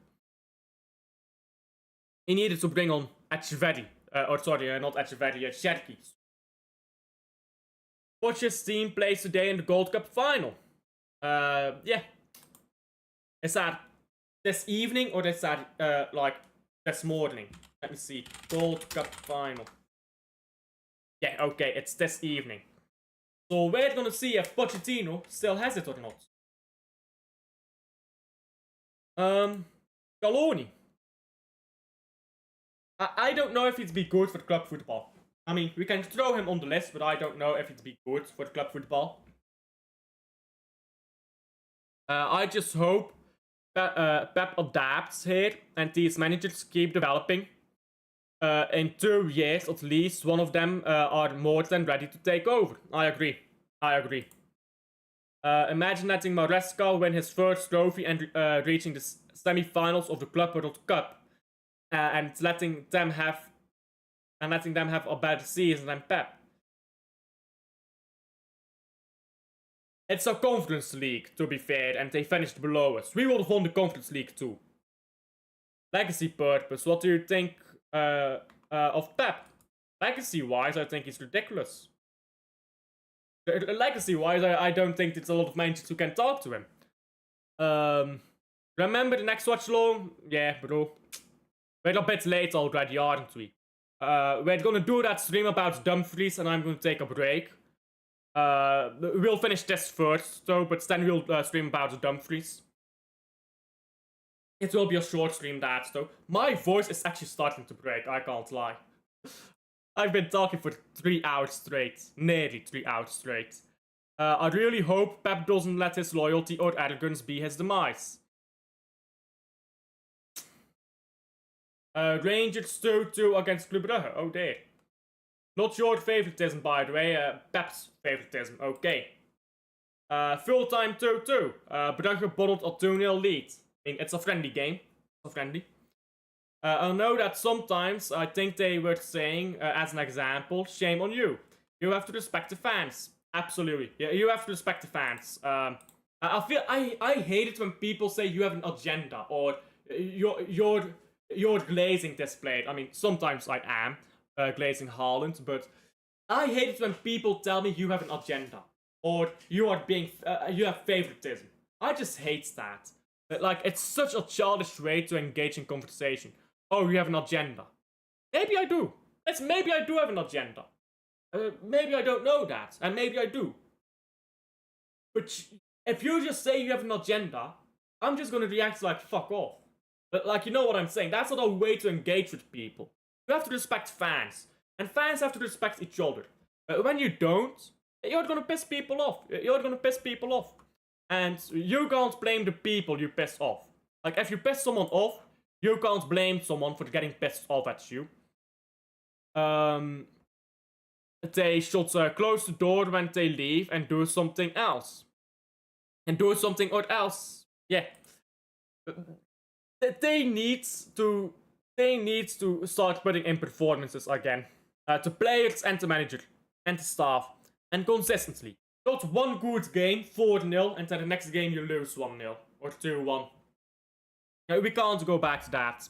He needed to bring on Etcheverry. Not Etcheverry, Cherki. Watch his team plays today in the Gold Cup final. Yeah. Is that this evening or is that, like, this morning? Let me see. Gold Cup final. Yeah, okay, it's this evening. So we're gonna see if Pochettino still has it or not. Scaloni. I don't know if he'd be good for club football. I mean, we can throw him on the list, but I don't know if he'd be good for club football. I just hope Pep adapts here and these managers keep developing. In 2 years, at least, one of them are more than ready to take over. I agree. Imagine letting Maresca win his first trophy and reaching the semi-finals of the Club World Cup, and letting them have a better season than Pep. It's a Conference League, to be fair, and they finished below us. We would have won the Conference League too. Legacy purpose. What do you think of Pep? Legacy-wise, I think he's ridiculous. Legacy-wise, I don't think there's a lot of managers who can talk to him. Remember the next watch long? Yeah, bro. We're a bit late already, aren't we? We're gonna do that stream about Dumfries, and I'm gonna take a break. We'll finish this first, though, but then we'll stream about Dumfries. It will be a short stream, that, though. My voice is actually starting to break, I can't lie. I've been talking for 3 hours straight. Nearly 3 hours straight. I really hope Pep doesn't let his loyalty or arrogance be his demise. Rangers 2-2 against Club Brugge. Oh dear. Not your favoritism, by the way. Pep's favoritism. Okay. Full-time 2-2. Brugge bottled a 2-0 lead. I mean, it's a friendly game. I know that sometimes I think they were saying, as an example, shame on you. You have to respect the fans. Absolutely. Yeah, you have to respect the fans. I hate it when people say you have an agenda or you're glazing this plate. I mean, sometimes I am glazing Haaland, but I hate it when people tell me you have an agenda or you have favoritism. I just hate that. Like, it's such a childish way to engage in conversation. Oh, you have an agenda. Maybe I do. Maybe I do have an agenda. Maybe I don't know that, and maybe I do. But if you just say you have an agenda, I'm just gonna react like, fuck off. But, like, you know what I'm saying? That's not a way to engage with people. You have to respect fans. And fans have to respect each other. When you don't, you're gonna piss people off. And you can't blame the people you piss off. Like, if you piss someone off, you can't blame someone for getting pissed off at you. They should close the door when they leave and do something else. Yeah. They need to start putting in performances again. The players and the manager and the staff. And consistently. Not one good game, 4-0, and then the next game you lose 1-0 or 2-1. We can't go back to that.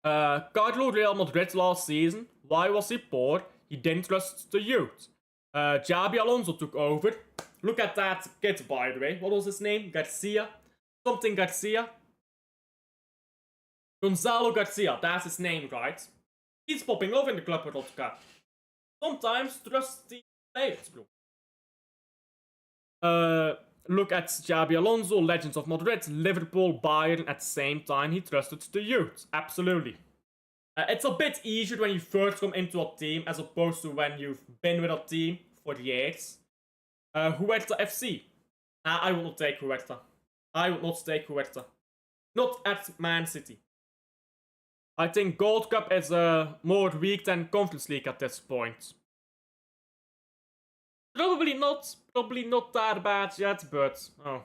Carlo Real Madrid last season. Why was he poor? He didn't trust the youth. Xabi Alonso took over. Look at that kid, by the way. What was his name? Garcia? Something Garcia? Gonzalo Garcia, that's his name, right? He's popping off in the Club World Cup. Sometimes trust the players, bro. Look at Xabi Alonso, Legends of Madrid, Liverpool, Bayern. At the same time, he trusted the youth. Absolutely. It's a bit easier when you first come into a team as opposed to when you've been with a team for years. Huerta FC. I will not take Huerta. I will not take Huerta. Not at Man City. I think Gold Cup is more weak than Conference League at this point. Probably not that bad yet, but oh.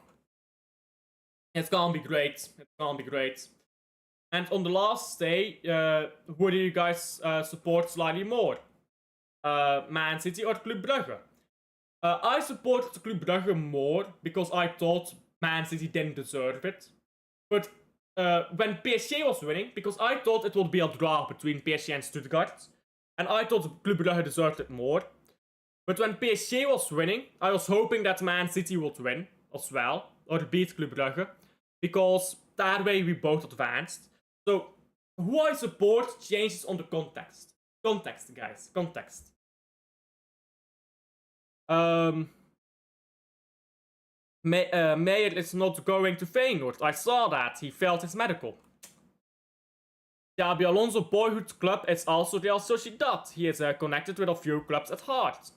It's gonna be great. It's gonna be great. And on the last day, who do you guys support slightly more? Man City or Club Brugge? I supported Club Brugge more because I thought Man City didn't deserve it. But when PSG was winning, because I thought it would be a draw between PSG and Stuttgart, and I thought Club Brugge deserved it more. But when PSG was winning, I was hoping that Man City would win as well, or beat Club Brugge, because that way we both advanced. So, who I support changes on the context. Context, guys. Context. Meyer is not going to Feyenoord. I saw that. He failed his medical. Xabi Alonso boyhood club is also Real Sociedad. He is connected with a few clubs at heart.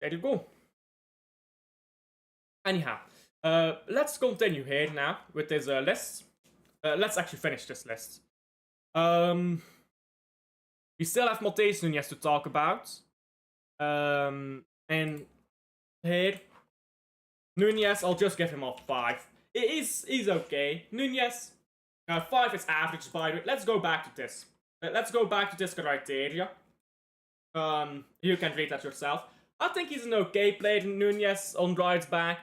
There you go. Anyhow, let's continue here now with this list. Let's actually finish this list. We still have Matheus Nunes to talk about. And here, Nunes, I'll just give him a 5. He's okay. Nunes, 5 is average, by the way. Let's go back to this. Let's go back to this criteria. You can read that yourself. I think he's an okay player. Nunes on right back.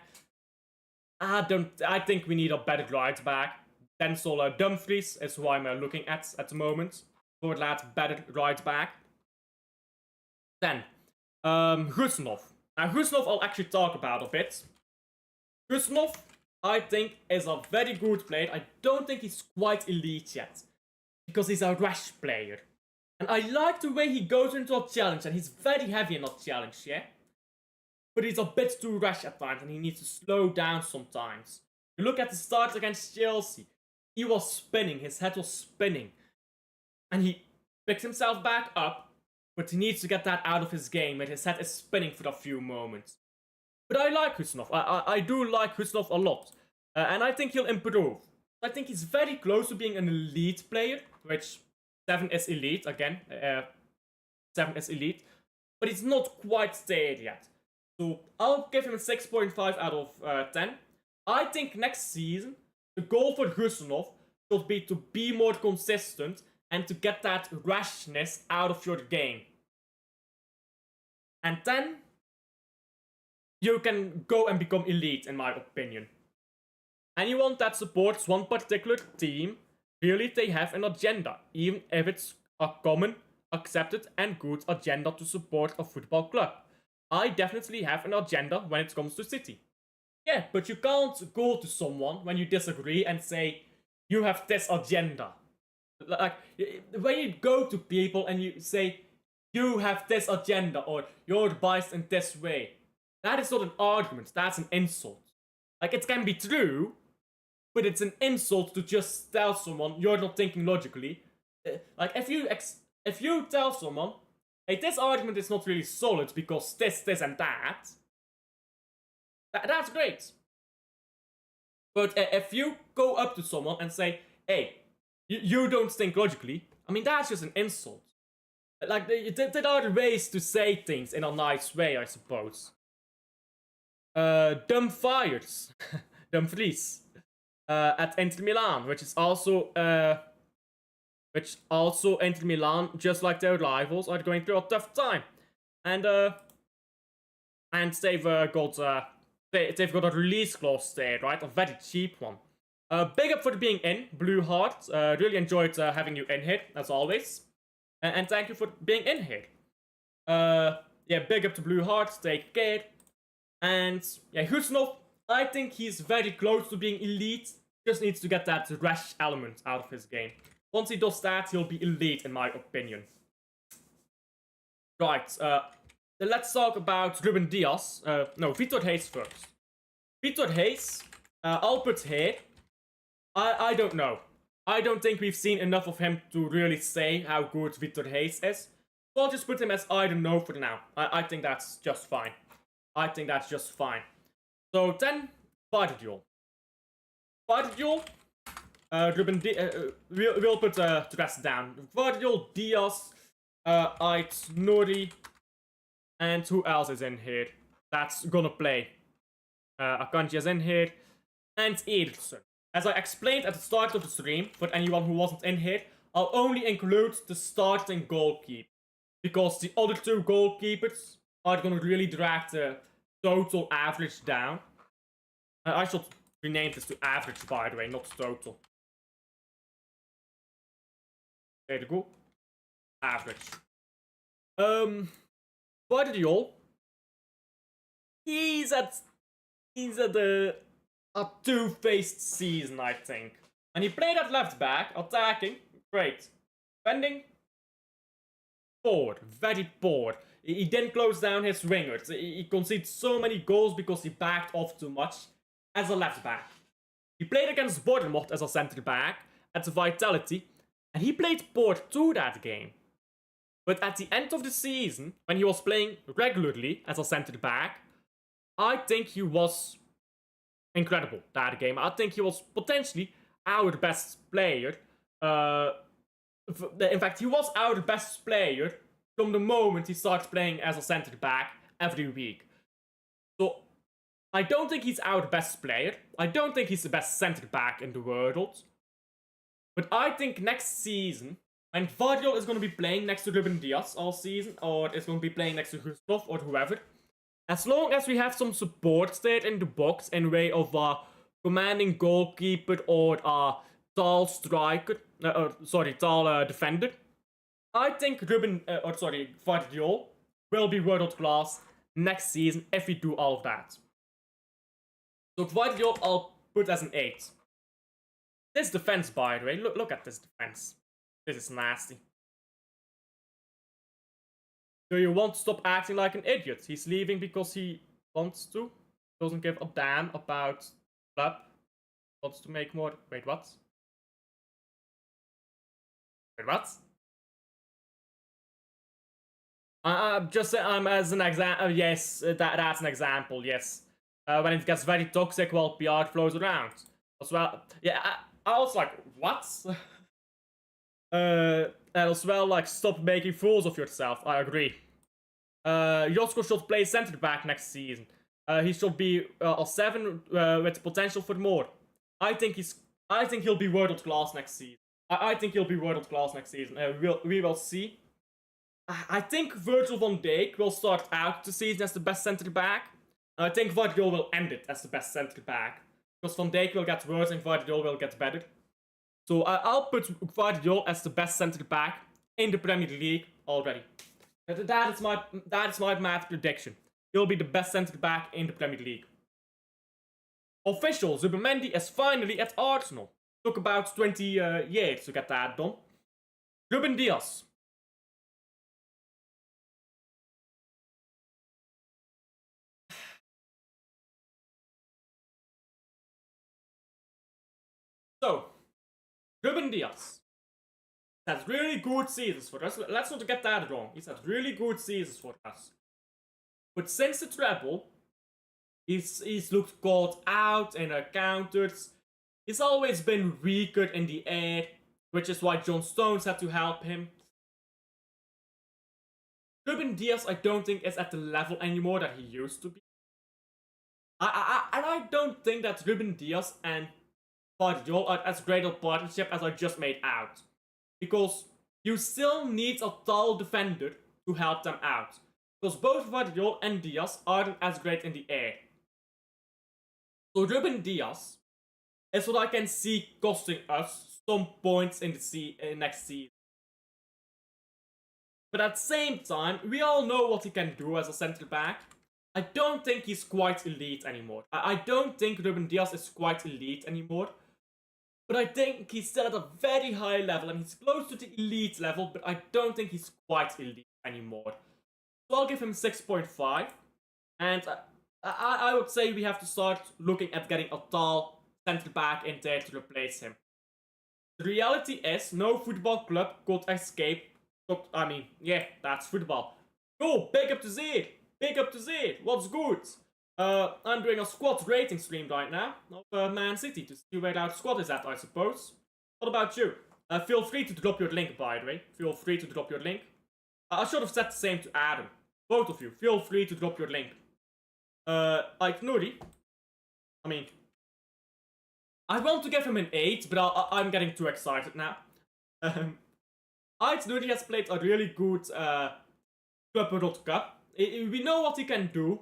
I think we need a better right back. Denzel Dumfries is who I'm looking at the moment for that better right back. Then, Rusnov. Now, Rusnov I'll actually talk about a bit. Rusnov, I think, is a very good player. I don't think he's quite elite yet, because he's a rash player. And I like the way he goes into a challenge, and he's very heavy in a challenge, yeah? But he's a bit too rash at times, and he needs to slow down sometimes. You look at the start against Chelsea. He was spinning, his head was spinning. And he picked himself back up, but he needs to get that out of his game, where his head is spinning for a few moments. But I like Rusnov. I do like Rusnov a lot. And I think he'll improve. I think he's very close to being an elite player, which 7 is elite, again. 7 is elite. But he's not quite there yet. So I'll give him a 6.5 out of 10. I think next season, the goal for Rusnov should be to be more consistent and to get that rashness out of your game. And then you can go and become elite, in my opinion. Anyone that supports one particular team, really they have an agenda, even if it's a common, accepted and good agenda to support a football club. I definitely have an agenda when it comes to City. Yeah, but you can't go to someone when you disagree and say, you have this agenda. Like, when you go to people and you say, you have this agenda, or you're biased in this way, that is not an argument, that's an insult. Like, it can be true, but it's an insult to just tell someone you're not thinking logically. Like, if you tell someone, hey, this argument is not really solid because this, and that, that's great. But if you go up to someone and say, hey, you don't think logically, I mean, that's just an insult. Like, there are ways to say things in a nice way, I suppose. Dumfries at Inter Milan, which also Inter Milan, just like their rivals, are going through a tough time, and they've got a release clause there, right? A very cheap one. Big up for being in, Blue Heart. Really enjoyed having you in here, as always. And thank you for being in here. Yeah, big up to Blue Heart, take care. And yeah, Husnov, I think he's very close to being elite. Just needs to get that rash element out of his game. Once he does that, he'll be elite in my opinion. Right, let's talk about Ruben Diaz. No, Vitor Hayes first. Vitor Hayes, I'll put here. I don't know. I don't think we've seen enough of him to really say how good Vitor Hayes is. So I'll just put him as I don't know for now. I think that's just fine. I think that's just fine. So then, Vardiol. Vardiol, we'll put the rest down. Vardiol, Diaz, Ait, Nori, and who else is in here that's gonna play? Akanji is in here, and Ederson. As I explained at the start of the stream, for anyone who wasn't in here, I'll only include the starting goalkeeper. Because the other two goalkeepers are going to really drag the total average down. I should rename this to average, by the way, not total. There you go. Average. Guardiol. He's at a two-faced season, I think. And he played at left back, attacking, great. Defending, poor, very poor. He didn't close down his wingers. He conceded so many goals because he backed off too much as a left back. He played against Bournemouth as a centre back at the Vitality, and he played poor too that game. But at the end of the season, when he was playing regularly as a centre back, I think he was incredible that game. I think he was potentially our best player. In fact, he was our best player from the moment he started playing as a centre back every week. So, I don't think he's our best player. I don't think he's the best centre back in the world. But I think next season, when Vardiol is going to be playing next to Ruben Diaz all season, or is going to be playing next to Gustav or whoever, as long as we have some support there in the box in way of a commanding goalkeeper or a tall striker, tall defender, I think Vardiol will be world class next season if we do all of that. So Vardiol I'll put as an 8. This defense, by the way, look at this defense. This is nasty. Do you want to stop acting like an idiot? He's leaving because he wants to. Doesn't give a damn about club. Wants to make more. Wait, what? Wait, what? Just as an example. Yes, that's an example. Yes, when it gets very toxic, well, PR flows around as well. Yeah, I was like, what? And as well, like, stop making fools of yourself. I agree. Josko should play centre back next season. He should be a 7 with potential for more. I think he'll be world class next season. I think he'll be world class next season. We will see. I think Virgil van Dijk will start out the season as the best centre back. I think Vardiol will end it as the best centre back. Because Van Dijk will get worse and Vardiol will get better. So I'll put Vardiol as the best centre back in the Premier League already. That is my math prediction. He'll be the best centre back in the Premier League. Official, Zubimendi is finally at Arsenal. Took about 20 years to get that done. Ruben Diaz. So, Ruben Diaz. He's had really good seasons for us. Let's not get that wrong. He's had really good seasons for us. But since the treble, he's looked caught out in counters. He's always been weaker in the air, which is why John Stones had to help him. Ruben Diaz, I don't think, is at the level anymore that he used to be. I don't think that Ruben Diaz and Vardiol are as great a partnership as I just made out. Because you still need a tall defender to help them out. Because both Vardiol and Diaz aren't as great in the air. So Ruben Diaz is what I can see costing us some points in the next season. But at the same time, we all know what he can do as a centre back. I don't think he's quite elite anymore. I don't think Ruben Dias is quite elite anymore. But I think he's still at a very high level and he's close to the elite level, but I don't think he's quite elite anymore. So I'll give him 6.5. And I would say we have to start looking at getting a tall centre back in there to replace him. The reality is, no football club could escape. I mean, yeah, that's football. Go, big up to Z. Big up to Z. What's good? I'm doing a squad rating stream right now of Man City to see where our squad is at, I suppose. What about you? Feel free to drop your link, by the way. Feel free to drop your link. I should have said the same to Adam. Both of you, feel free to drop your link. Aït-Nouri. I mean, I want to give him an 8, but I'm getting too excited now. Aït-Nouri has played a really good Club World Cup. We know what he can do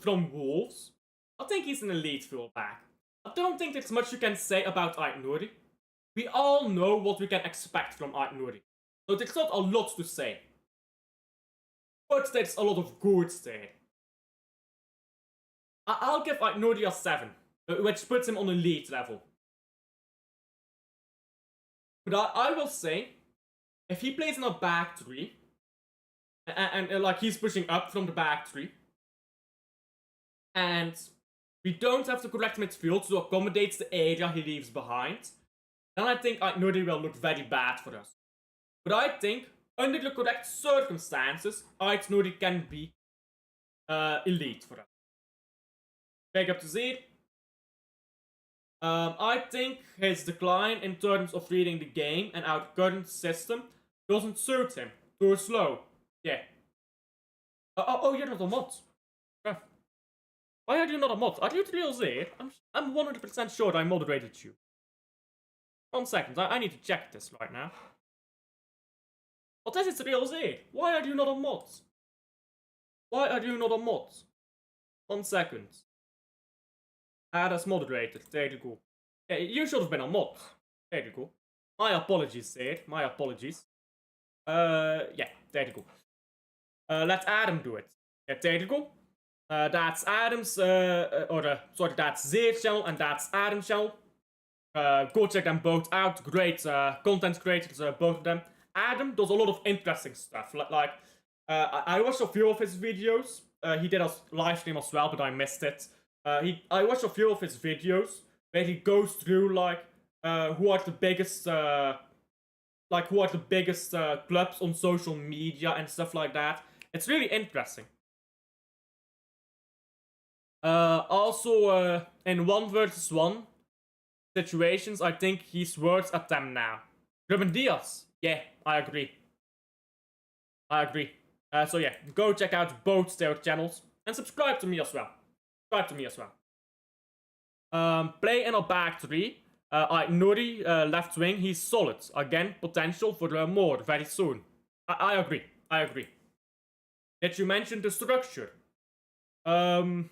from Wolves. I think he's an elite fullback. I don't think there's much you can say about Aït-Nouri. We all know what we can expect from Aït-Nouri. So there's not a lot to say. But there's a lot of goods there. I'll give Aït-Nouri a 7, which puts him on elite level. But I will say, if he plays in a back 3, and like he's pushing up from the back 3, and we don't have the correct midfield to accommodate the area he leaves behind, then I think Aït-Nouri will look very bad for us. But I think, under the correct circumstances, Aït-Nouri can be elite for us. Big up to Z. I think his decline in terms of reading the game and our current system doesn't suit him. Too slow. Yeah. Oh, you're not a mod. Why are you not a mod? Are you the real Z? I'm 100% sure I moderated you. 1 second, I need to check this right now. What is it, real Z? Why are you not a mod? Why are you not a mod? 1 second. That's moderated. There you go. Yeah, you should have been a mod. There you go. My apologies, there. My apologies. Yeah, there you go. Let Adam do it. Yeah, there you go. That's Adam's, sorry, that's Zeer's channel and that's Adam's channel. Go check them both out. Great content creators, both of them. Adam does a lot of interesting stuff. Like I watched a few of his videos. He did a live stream as well, but I missed it. I watched a few of his videos where he goes through like who are the biggest clubs on social media and stuff like that. It's really interesting. Also, in 1v1 situations, I think he's worse at them now. Ruben Dias, yeah, I agree. So yeah, go check out both their channels and subscribe to me as well. Play in a back 3. Aït-Nouri, left wing, he's solid. Again, potential for more very soon. I agree. Did you mention the structure? Yeah,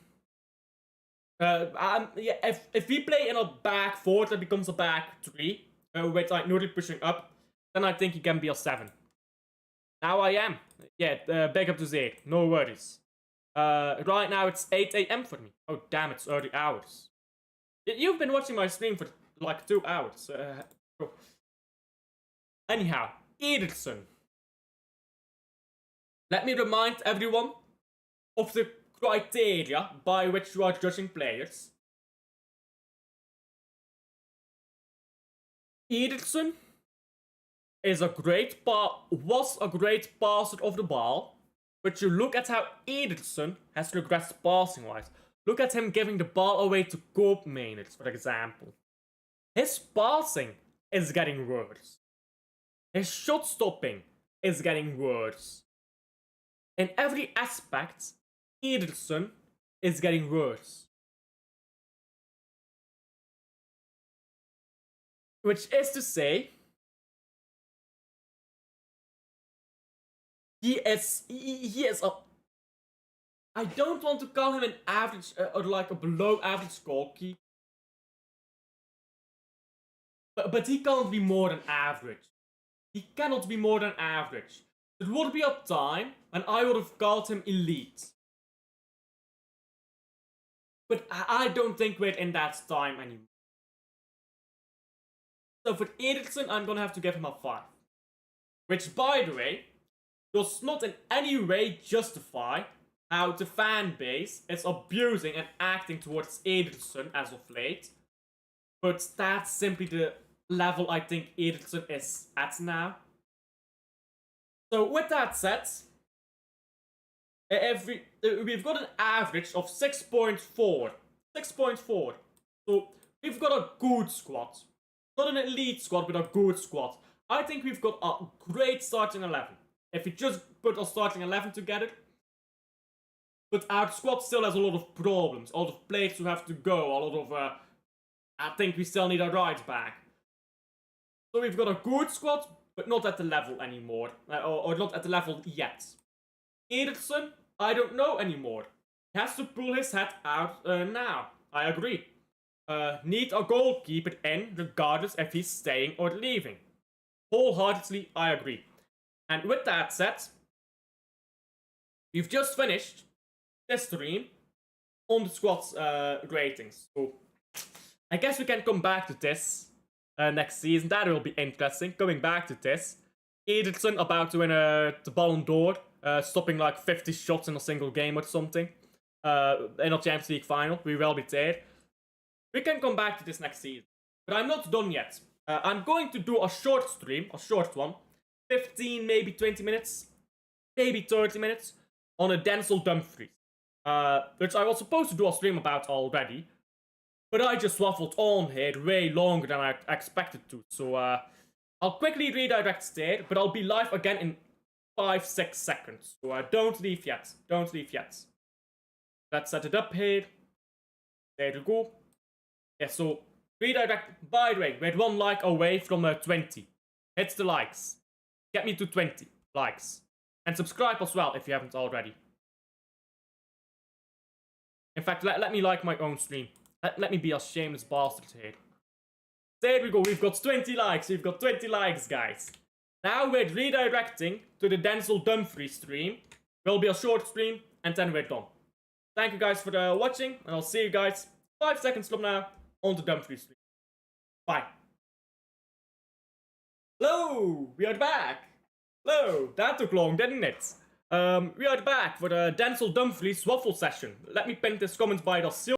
if we play in a back 4 that becomes a back 3, with Aït-Nouri pushing up, then I think he can be a 7. Now I am. Yeah, big up to Z. No worries. Right now it's 8 AM for me. Oh damn, it's early hours. You've been watching my stream for like 2 hours. Anyhow, Ederson. Let me remind everyone of the criteria by which you are judging players. Ederson was a great passer of the ball, but you look at how Ederson has regressed passing-wise. Look at him giving the ball away to Koopmeiners, for example. His passing is getting worse. His shot stopping is getting worse. In every aspect, Ederson is getting worse. Which is to say, he is a... I don't want to call him an average or like a below average goalkeeper. But he can't be more than average. He cannot be more than average. There would be a time when I would have called him elite. But I don't think we're in that time anymore. So for Ederson, I'm gonna have to give him a 5. Which, by the way, does not in any way justify how the fan base is abusing and acting towards Ederson as of late. But that's simply the level I think Ederson is at now. So with that said, we've got an average of 6.4. 6.4. So we've got a good squad. Not an elite squad, but a good squad. I think we've got a great starting 11. If we just put our starting 11 together. But our squad still has a lot of problems. A lot of players who have to go. A lot of... I think we still need a right back. So we've got a good squad, but not at the level anymore. Or not at the level yet. Ederson, I don't know anymore. He has to pull his head out now. I agree. Need a goalkeeper in, regardless if he's staying or leaving. Wholeheartedly, I agree. And with that said, we've just finished this stream on the squad's ratings. So I guess we can come back to this next season. That will be interesting. Coming back to this. Ederson about to win the Ballon d'Or. Stopping like 50 shots in a single game or something. In a Champions League final. We will be there. We can come back to this next season. But I'm not done yet. I'm going to do a short stream. A short one. 15, maybe 20 minutes. Maybe 30 minutes. On a Denzel Dumfries. Which I was supposed to do a stream about already. But I just waffled on here way longer than I expected to. So I'll quickly redirect there. But I'll be live again in 5-6 seconds. So don't leave yet. Don't leave yet. Let's set it up here. There we go. Yeah, so redirect. By the way, we're 1 like away from 20. Hit the likes. Get me to 20 likes. And subscribe as well if you haven't already. In fact, let me like my own stream. Let me be a shameless bastard here. There we go, we've got 20 likes. We've got 20 likes, guys. Now we're redirecting to the Denzel Dumfries stream. Will be a short stream, and then we're done. Thank you guys for watching, and I'll see you guys 5 seconds from now on the Dumfries stream. Bye. Hello, we are back. Hello, that took long, didn't it? We are back for the Denzel Dumfries waffle session. Let me pin this comment by the